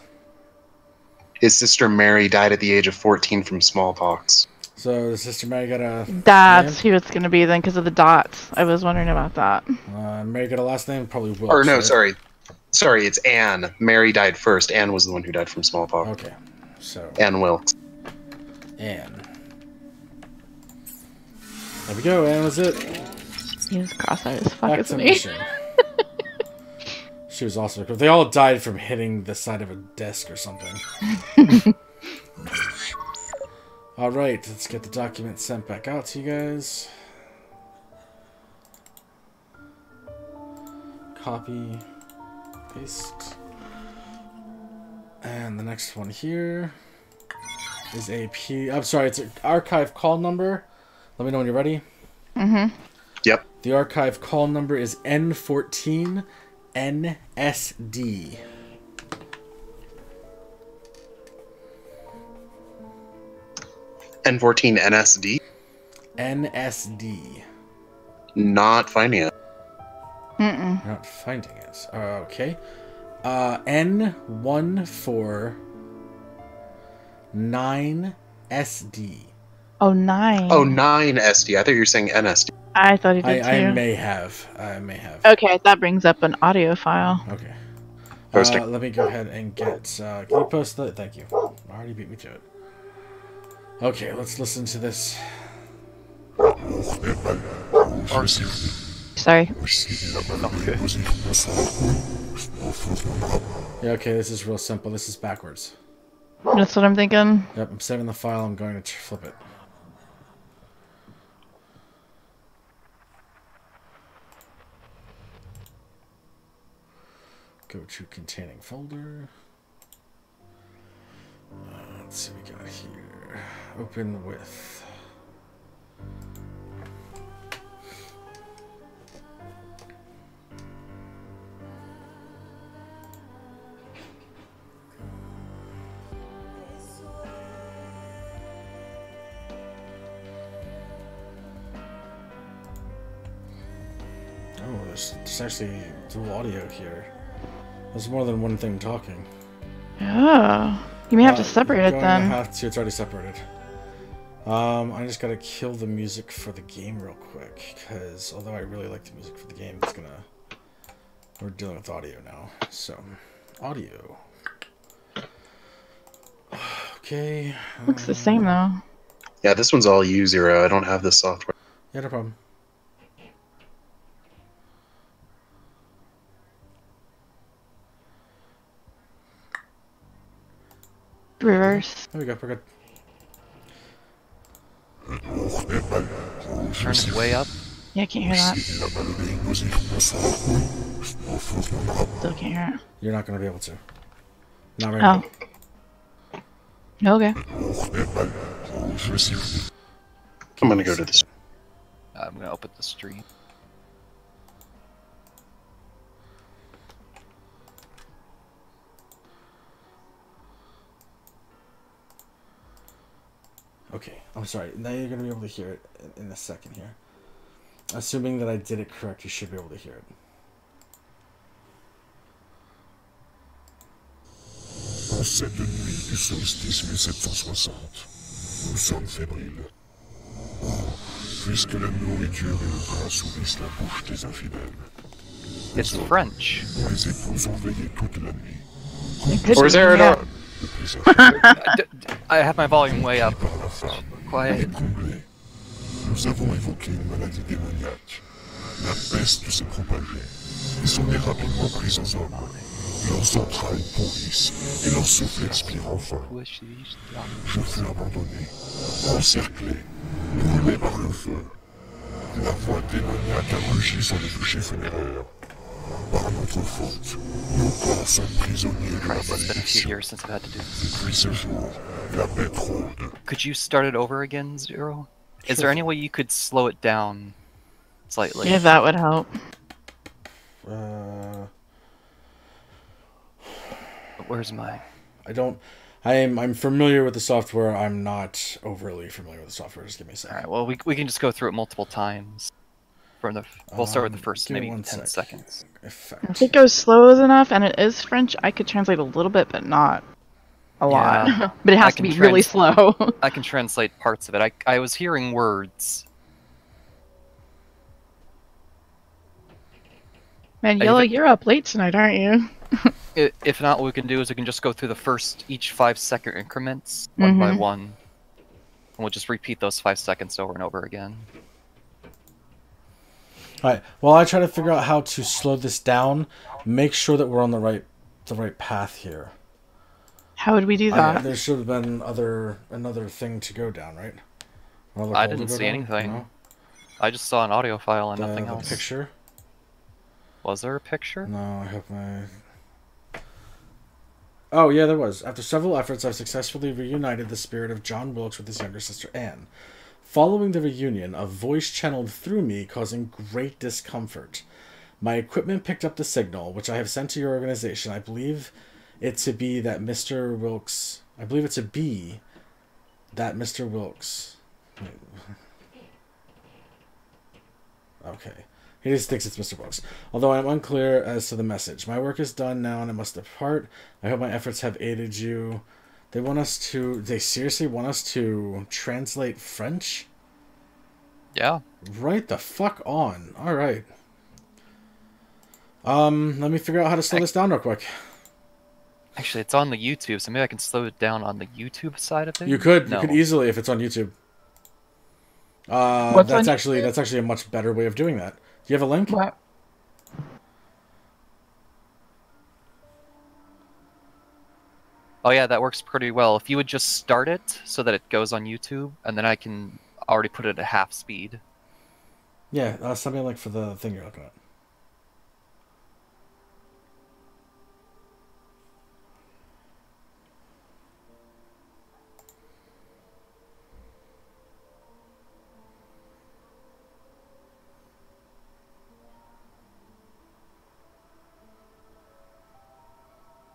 His sister Mary died at the age of 14 from smallpox. So, Sister Mary got a That's name? who it's going to be then, because of the dots. I was wondering about that. Mary got a last name? Probably Wilkes. Or no, right? sorry. Sorry, it's Anne. Mary died first. Anne was the one who died from smallpox. Okay. So, Anne Wilkes. Anne. There we go, Anne was it. He was cross-eyed as fuck, Back to isn't he? mission. She was also... They all died from hitting the side of a desk or something. Alright, let's get the document sent back out to you guys. Copy, paste. And the next one here is I'm sorry, it's an archive call number. Let me know when you're ready. Mm-hmm. Yep. The archive call number is N14 NSD. N14 NSD? NSD. Not finding it. Mm-mm. Not finding it. Okay. N149SD. Oh, 9. Oh, 9SD. I thought you were saying NSD. I thought he did too. I may have. Okay, that brings up an audio file. Okay. Posting. Let me go ahead and get... can you post that? Thank you. Already beat me to it. Okay, let's listen to this. Sorry. Yeah, okay, this is real simple. This is backwards. That's what I'm thinking. Yep, I'm saving the file. I'm going to flip it. Go to containing folder. Let's see what we got here. Open with. Oh, there's actually dual audio here. There's more than one thing talking. Oh. You may have to separate it then. Have to. It's already separated. I just gotta kill the music for the game real quick, because although I really like the music for the game, it's gonna... We're dealing with audio now, so... Audio. Okay. Looks the same though. Yeah, this one's all U0. I don't have this software. Yeah, no problem. Reverse. There we go, we're good. Turn it way up. Yeah, I can't hear that. Still can't hear it. You're not gonna be able to. Not right now. Okay. I'm gonna go to this. I'm gonna open the stream. Okay, I'm sorry. Now you're gonna be able to hear it in a second here. Assuming that I did it correct, you should be able to hear it. En cette nuit du solstice 1760, nous sommes fébriles. Puisque la nourriture et le vin assouvissent la bouche des infidèles. It's French. Les épouses ont veillé toute la nuit. Where's Aerodon? Le présage I have my volume way up. par la femme Quiet. est comblé. Nous avons évoqué une maladie démoniaque. La peste s'est propagée et sont rapidement pris en hommes. Leurs entrailles pourrissent et leur souffle expire enfin. Je fus abandonné, encerclé, brûlé par le feu. La voix démoniaque a rugi sur les bûchers funéraires. Par notre faute, nos corps sont prisonniers de la Christ, it's been a few malédiction. years since I've had to do this. Depuis ce jour, la bête rôde. Could you start it over again, Zero? Is there any way you could slow it down slightly? Yeah, that would help. Where's my... I don't... I'm familiar with the software. I'm not overly familiar with the software. Just give me a second. Alright, well, we can just go through it multiple times. We'll start with the first give me maybe 1 10 sec. seconds. Effect. If it goes slow enough and it is French, I could translate a little bit, but not a lot. Yeah. But it has I to can be really slow. I can translate parts of it. I was hearing words. Man, Yellow, you're up late tonight, aren't you? If not, what we can do is we can just go through the first, each 5-second increments, one by one. And we'll just repeat those 5 seconds over and over again. Alright, while I try to figure out how to slow this down, make sure that we're on the right path here. How would we do that? There should have been another thing to go down, right? I didn't see anything. No? I just saw an audio file and nothing else. Picture? Was there a picture? No, I hope my... Oh, yeah, there was. After several efforts, I've successfully reunited the spirit of John Wilkes with his younger sister, Anne. Following the reunion, a voice channeled through me, causing great discomfort. My equipment picked up the signal, which I have sent to your organization. I believe it to be that Mr. Wilkes... I believe it to be that Mr. Wilkes... Okay. He just thinks it's Mr. Wilkes. Although I'm unclear as to the message. My work is done now and I must depart. I hope my efforts have aided you. They seriously want us to translate French? Yeah. Right the fuck on. Alright. Let me figure out how to slow this down real quick. Actually, it's on the YouTube, so maybe I can slow it down on the YouTube side of it. You could. No. You could easily if it's on YouTube. That's actually a much better way of doing that. Do you have a link? What? Oh yeah, that works pretty well. If you would just start it so that it goes on YouTube, and then I can already put it at half speed. Yeah, send me a link for the thing you're looking at.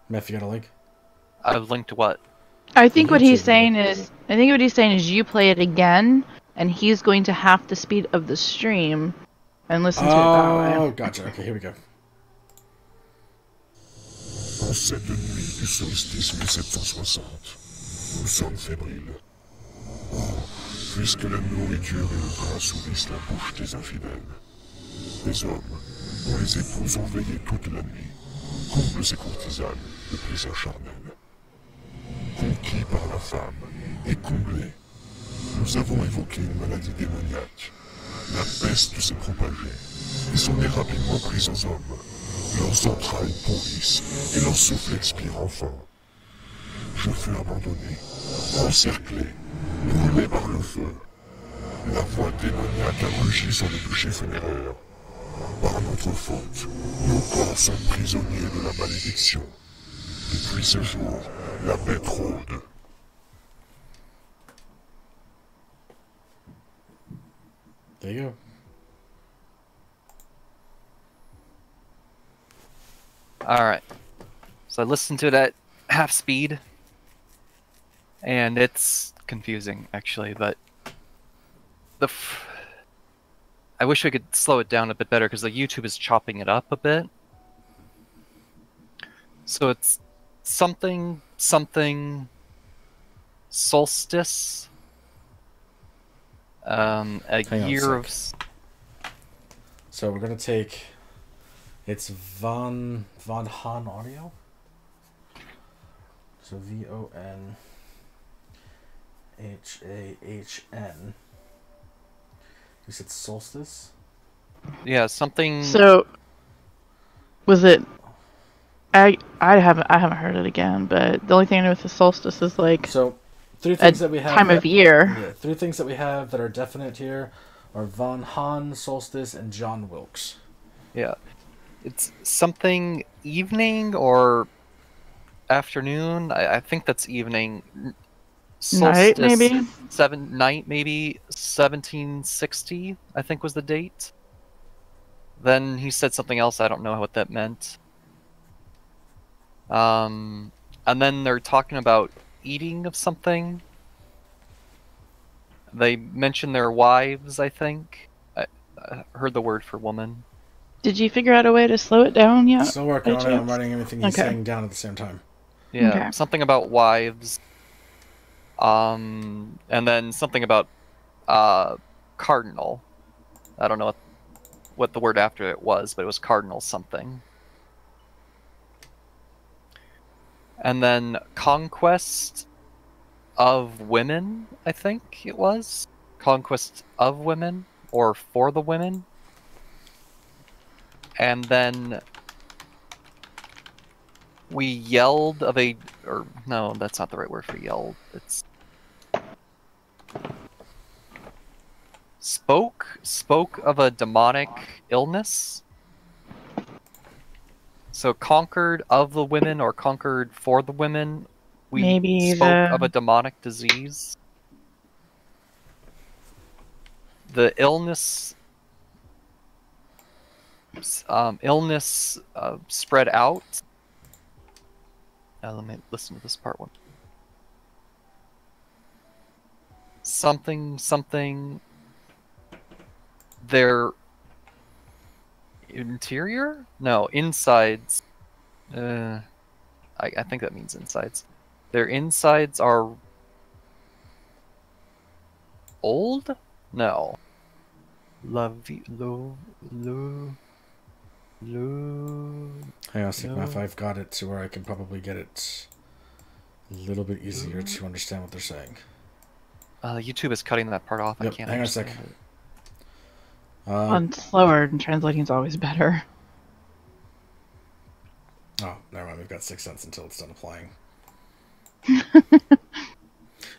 Meth, you got a link? I've linked what? I think what he's saying is you play it again, and he's going to half the speed of the stream and listen to it that way. Oh, gotcha. Okay, here we go. En cette nuit du solstice 1760, nous sommes fébriles. Puisque la nourriture et le vin assouvissent la bouche des infidèles, des hommes dont les épouses ont veillé toute la nuit comblent ces courtisanes de plaisir charnel. Conquis par la femme et comblés, nous avons évoqué une maladie démoniaque. La peste s'est propagée et s'en est rapidement prise aux hommes. Leurs entrailles pourrissent et leur souffle expire enfin. Je fus abandonné, encerclé, brûlé par le feu. La voix démoniaque a rugi sur les bûchers funéraires. Par notre faute, nos corps sont prisonniers de la malédiction. Depuis ce jour, la bête rôde. There you go. Alright. So I listened to it at half speed. And it's confusing, actually, but... I wish I could slow it down a bit better, because the YouTube is chopping it up a bit. So it's something solstice. A year of... So we're gonna take... It's Von Han audio. So VONHAHN. You said solstice? Yeah, something... So, was it... I haven't heard it again, but the only thing I know with the solstice is like... So, three things that we have... time of year. Yeah, three things that we have that are definite here are Von Han, solstice, and John Wilkes. Yeah. It's something evening or afternoon. I think that's evening. Solstice, night, maybe? Night, maybe. 1760, I think was the date. Then he said something else, I don't know what that meant. And then they're talking about eating of something. They mentioned their wives, I think. I heard the word for woman. Did you figure out a way to slow it down yet? Still working on it. I'm writing everything he's saying down at the same time. Yeah, something about wives. And then something about cardinal. I don't know what the word after it was, but it was cardinal something. And then conquest of women, I think it was. Conquest of women, or for the women. And then We yelled of a... Or, no, that's not the right word for yelled. It's... Spoke of a demonic illness. So conquered of the women or conquered for the women. We Maybe spoke of a demonic disease. The illness spread out. Let me listen to this part one. Something. Their interior? No, insides. I think that means insides. Their insides are old? No. Low. Hang on, Sigma, if I've got it to where I can probably get it a little bit easier to understand what they're saying. YouTube is cutting that part off. Yep, I can't hang on a sec. On slower, and translating is always better. Oh, never mind. We've got 6 cents until it's done applying.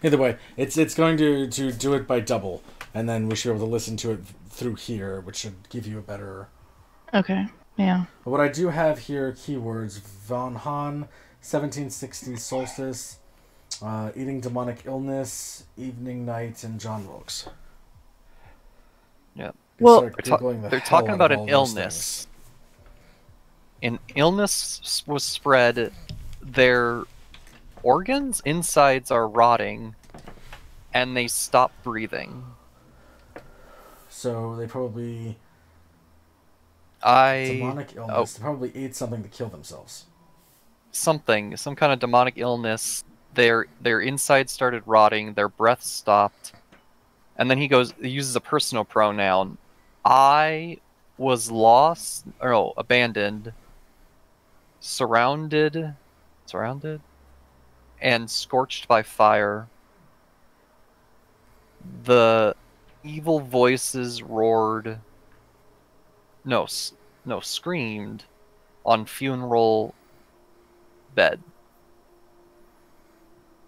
Either way, it's going to do it by double, and then we should be able to listen to it through here, which should give you a better... Okay, yeah. But what I do have here, keywords, Von Hahn, 1760 solstice, eating demonic illness, evening night, and John Wilkes. Yeah. Well, they're talking about an illness. An illness was spread. Their organs, insides are rotting, and they stop breathing. So they probably... demonic illness. They probably ate something to kill themselves. Some kind of demonic illness. Their insides started rotting. Their breath stopped, and then he uses a personal pronoun. I was lost, or no, abandoned, surrounded, and scorched by fire. The evil voices roared. No, screamed on funeral bed.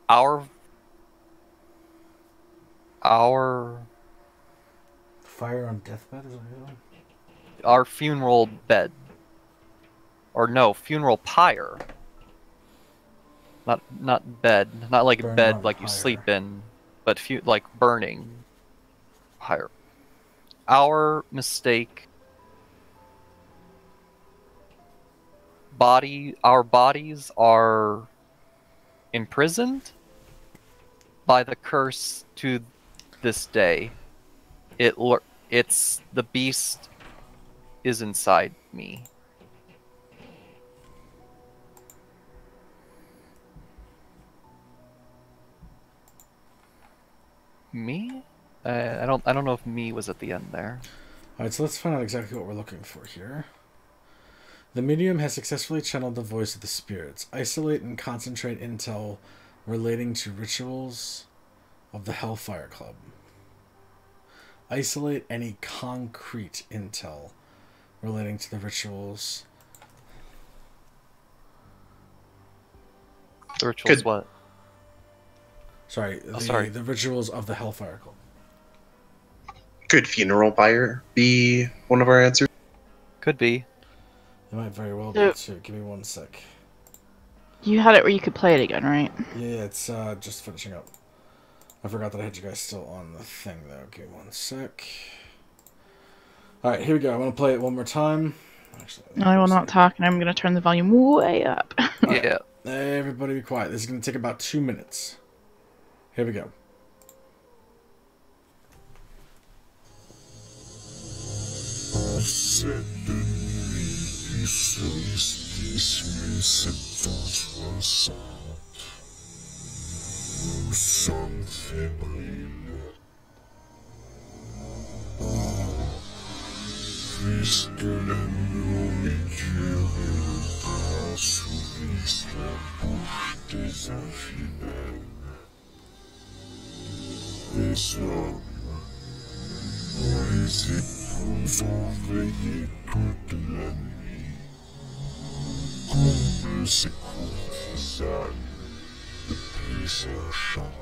Our fire on deathbed, is what you're doing? Our funeral bed. Or no, funeral pyre. Not bed, not like Burn bed on like pyre. you sleep in, but like burning pyre. Our mistake. Our bodies are imprisoned by the curse to this day. It's the beast is inside me. Me? I don't know if me was at the end there. Alright, so let's find out exactly what we're looking for here. The medium has successfully channeled the voice of the spirits. Isolate and concentrate intel relating to rituals of the Hellfire Club. Isolate any concrete intel relating to the rituals. The rituals what? Sorry, the rituals of the Hellfire Club. Could funeral pyre be one of our answers? Could be. It might very well be too. Give me 1 sec. You had it where you could play it again, right? Yeah, it's just finishing up. I forgot that I had you guys still on the thing, though. Give me 1 sec. Alright, here we go. I'm going to play it one more time. Actually, I will not talk, and I'm going to turn the volume way up. Yeah. Everybody be quiet. This is going to take about 2 minutes. Here we go. Cette nuit, solstice 1760. Nous sommes fébriles. Puisque la nourriture et le pain assouvissent la bouche des infidèles. Les hommes, on les épouses ont veillé toute la nuit. Comme ces courtisanes de plaisir charnel.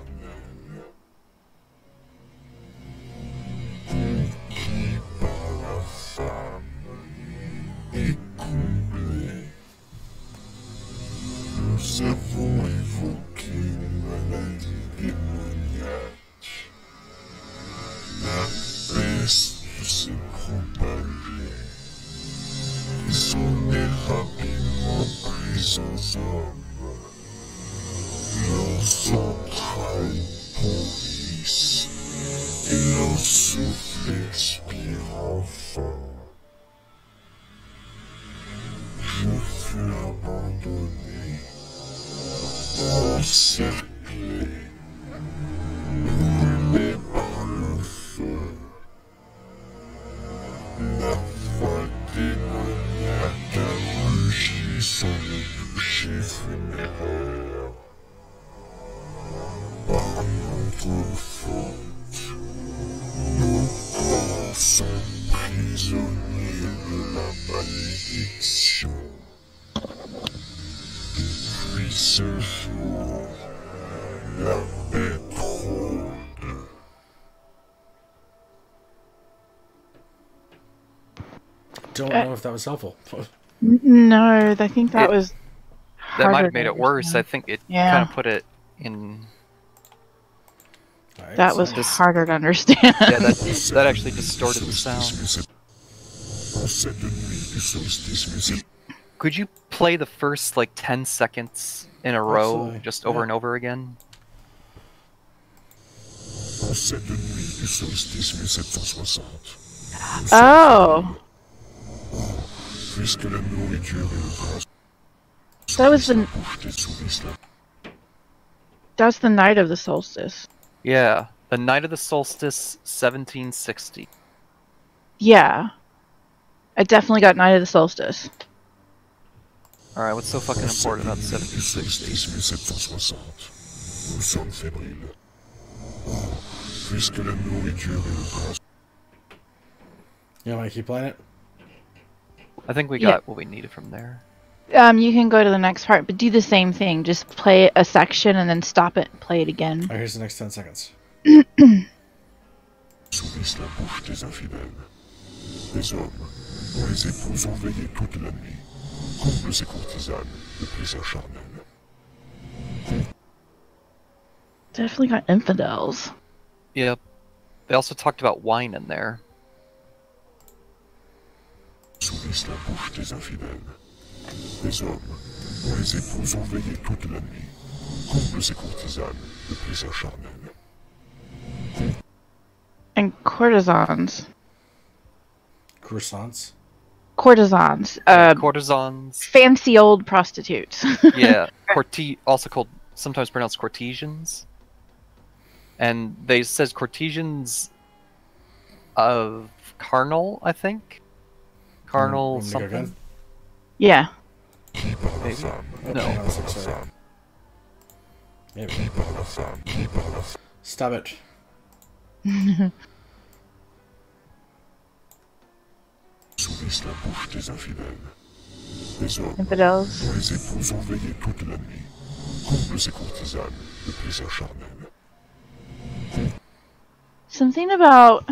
Pour qui par la femme est comblée. Nous avons évoqué une maladie démoniaque. La peste s'est propagée. Et son est rapidement prise aux hommes. Leurs entrailles pourrissent et leur souffle expire enfin. Je fus abandonné, encerclé, brûlé par le feu. La voix démoniaque a rugi sur le bûcher funéraire. Par notre faute, nos corps sont prisonniers de la malédiction. Depuis ce jour, la bête rôde. Don't know if that was helpful. No, I think that was. That might harder have made to it worse. I understand. think it Yeah. kind of put it in. Alright, That so was this- harder to understand. Yeah, that actually distorted the sound. Cette nuit du solstice musical. Could you play the first like 10 seconds in a row, Absolutely. just over Yeah. and over again? Cette nuit du solstice 1760. Oh, Puisque la nourriture et le gras that was the bouche des souris là. that's the night of the solstice. Yeah, the night of the solstice, 1760. Yeah, I definitely got night of the solstice. All right, what's so fucking important about Du 1760? solstice 1760. Nous sommes fébriles. Puisque la nourriture et le gras you want me to keep playing it? I think we Yeah. got what we needed from there. You can go to the next part, but do the same thing. Just play a section and then stop it and play it again. Alright, here's the next 10 seconds. sourissent la bouche des infidèles. Les hommes, dont les épouses ont veillé toute la nuit, comblent ces courtisanes de plaisir charnel. Definitely got infidels. Yep. They also talked about wine in there. Sourissent la bouche des infidèles. Les hommes, dont les épouses ont veillé toute la nuit, comblent ces courtisanes de plaisir charnel. And courtesans. Croissants. Courtesans. Courtesans. Fancy old prostitutes. Yeah. Also called, sometimes pronounced courtesians. And they says courtesians of carnal, I think? Carnal Want me to go something? again? Yeah. Qui par la Maybe. femme, No. No, qui par that's la sorry. femme, Maybe. qui par la femme, qui par la femme. Stop it. Sourissent la bouche des infidèles. Les hommes, Infidels. dont les épouses ont veillé toute la nuit, comblent ces courtisanes de plaisir charnel. Something about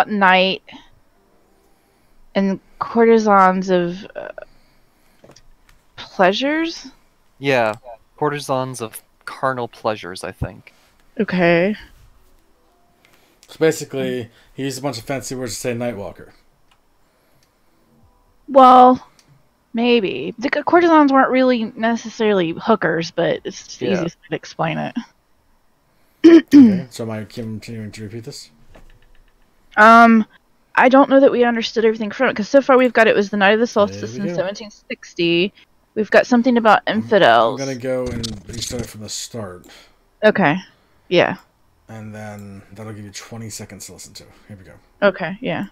night and courtesans of pleasures. Yeah. Courtesans of carnal pleasures, I think. Okay. So basically, he used a bunch of fancy words to say Nightwalker. Well, maybe the courtesans weren't really necessarily hookers, but it's the Yeah. easiest way to explain it. Okay, so am I continuing to repeat this? I don't know that we understood everything from it because so far we've got it was the night of the solstice There in we go. 1760. We've got something about infidels. I'm gonna go and restart it from the start. Okay. Yeah. And then that'll give you 20 seconds to listen to. Here we go. Okay. Yeah.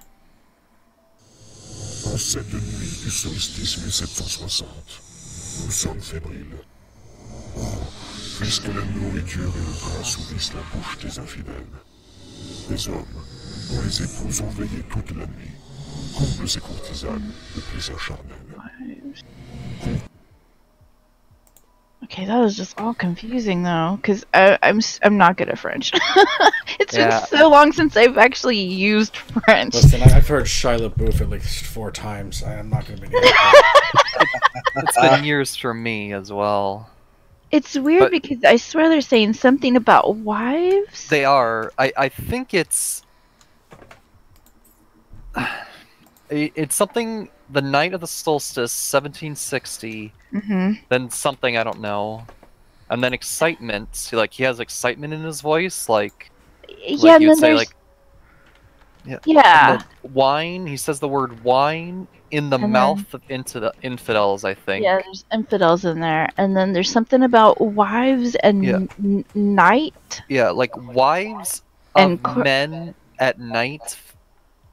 En cette nuit du solstice 1760, nous sommes fébriles. Puisque la nourriture et le gras sourissent la bouche des infidèles. Les hommes, dont les épouses ont veillé toute la nuit, comble ses courtisanes de plaisir charnel. Okay, that was just all confusing though, because I'm not good at French. It's been so long since I've actually used French. Listen, I've heard Shia LaBeouf at least 4 times. I am not going to be. It's been years for me as well. It's weird because I swear they're saying something about wives. They are. I think it's something. The night of the solstice, 1760. Then something I don't know, and then excitement. Like he has excitement in his voice, like yeah. He would say like yeah. Wine. He says the word wine in the mouth of infidels. I think. Yeah, there's infidels in there, and then there's something about wives and night. Yeah, like wives and of men at night.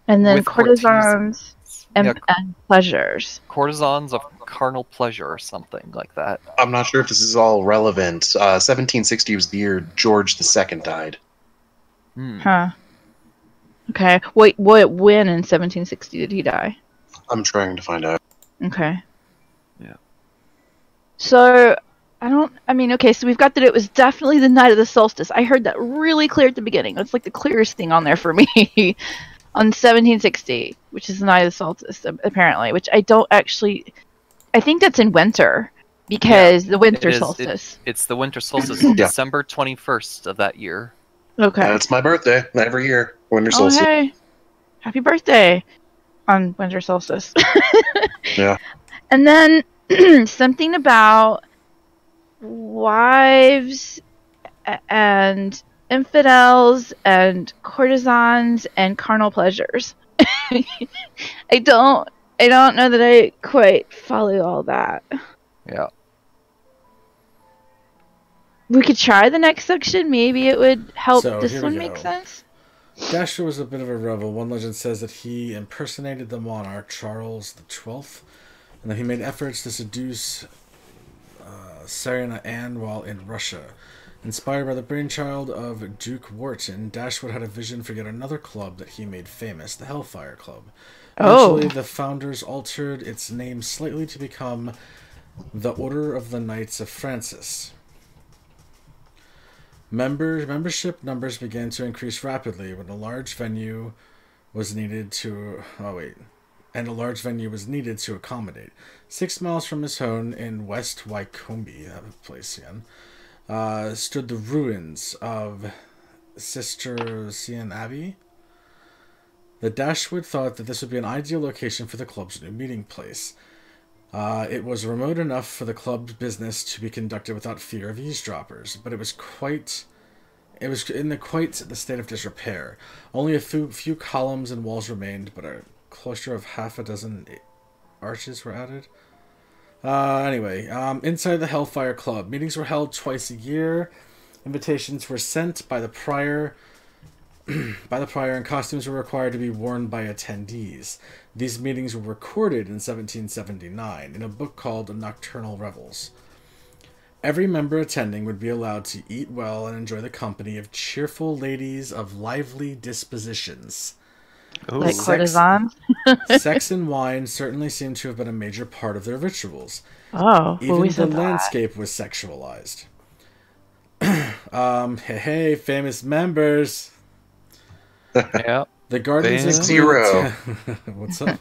And then courtesans. And pleasures. Courtesans of carnal pleasure or something like that. I'm not sure if this is all relevant. 1760 was the year George II died. Huh. Okay. Wait, when in 1760 did he die? I'm trying to find out. Okay. Yeah. So, okay, so we've got that it was definitely the night of the solstice. I heard that really clear at the beginning. That's like the clearest thing on there for me. On 1760, which is the night of the solstice, apparently, which I don't actually... I think that's in winter, because the winter solstice. It's the winter solstice, December 21st of that year. Okay. That's my birthday, every year, winter solstice. Hey. Happy birthday on winter solstice. Yeah. And then something about wives and infidels and courtesans and carnal pleasures. I don't know that I quite follow all that. Yeah. We could try the next section. Maybe it would help this one make sense. Dasher was a bit of a rebel. One legend says that he impersonated the monarch Charles XII, and that he made efforts to seduce Tsarina Anne while in Russia. Inspired by the brainchild of Duke Wharton, Dashwood had a vision for yet another club that he made famous, the Hellfire Club. Eventually, the founders altered its name slightly to become the Order of the Knights of Francis. Membership numbers began to increase rapidly when a large venue was needed to accommodate. 6 miles from his home in West Wycombe, that place again, stood the ruins of Cistercian Abbey. The Dashwood thought that this would be an ideal location for the club's new meeting place. It was remote enough for the club's business to be conducted without fear of eavesdroppers, but it was in the state of disrepair. Only a few columns and walls remained, but a cluster of half a dozen arches were added. Anyway, inside the Hellfire Club, meetings were held twice a year. Invitations were sent by the prior, and costumes were required to be worn by attendees. These meetings were recorded in 1779 in a book called Nocturnal Revels. Every member attending would be allowed to eat well and enjoy the company of cheerful ladies of lively dispositions. Ooh. Like courtesans? Sex and wine certainly seem to have been a major part of their rituals. Oh, even the landscape was sexualized. Hey, famous members. Yeah. The gardens include... 0. What's up?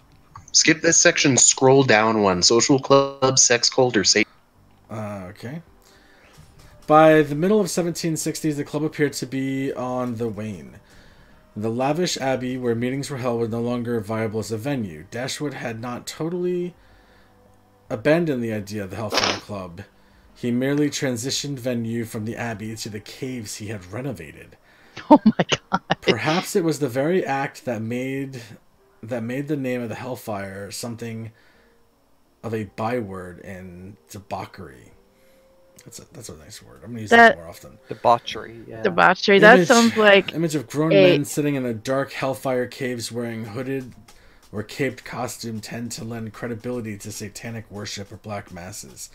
Skip this section, scroll down one. Social club, sex cult, or Satan. Okay. By the middle of 1760s, the club appeared to be on the wane. The lavish abbey where meetings were held was no longer viable as a venue. Dashwood had not totally abandoned the idea of the Hellfire Club. He merely transitioned venue from the abbey to the caves he had renovated. Oh my god. Perhaps it was the very act that made the name of the Hellfire something of a byword in debauchery. That's a nice word. I'm going to use that more often. Debauchery, yeah. Debauchery, that sounds like... Image of grown men sitting in a dark hellfire caves wearing hooded or caped costume tend to lend credibility to satanic worship or black masses.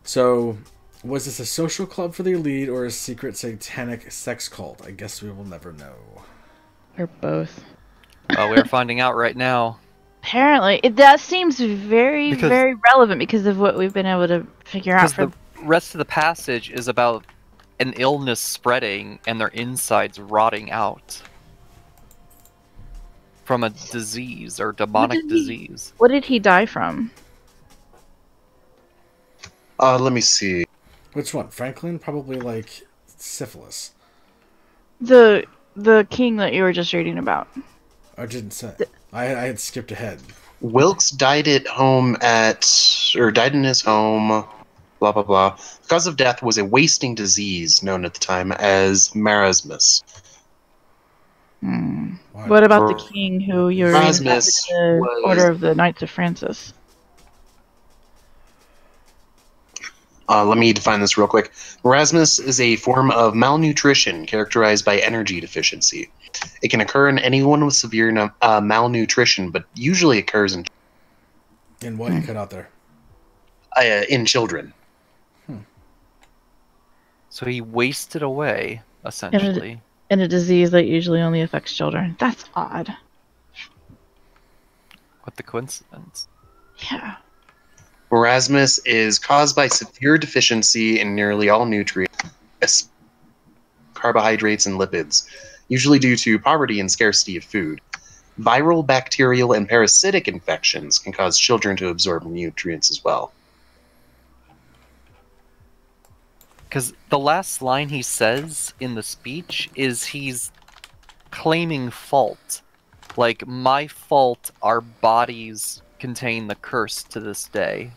So, was this a social club for the elite or a secret satanic sex cult? I guess we will never know. Or both. We're finding out right now. Apparently, that seems very, very relevant because of what we've been able to figure out. Because the rest of the passage is about an illness spreading and their insides rotting out from a disease or demonic disease. What did he die from? Let me see. Which one? Franklin? Probably like syphilis. The king that you were just reading about. I didn't say. I had skipped ahead. Wilkes died at home died in his home, blah, blah, blah. The cause of death was a wasting disease known at the time as marasmus. What about the king who you're in the Order of the Knights of Francis? Let me define this real quick. Marasmus is a form of malnutrition characterized by energy deficiency. It can occur in anyone with severe malnutrition, but usually occurs in... In what you cut out there? In children. So he wasted away, essentially. In a disease that usually only affects children. That's odd. What the coincidence? Yeah. Marasmus is caused by severe deficiency in nearly all nutrients, carbohydrates, and lipids, usually due to poverty and scarcity of food. Viral, bacterial, and parasitic infections can cause children to absorb nutrients as well. Because the last line he says in the speech is he's claiming fault. Like, my fault, our bodies contain the curse to this day.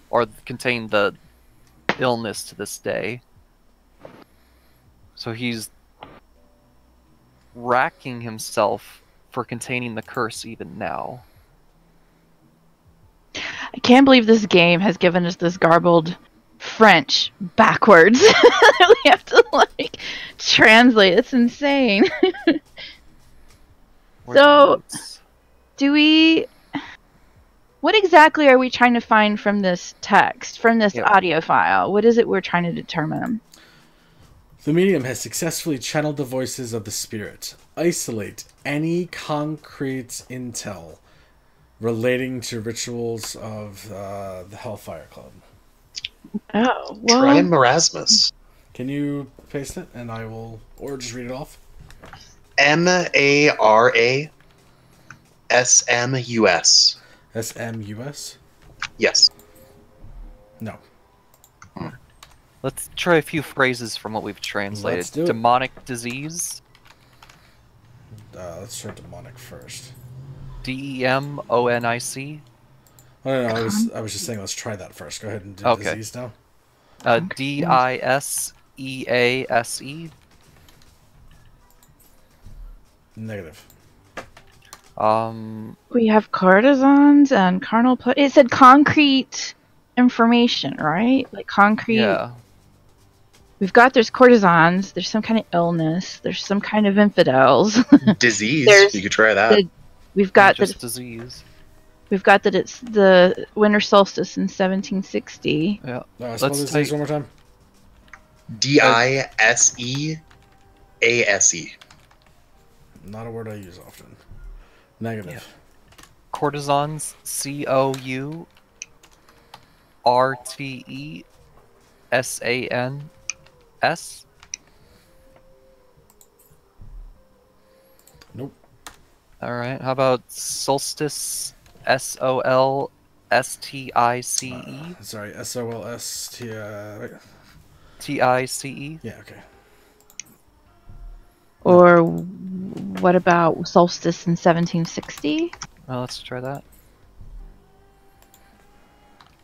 Or contain the illness to this day. So he's racking himself for containing the curse even now. I can't believe this game has given us this garbled French backwards. We have to, like, translate. It's insane. So, what exactly are we trying to find from this text, from this audio file? What is it we're trying to determine? The medium has successfully channeled the voices of the spirit. Isolate any concrete intel relating to rituals of the Hellfire Club. Oh, well... Try Marasmus. Can you paste it, and I will... Or just read it off? M-A-R-A-S-M-U-S. S-M-U-S? Yes. No. Let's try a few phrases from what we've translated. Let's do it. Demonic disease. Let's try demonic first. D-E-M-O-N-I-C. Oh, no, I was just saying let's try that first. Go ahead and do disease now. D-I-S-E-A-S-E. Negative. We have courtesans and carnal... It said concrete information, right? Like concrete... Yeah. There's courtesans, there's some kind of illness, there's some kind of infidels. Disease, you could try that. We've got just disease. We've got that it's the winter solstice in 1760. Yeah. Let's disease one more time. D-I-S-E-A-S-E. Not a word I use often. Negative. Yeah. Courtesans, C-O-U-R-T-E-S-A-N-S. Nope. Alright, how about solstice? S-O-L-S-T-I-C-E? Sorry, S-O-L-S-T-I... T-I-C-E? Yeah, okay. Or what about solstice in 1760? Oh, let's try that.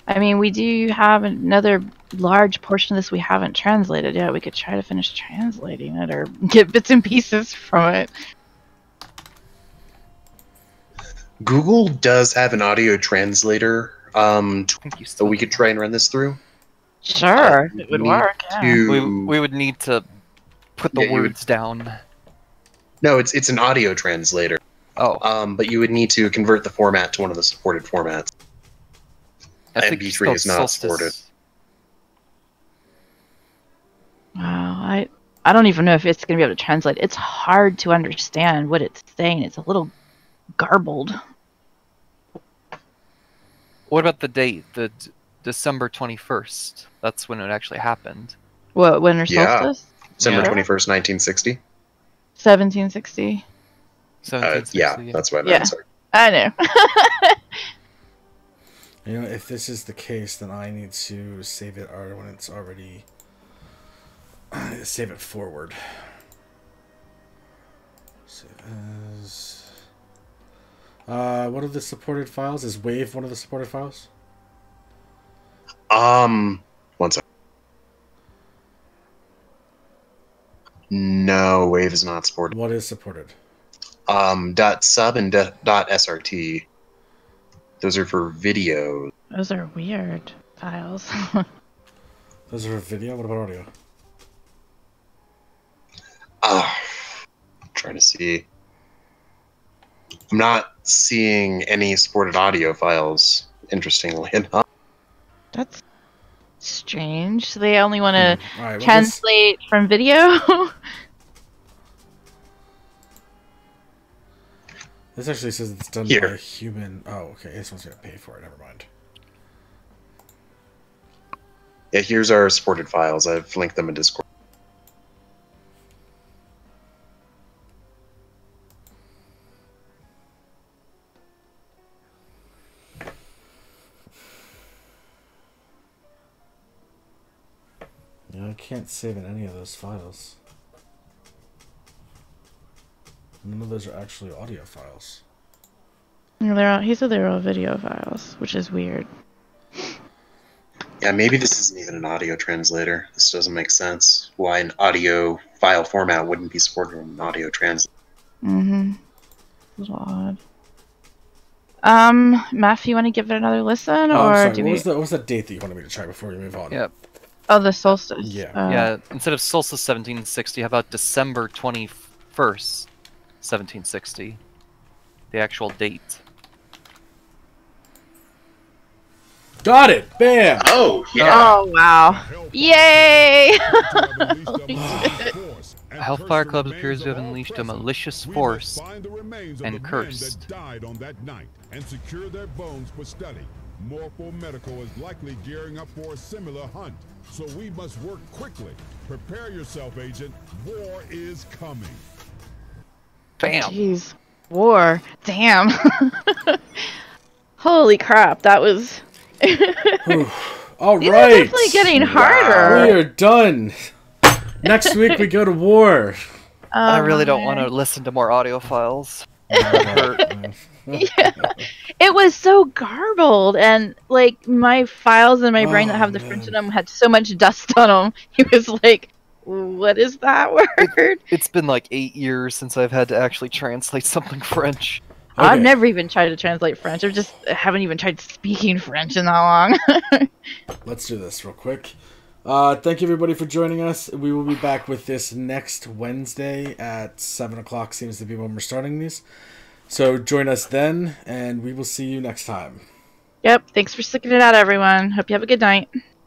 I mean, we do have another large portion of this we haven't translated yet. We could try to finish translating it or get bits and pieces from it. Google does have an audio translator, so we could try and run this through. Sure, it would work. Yeah. We would need to put the words down. No, it's an audio translator. Oh. But you would need to convert the format to one of the supported formats. MP3 is not supported. Wow, I don't even know if it's going to be able to translate. It's hard to understand what it's saying. It's a little garbled. What about the date? The December 21st. That's when it actually happened. What, winter Yeah. solstice? December Yeah. 21st, 1960. 1760. 1760. Yeah, that's what I meant. Yeah. Sorry. I know. You know, if this is the case, then I need to save it when it's already... save it forward. Save as... what are the supported files? Is Wave one of the supported files? One second. No, Wave is not supported. What is supported? .sub and .srt. Those are for video. Those are weird files. Those are video? What about audio? I'm trying to see. I'm not seeing any supported audio files, interestingly enough. That's strange. So they only want to Alright, well, translate from video? This actually says it's done Here. by a human... Oh, okay. This one's going to pay for it. Never mind. Yeah, here's our supported files. I've linked them in Discord. Yeah, I can't save in any of those files. None of those are actually audio files. He said they were all video files, which is weird. Yeah, maybe this isn't even an audio translator. This doesn't make sense. Why an audio file format wouldn't be supported in an audio translator. Mm-hmm. A little odd. Matt, you want to give it another listen, Oh, or I'm sorry. do What was the date that you wanted me to check before we move on? Yeah. Oh, the solstice. Yeah. Yeah, instead of solstice 1760, how about December 21st, 1760? The actual date. Got it! Bam! Oh, yeah. Oh, wow. Yay! Hellfire Club appears to have unleashed a malicious force and cursed. Died on that night and secure their bones for study. Morpho Medical is likely gearing up for a similar hunt, so we must work quickly. Prepare yourself, Agent. War is coming. Bam! Jeez. War. Damn. Holy crap, that was... All These are right! definitely getting harder. We are done! Next week we go to war! I really don't want to listen to more audio files. Yeah. It was so garbled, and like my files in my brain that have the French in them had so much dust on them. He was like, "What is that word?" It's been like 8 years since I've had to actually translate something French. Okay. I've never even tried to translate French. I haven't even tried speaking French in that long. Let's do this real quick. Thank you everybody for joining us. We will be back with this next Wednesday at 7 o'clock seems to be when we're starting these. So join us then, and we will see you next time. Yep. Thanks for sticking it out, everyone. Hope you have a good night.